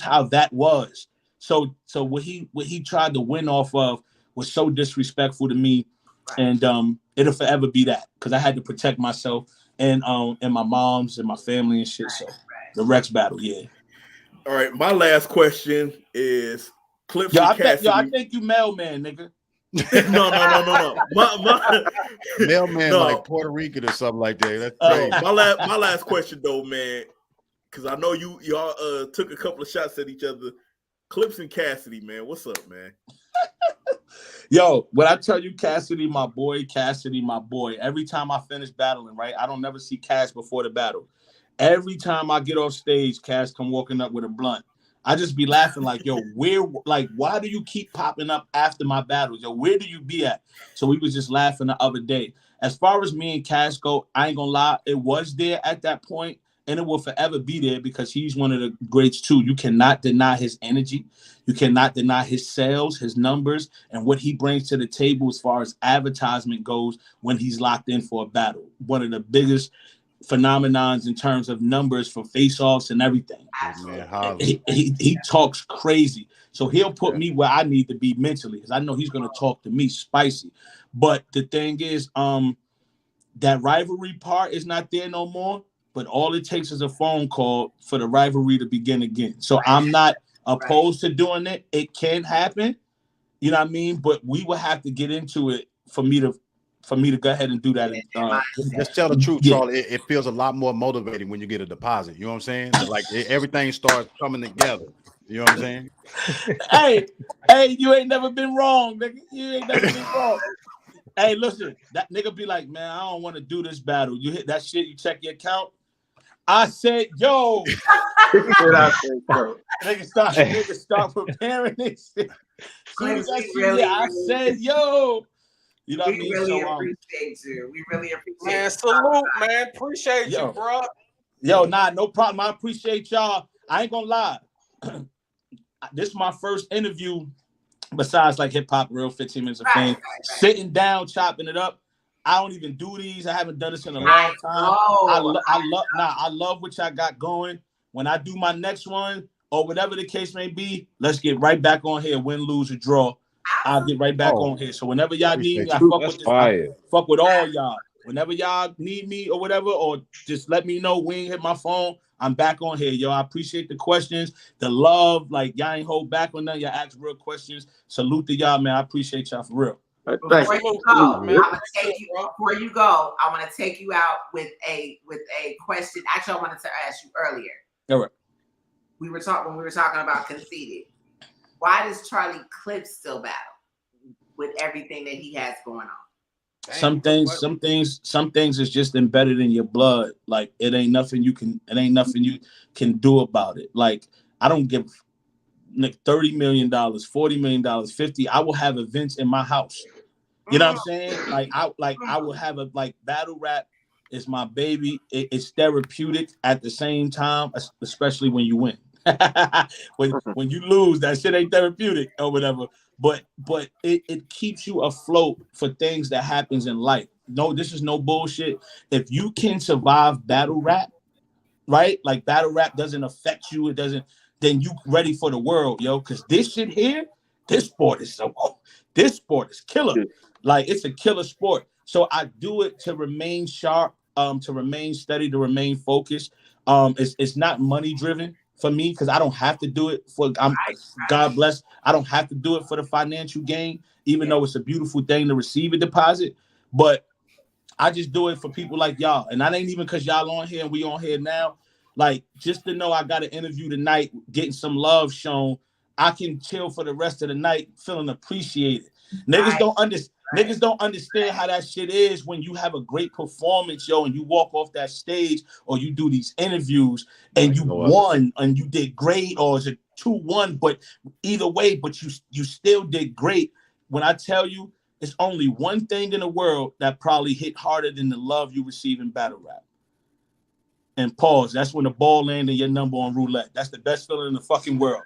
how that was. So what he tried to win off of was so disrespectful to me. And it'll forever be that because I had to protect myself and my moms and my family and shit. So the Rex battle, yeah. All right, my last question is Clips and Cassidy. I think you mailman, nigga. No. My mailman like Puerto Rican or something like that. That's crazy. My last question though, man, because I know y'all took a couple of shots at each other. Clips and Cassidy, man, what's up, man? Yo, when I tell you Cassidy, my boy, every time I finish battling, right? I don't never see Cass before the battle. Every time I get off stage, Cass come walking up with a blunt. I just be laughing like, yo, why do you keep popping up after my battles? Yo, where do you be at? So we was just laughing the other day. As far as me and Cass go, I ain't gonna lie, it was there at that point, and it will forever be there because he's one of the greats too. You cannot deny his energy. You cannot deny his sales, his numbers, and what he brings to the table as far as advertisement goes when he's locked in for a battle. One of the biggest phenomenons in terms of numbers for face-offs and everything. Man, he talks crazy. So he'll put me where I need to be mentally because I know he's going to talk to me spicy. But the thing is, that rivalry part is not there no more. But all it takes is a phone call for the rivalry to begin again. So I'm not opposed to doing it. It can happen. You know what I mean? But we will have to get into it for me to go ahead and do that. Just tell the truth, Charlie. It feels a lot more motivating when you get a deposit. You know what I'm saying? Like everything starts coming together. You know what I'm saying? hey, you ain't never been wrong, nigga. You ain't never been wrong. Hey, listen, that nigga be like, man, I don't want to do this battle. You hit that shit, you check your account. I said, yo. Nigga start preparing this shit. I said, yo. You know what I mean? Really appreciate you. We really appreciate you. Man, salute, man. Appreciate you, bro. Yo, no problem. I appreciate y'all. I ain't gonna lie. This is my first interview besides like hip hop, real 15 minutes of fame. Sitting down, chopping it up. I don't even do these. I haven't done this in a long time. I love what y'all got going. When I do my next one or whatever the case may be, let's get right back on here. Win, lose, or draw. I'll get right back on here. So whenever y'all need me, I fuck with all y'all. Whenever y'all need me or whatever, or just let me know. We ain't hit my phone. I'm back on here, yo. I appreciate the questions, the love. Like y'all ain't hold back on nothing. Y'all ask real questions. Salute to y'all, man. I appreciate y'all for real. Before you go, I want to take you out with a question. Actually, I wanted to ask you earlier. All right. When we were talking about conceited. Why does Charlie Clips still battle with everything that he has going on? Some things is just embedded in your blood. Like it ain't nothing you can do about it. Like I don't give $30 million, $40 million, $50. I will have events in my house You know what I'm saying? I will have a battle rap is my baby. It's therapeutic at the same time, especially when you win. when you lose, that shit ain't therapeutic or whatever. But it keeps you afloat for things that happens in life. No, this is no bullshit. If you can survive battle rap, right? Like battle rap doesn't affect you. It doesn't. Then you ready for the world, yo. Because this shit here, this sport is killer. Like it's a killer sport. So I do it to remain sharp, to remain steady, to remain focused. It's not money driven for me because I don't have to do it for. God bless. I don't have to do it for the financial gain, even though it's a beautiful thing to receive a deposit. But I just do it for people like y'all, and that ain't even because y'all on here and we on here now. Like just to know I got an interview tonight, getting some love shown. I can chill for the rest of the night, feeling appreciated. Niggas don't understand how that shit is when you have a great performance, yo, and you walk off that stage or you do these interviews and you won and you did great, or is it 2-1? But either way, but you still did great. When I tell you, it's only one thing in the world that probably hit harder than the love you receive in battle rap. And pause. That's when the ball landed your number on roulette. That's the best feeling in the fucking world.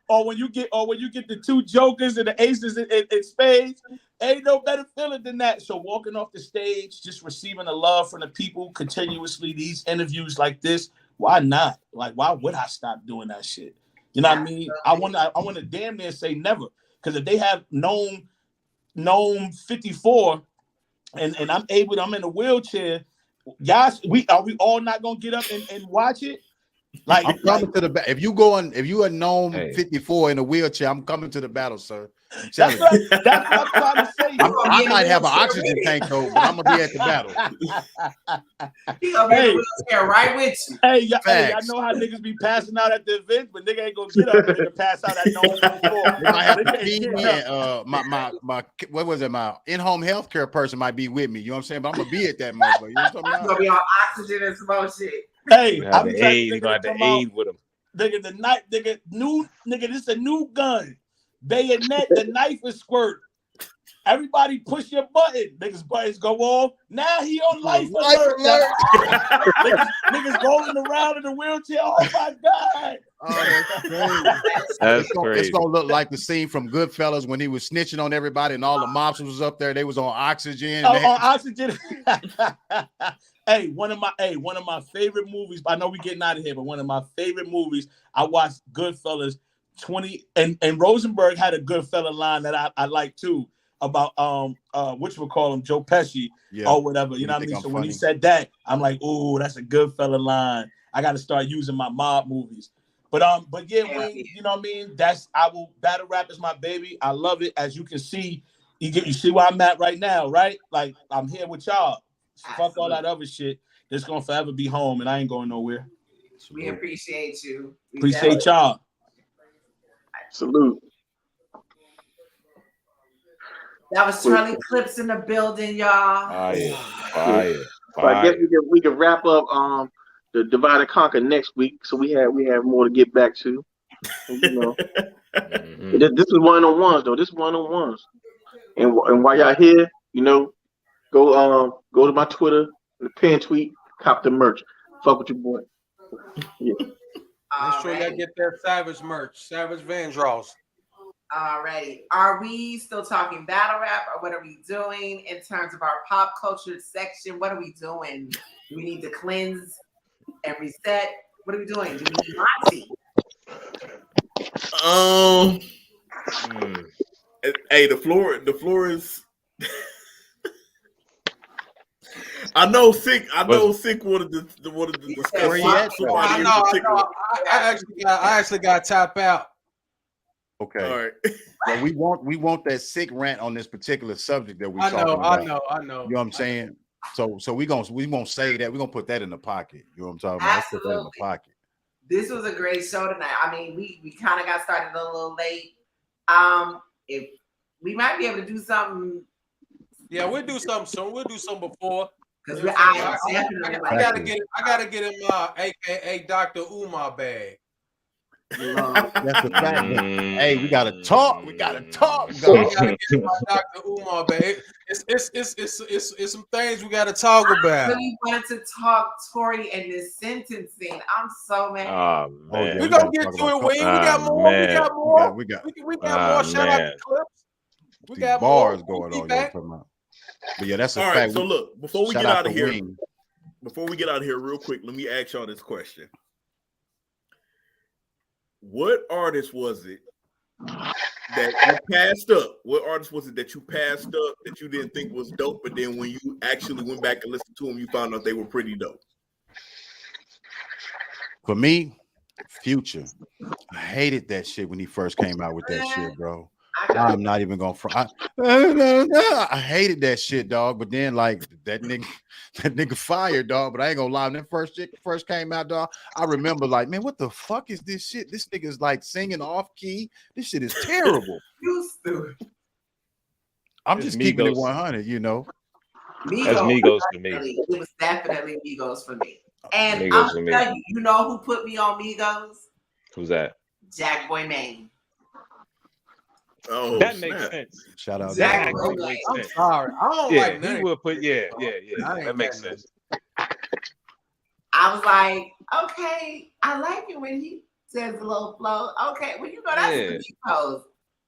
or when you get the two jokers and the aces and spades, ain't no better feeling than that. So walking off the stage, just receiving the love from the people continuously, these interviews like this, why not? Like, why would I stop doing that shit? You know what I mean? I want to damn near say never, because if they have known 54 and I'm in a wheelchair, y'all, are we all not gonna get up and watch it? Like I'm coming to the back. If you are known 54 in a wheelchair, I'm coming to the battle, sir. That's what I'm trying to say. I might have an oxygen tank though, but I'm gonna be at the battle. He gonna be in the wheelchair right with you. Hey, I know how niggas be passing out at the event, but nigga ain't gonna get up and pass out at no one. I have to feed me, and my what was it? My in-home healthcare person might be with me. You know what I'm saying? But I'm gonna be at that motherfucker. You know what I'm talking about? Gonna be on oxygen and some more shit. Hey, I'm the aid with him. Nigga, this is a new gun. Bayonet, the knife is squirt. Everybody push your button. Niggas' buttons go off. Now he on life alert. niggas rolling around in the wheelchair. Oh my God. Oh, that's crazy. It's gonna look like the scene from Goodfellas when he was snitching on everybody and all the mobsters was up there. They was on oxygen. On oxygen. Hey, one of my favorite movies. I know we're getting out of here, but one of my favorite movies. I watched Goodfellas 20, and Rosenberg had a Goodfella line that I like too, about which we'll call him Joe Pesci or whatever. You know what I mean? So when he said that, I'm like, oh, that's a Goodfella line. I got to start using my mob movies. But yeah, Wayne, you know what I mean? Battle rap is my baby. I love it. As you can see, you see where I'm at right now, right? Like I'm here with y'all. Fuck all that other shit. It's gonna forever be home, and I ain't going nowhere. We appreciate you. Appreciate y'all. Salute. That was Charlie Clips in the building, y'all. Fire. I guess we can wrap up the Divide and Conquer next week, so we have more to get back to. You know, this is one-on-ones though. This is one-on-ones, and while y'all here, you know, go to my Twitter, the pin tweet, cop the merch. Fuck with your boy. Yeah. Make sure y'all get that Savage merch, Savage Van Draws. Alrighty. Are we still talking battle rap, or what are we doing in terms of our pop culture section? What are we doing? Do we need to cleanse and reset? What are we doing? Do we need Monty? Hey, the floor is. I know Sick wanted to discuss. Where you at? I actually got to tap out. Okay. All right. So we want that Sick rant on this particular subject that we talking about. I know. You know what I'm saying? So we won't say that. We're gonna put that in the pocket. You know what I'm talking about? Let's put that in the pocket. This was a great show tonight. I mean, we kind of got started a little late. If we might be able to do something. Yeah, we'll do something soon. We'll do something before. Because I gotta get in my AKA Dr. Umar bag. That's the fact. But, hey, we gotta talk. We gotta talk. So we gotta get my Dr. Umar, but it's some things we gotta talk about. I really wanted to talk Tory and this sentencing. I'm so mad. Oh man, We're gonna get to it, Wayne. We got more. We got more. We got more. Shout out to clips. We got bars more. going on. But yeah, that's a all fact. right. So look, before we get out of here, Wing. real quick, let me ask y'all this question. What artist was it that you passed up? What artist was it that you passed up that you didn't think was dope, but then when you actually went back and listened to them, you found out they were pretty dope? For me, Future. I hated that shit when he first came out with that shit, bro. I'm not even gonna front. I hated that shit, dog. But then, like that nigga fired, dog. But I ain't gonna lie. When that first came out, dog, I remember like, man, what the fuck is this shit? This nigga's like singing off key. This shit is terrible. You stupid. I'm just keeping it 100, you know. That's Migos for me. It was definitely Migos for me. And Migos I'm telling you, you know who put me on Migos? Who's that? Jack Boy Maine. Oh, that makes sense. Shout out. Jack Boy Boy. I'm sorry. I don't like none. He will put that makes sense. I was like, okay, I like it when he says a little flow. Okay, well, you know, that's the Migos.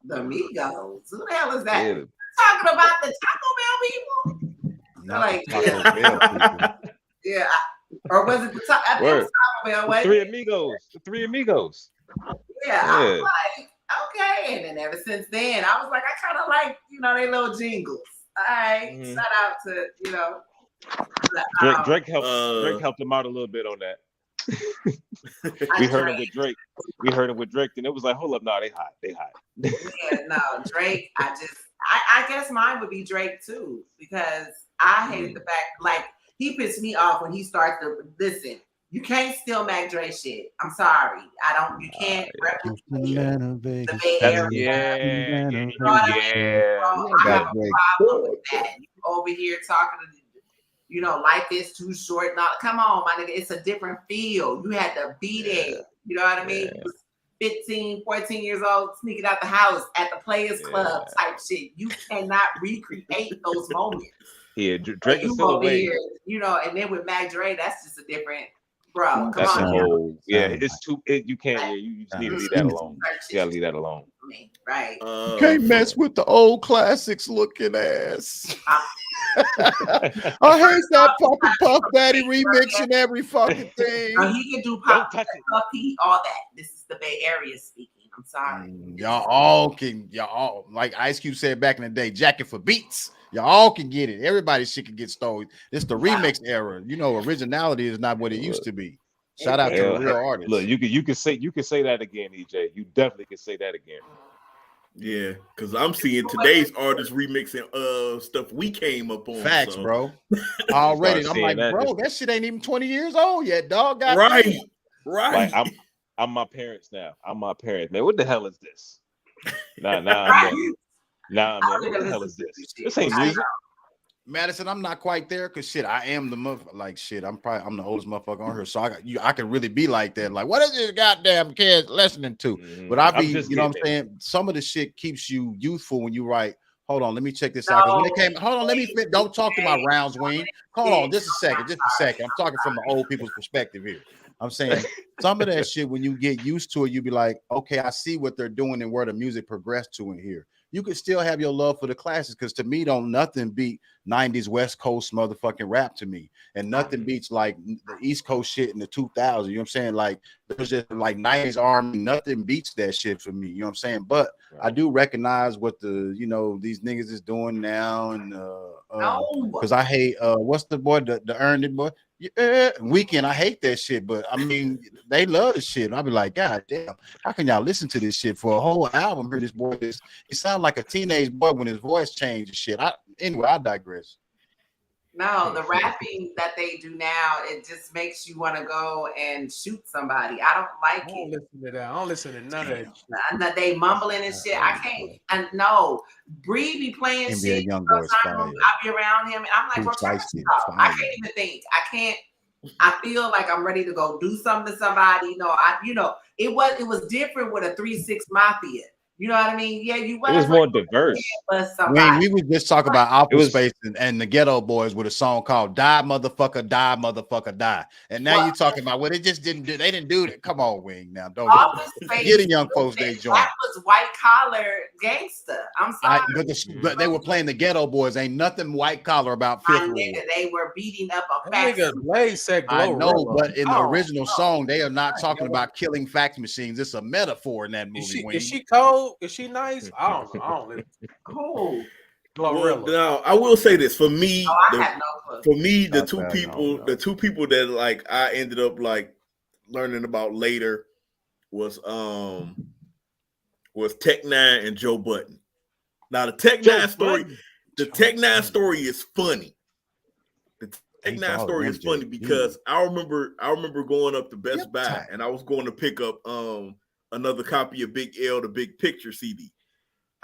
The Migos. Who the hell is that? Yeah. Talking about the Taco Bell people? Like, yeah. Or was it the Taco Bell? The Three Amigos. Yeah, I was like, okay. And then ever since then, I was like, I kind of like, you know, they little jingles. All right. Shout out to, you know. Drake helped him out a little bit on that. We heard it with Drake, and it was like, hold up, no, they hot. Yeah, no, Drake. I guess mine would be Drake too, because I hated the fact, like, he pissed me off when he starts to listen. You can't steal Mac Dre shit. I'm sorry. You can't replicate the Bay Area. You know what I mean? I have a problem with that. You over here talking to, you know, life is too short. Now, come on, my nigga. It's a different feel. You had to be there. You know what I mean? You was 15, 14 years old, sneaking out the house at the Players Club type shit. You cannot recreate those moments. Yeah, Drake is still away. Here, you know, and then with Mac Dre, that's just a different, bro. That's a whole, it's too. You can't. You just need to leave that alone. You gotta leave that alone. Right. You can't mess with the old classics looking ass. I heard that Puff Daddy remixing every fucking thing. He can do Pop, Puffy, all that. This is the Bay Area speaking. I'm sorry. Y'all like Ice Cube said back in the day, jacket for beats. Y'all can get it. Everybody's shit can get stolen. It's the remix era. You know, originality is not what it used to be. Shout out to the real artists. Look, you can say that again, EJ. You definitely can say that again. Yeah, because I'm seeing today's artists remixing stuff we came up on. Facts, bro. Already. I'm like, bro, that shit ain't even 20 years old yet, dog. Right. Like, I'm my parents now. I'm my parents, man. What the hell is this? Nah, man. What the hell is this? This ain't music. Madison, I'm not quite there because shit, I am the like shit. I'm the oldest motherfucker on here, so I can really be like that. Like, what is this goddamn kid listening to? But I be, you know what I'm saying? Some of the shit keeps you youthful when you write. Hold on, let me check this out. When it came, hold on, let me fit. Don't talk to my rounds, Wayne. Hold on, just a second. I'm talking from the old people's perspective here. I'm saying some of that shit, when you get used to it, you be like, okay, I see what they're doing and where the music progressed to in here. You could still have your love for the classics, because to me, don't nothing beat 90s West Coast motherfucking rap to me. And nothing beats like the East Coast shit in the 2000s. You know what I'm saying? Like, there's just like 90s R&B, nothing beats that shit for me. You know what I'm saying? But I do recognize what these niggas is doing now. And because I hate what's the boy, the Earned It boy? Yeah, Weekend. I hate that shit, but I mean, they love the shit. I'll be like, God damn, how can y'all listen to this shit for a whole album? Hear this boy, it sounds like a teenage boy when his voice changes shit. I digress. No, the rapping that they do now, it just makes you want to go and shoot somebody. I don't like it. Listen to that. I don't listen to none of that. They mumbling and shit. I can't. And no, Bree be playing NBA shit. Young Boy's fire. I'll be around him, and I'm like, bro, I can't even think. I can't. I feel like I'm ready to go do something to somebody. It was different with a 3-6 Mafia. You know what I mean? Yeah, you It was more diverse. Wayne, we would just talk about Alpha was- Space and the Ghetto Boys with a song called "Die Motherfucker, Die Motherfucker, Die." And now you're talking about they didn't do that. Come on, Wayne, now don't get the young folks they join. That was white collar gangster. I'm sorry, but they were playing the Ghetto Boys. Ain't nothing white collar about Fifth Ward. They were beating up a That nigga Blaze said I know, Glorilla. but in the original song, they are not talking about killing fax machines. It's a metaphor in that movie. Is she cold? Is she nice? I don't know. I don't live. Who? Glorilla. Well, now I will say this for me. I had no clue. For me, the Not two bad, people, no. the two people that like I ended up like learning about later was Tech Nine and Joe Budden. Now the Tech Nine story, is funny. The Tech Nine story is funny because I remember going up to Best Buy and I was going to pick up another copy of Big L, the Big Picture CD.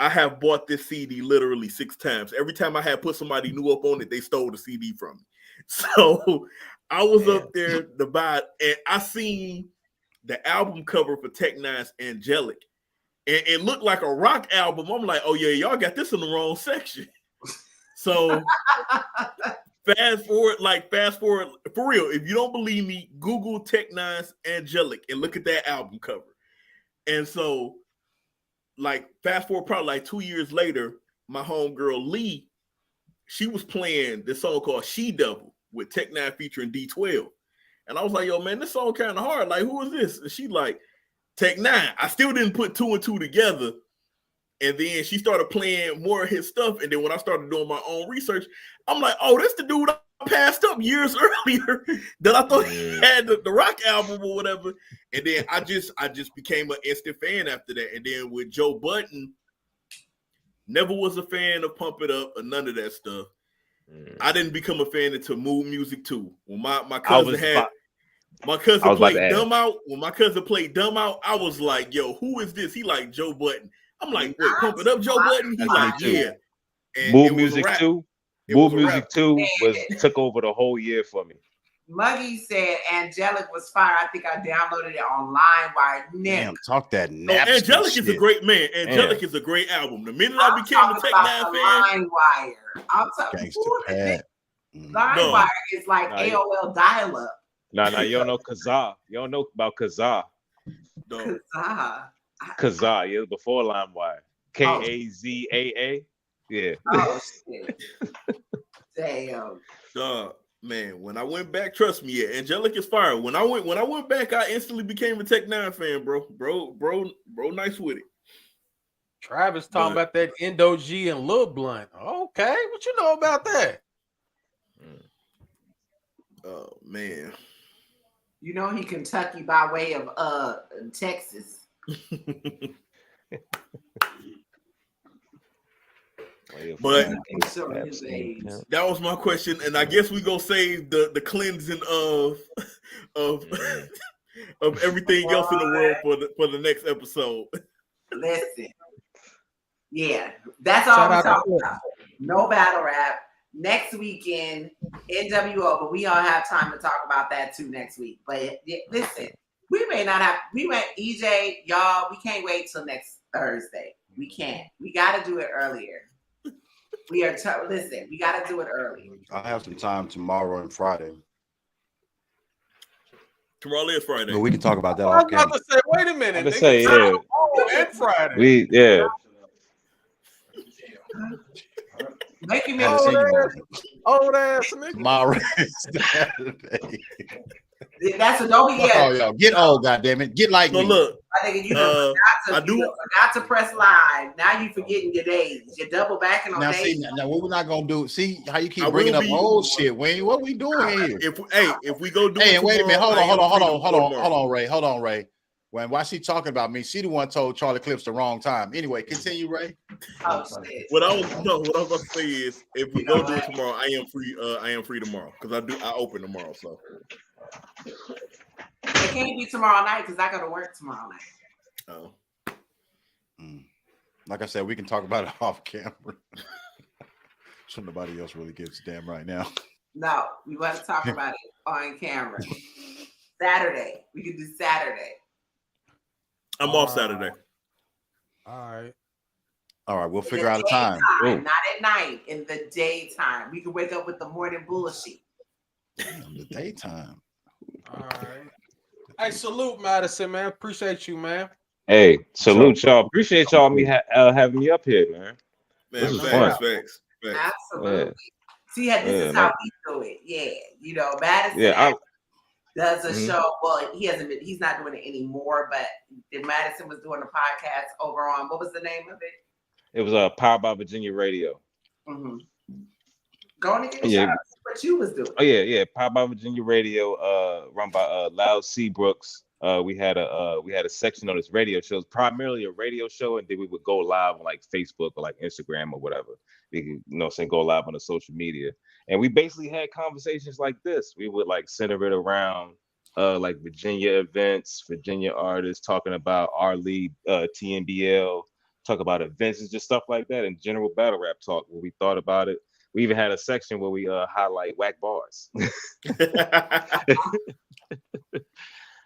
I have bought this CD literally 6 times. Every time I had put somebody new up on it, they stole the CD from me. So I was up there to buy it, and I seen the album cover for Tech Nine's Angelic, and it looked like a rock album. I'm like, oh yeah, y'all got this in the wrong section. So fast forward for real. If you don't believe me, Google Tech Nine's Angelic and look at that album cover. And so, like, fast forward probably like 2 years later, my homegirl Lee, she was playing this song called She Devil with Tech Nine featuring D12. And I was like, yo, man, this song kind of hard. Like, who is this? And she like, Tech Nine. I still didn't put 2 and 2 together. And then she started playing more of his stuff. And then when I started doing my own research, I'm like, oh, that's the dude I passed up years earlier that I thought he had the rock album or whatever. And then I just became an instant fan after that. And then with Joe Budden, never was a fan of Pump It Up or none of that stuff. I didn't become a fan until Mood Music 2. When my cousin played Dumb Out. When my cousin played Dumb Out, I was like, yo, who is this? He like Joe Budden. I'm like, wait, Pump It Up, Joe Budden? He like, yeah. And Mood Music 2. Mood Music 2 took over the whole year for me. Muggy said Angelic was fire. I think I downloaded it on LimeWire. Damn, talk that Napster Angelic shit. is a great man. Angelic is a great album. The minute I became a Tech Nine fan, LimeWire. I'm talking Gangsta LimeWire is like AOL dial-up. No, you don't know Kazaa. You don't know about Kazaa. Kazaa, yeah, before LimeWire. Kazaa. Yeah. Oh shit. Damn. Man, when I went back, trust me, Angelic is fire. When I went back, I instantly became a Tech Nine fan, bro. Bro, nice with it. Travis talking about that Endo G and Lil Blunt. Okay, what you know about that? Oh man. You know he Kentucky by way of Texas. But that was my question, and I guess we gonna save the cleansing of everything else in the world for the next episode. Listen, yeah, that's all we're talking about. No battle rap next weekend, NWO, but we don't have time to talk about that too next week. But listen, we went EJ, y'all. We can't wait till next Thursday. We can't. We got to do it earlier. We got to do it early. I have some time tomorrow and Friday. Tomorrow is Friday. But we can talk about that I off was about camera. to say, wait a minute. I'm say, yeah. And Friday. Making me old ass nigga. Tomorrow is Saturday. That's a don't be Oh, y'all get old, goddammit. Get like me. Look, I think you forgot to press live. Now you forgetting your days. You're double backing on Now, days. see, now what we're not gonna do? See how you keep bringing up old shit, Wayne. What we doing here? If we go do Hey, it wait a minute. tomorrow, Hold on, Ray. Why she talking about me? She the one told Charlie Clips the wrong time. Anyway, continue, Ray. Oh shit. What I was about to say is, if we go do it tomorrow, I am free. I am free tomorrow because I open tomorrow. So it can't be tomorrow night because I got to work tomorrow night. Oh. Like I said, we can talk about it off camera. So nobody else really gives a damn right now. No, we want to talk about it on camera. Saturday. We can do Saturday. I'm off Saturday. All right, we'll figure out a time. Not at night, in the daytime. We can wake up with the morning bullshit. Damn, the daytime. right. Hey, salute, Madison, man. Appreciate you, man. Hey, salute y'all. Appreciate y'all having me up here, man. This is fun. Facts. Absolutely. Yeah. See, this is how we do it. Yeah, you know, Madison does a show. Well, he's not doing it anymore, but Madison was doing a podcast over on, what was the name of it? It was Powered by Virginia Radio. Mm-hmm. Going to get a shout out to what you was doing. Oh yeah, Powered by Virginia Radio, run by Loud Seabrooks. We had a section on this radio show. It's primarily a radio show, and then we would go live on like Facebook or like Instagram or whatever. We could, go live on the social media. And we basically had conversations like this. We would like center it around like Virginia events, Virginia artists, talking about our league, TNBL, talk about events and just stuff like that, and general battle rap talk where we thought about it. We even had a section where we highlight whack bars.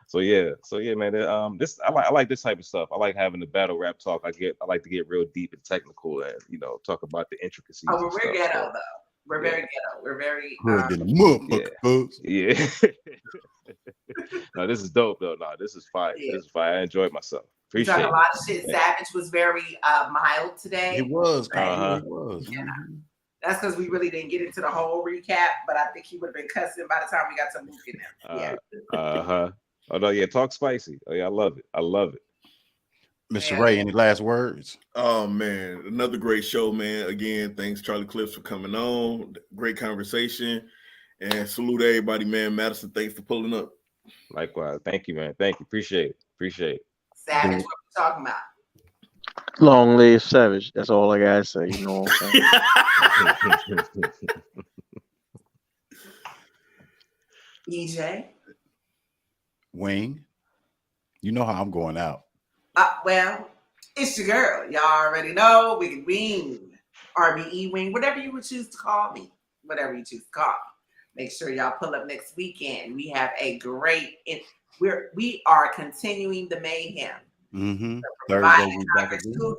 So yeah, man. I like this type of stuff. I like having the battle rap talk. I like to get real deep and technical and talk about the intricacies. Oh, we're ghetto though. We're very ghetto. We're very yeah. No, this is dope though. No, this is fire. Yeah. This is fire. I enjoyed myself. Appreciate it. A lot of shit. Savage was very mild today. It was. It was. Yeah. That's because we really didn't get into the whole recap, but I think he would have been cussing by the time we got to Mook in there. Yeah. Oh no, yeah, talk spicy. Oh yeah, I love it. Mr. Ray, any last words? Oh man, another great show, man. Again, thanks Charlie Clips for coming on. Great conversation, and salute everybody, man. Madison, thanks for pulling up. Likewise, thank you, man. Thank you, appreciate it. Savage, what we talking about? Long live Savage. That's all I gotta say. You know what I'm saying? EJ. Wing, you know how I'm going out. Well, it's your girl. Y'all already know. We can wing, RBE wing, whatever you would choose to call me. Whatever you choose to call me. Make sure y'all pull up next weekend. We have a great. We are continuing the mayhem. Mm-hmm. Thursday,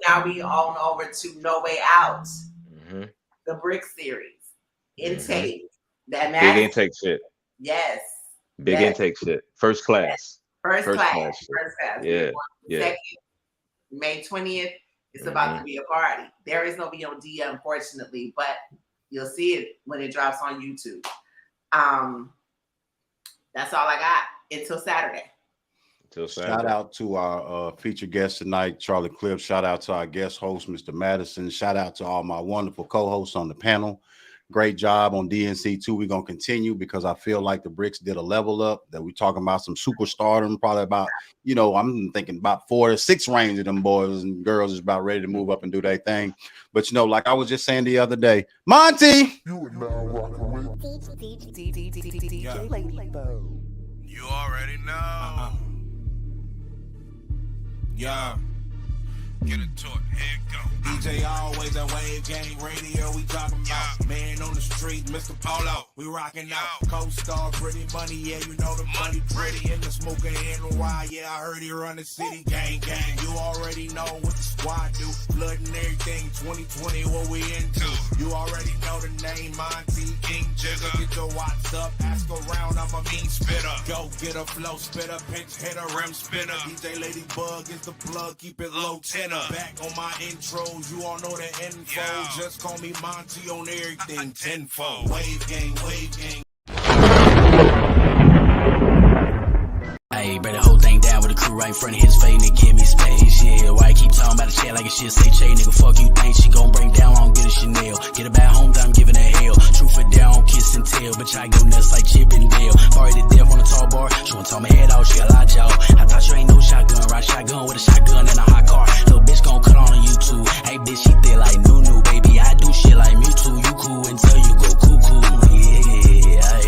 now we on over to No Way Out. Mm-hmm. The Brick series. Intake. That big intake shit. Yes. Big intake shit. First class. First class. Yeah. Second, May 20th. It's about to be a party. There is no VOD, unfortunately, but you'll see it when it drops on YouTube. That's all I got until Saturday. Shout out to our featured guest tonight, Charlie Clips. Shout out to our guest host, Mr. Madison. Shout out to all my wonderful co-hosts on the panel. Great job on DNC2. We're going to continue because I feel like the Bricks did a level up, that we're talking about some superstardom, probably about, I'm thinking about 4 to 6 range of them boys and girls is about ready to move up and do their thing. But, like I was just saying the other day, Monty! You are now rocking with DJ Ladybug. You already know. Yeah. Get into it. Here it go. DJ always at Wave Gang Radio. We talking about man on the street, Mr. Polo. We rocking out. Co-star, pretty money. Yeah, you know the money pretty. In the smoker and why? Yeah, I heard he run the city. Gang. You already know what the squad do. Blood and everything. 2020, what we into. You already know the name. Monty King Jigger. Get your watts up. Ask around. I'm a mean spitter. Go get a flow spitter. Pinch hit a rim spinner. DJ Ladybug is the plug. Keep it low tenor. Back on my intros, you all know the info. Yo. Just call me Monty on everything tenfold. Wave gang. Hey, bring the whole thing down with the crew right in front of his face, nigga, give me space, yeah. Why you keep talking about the shit like a shit, say, Che, nigga, fuck you, think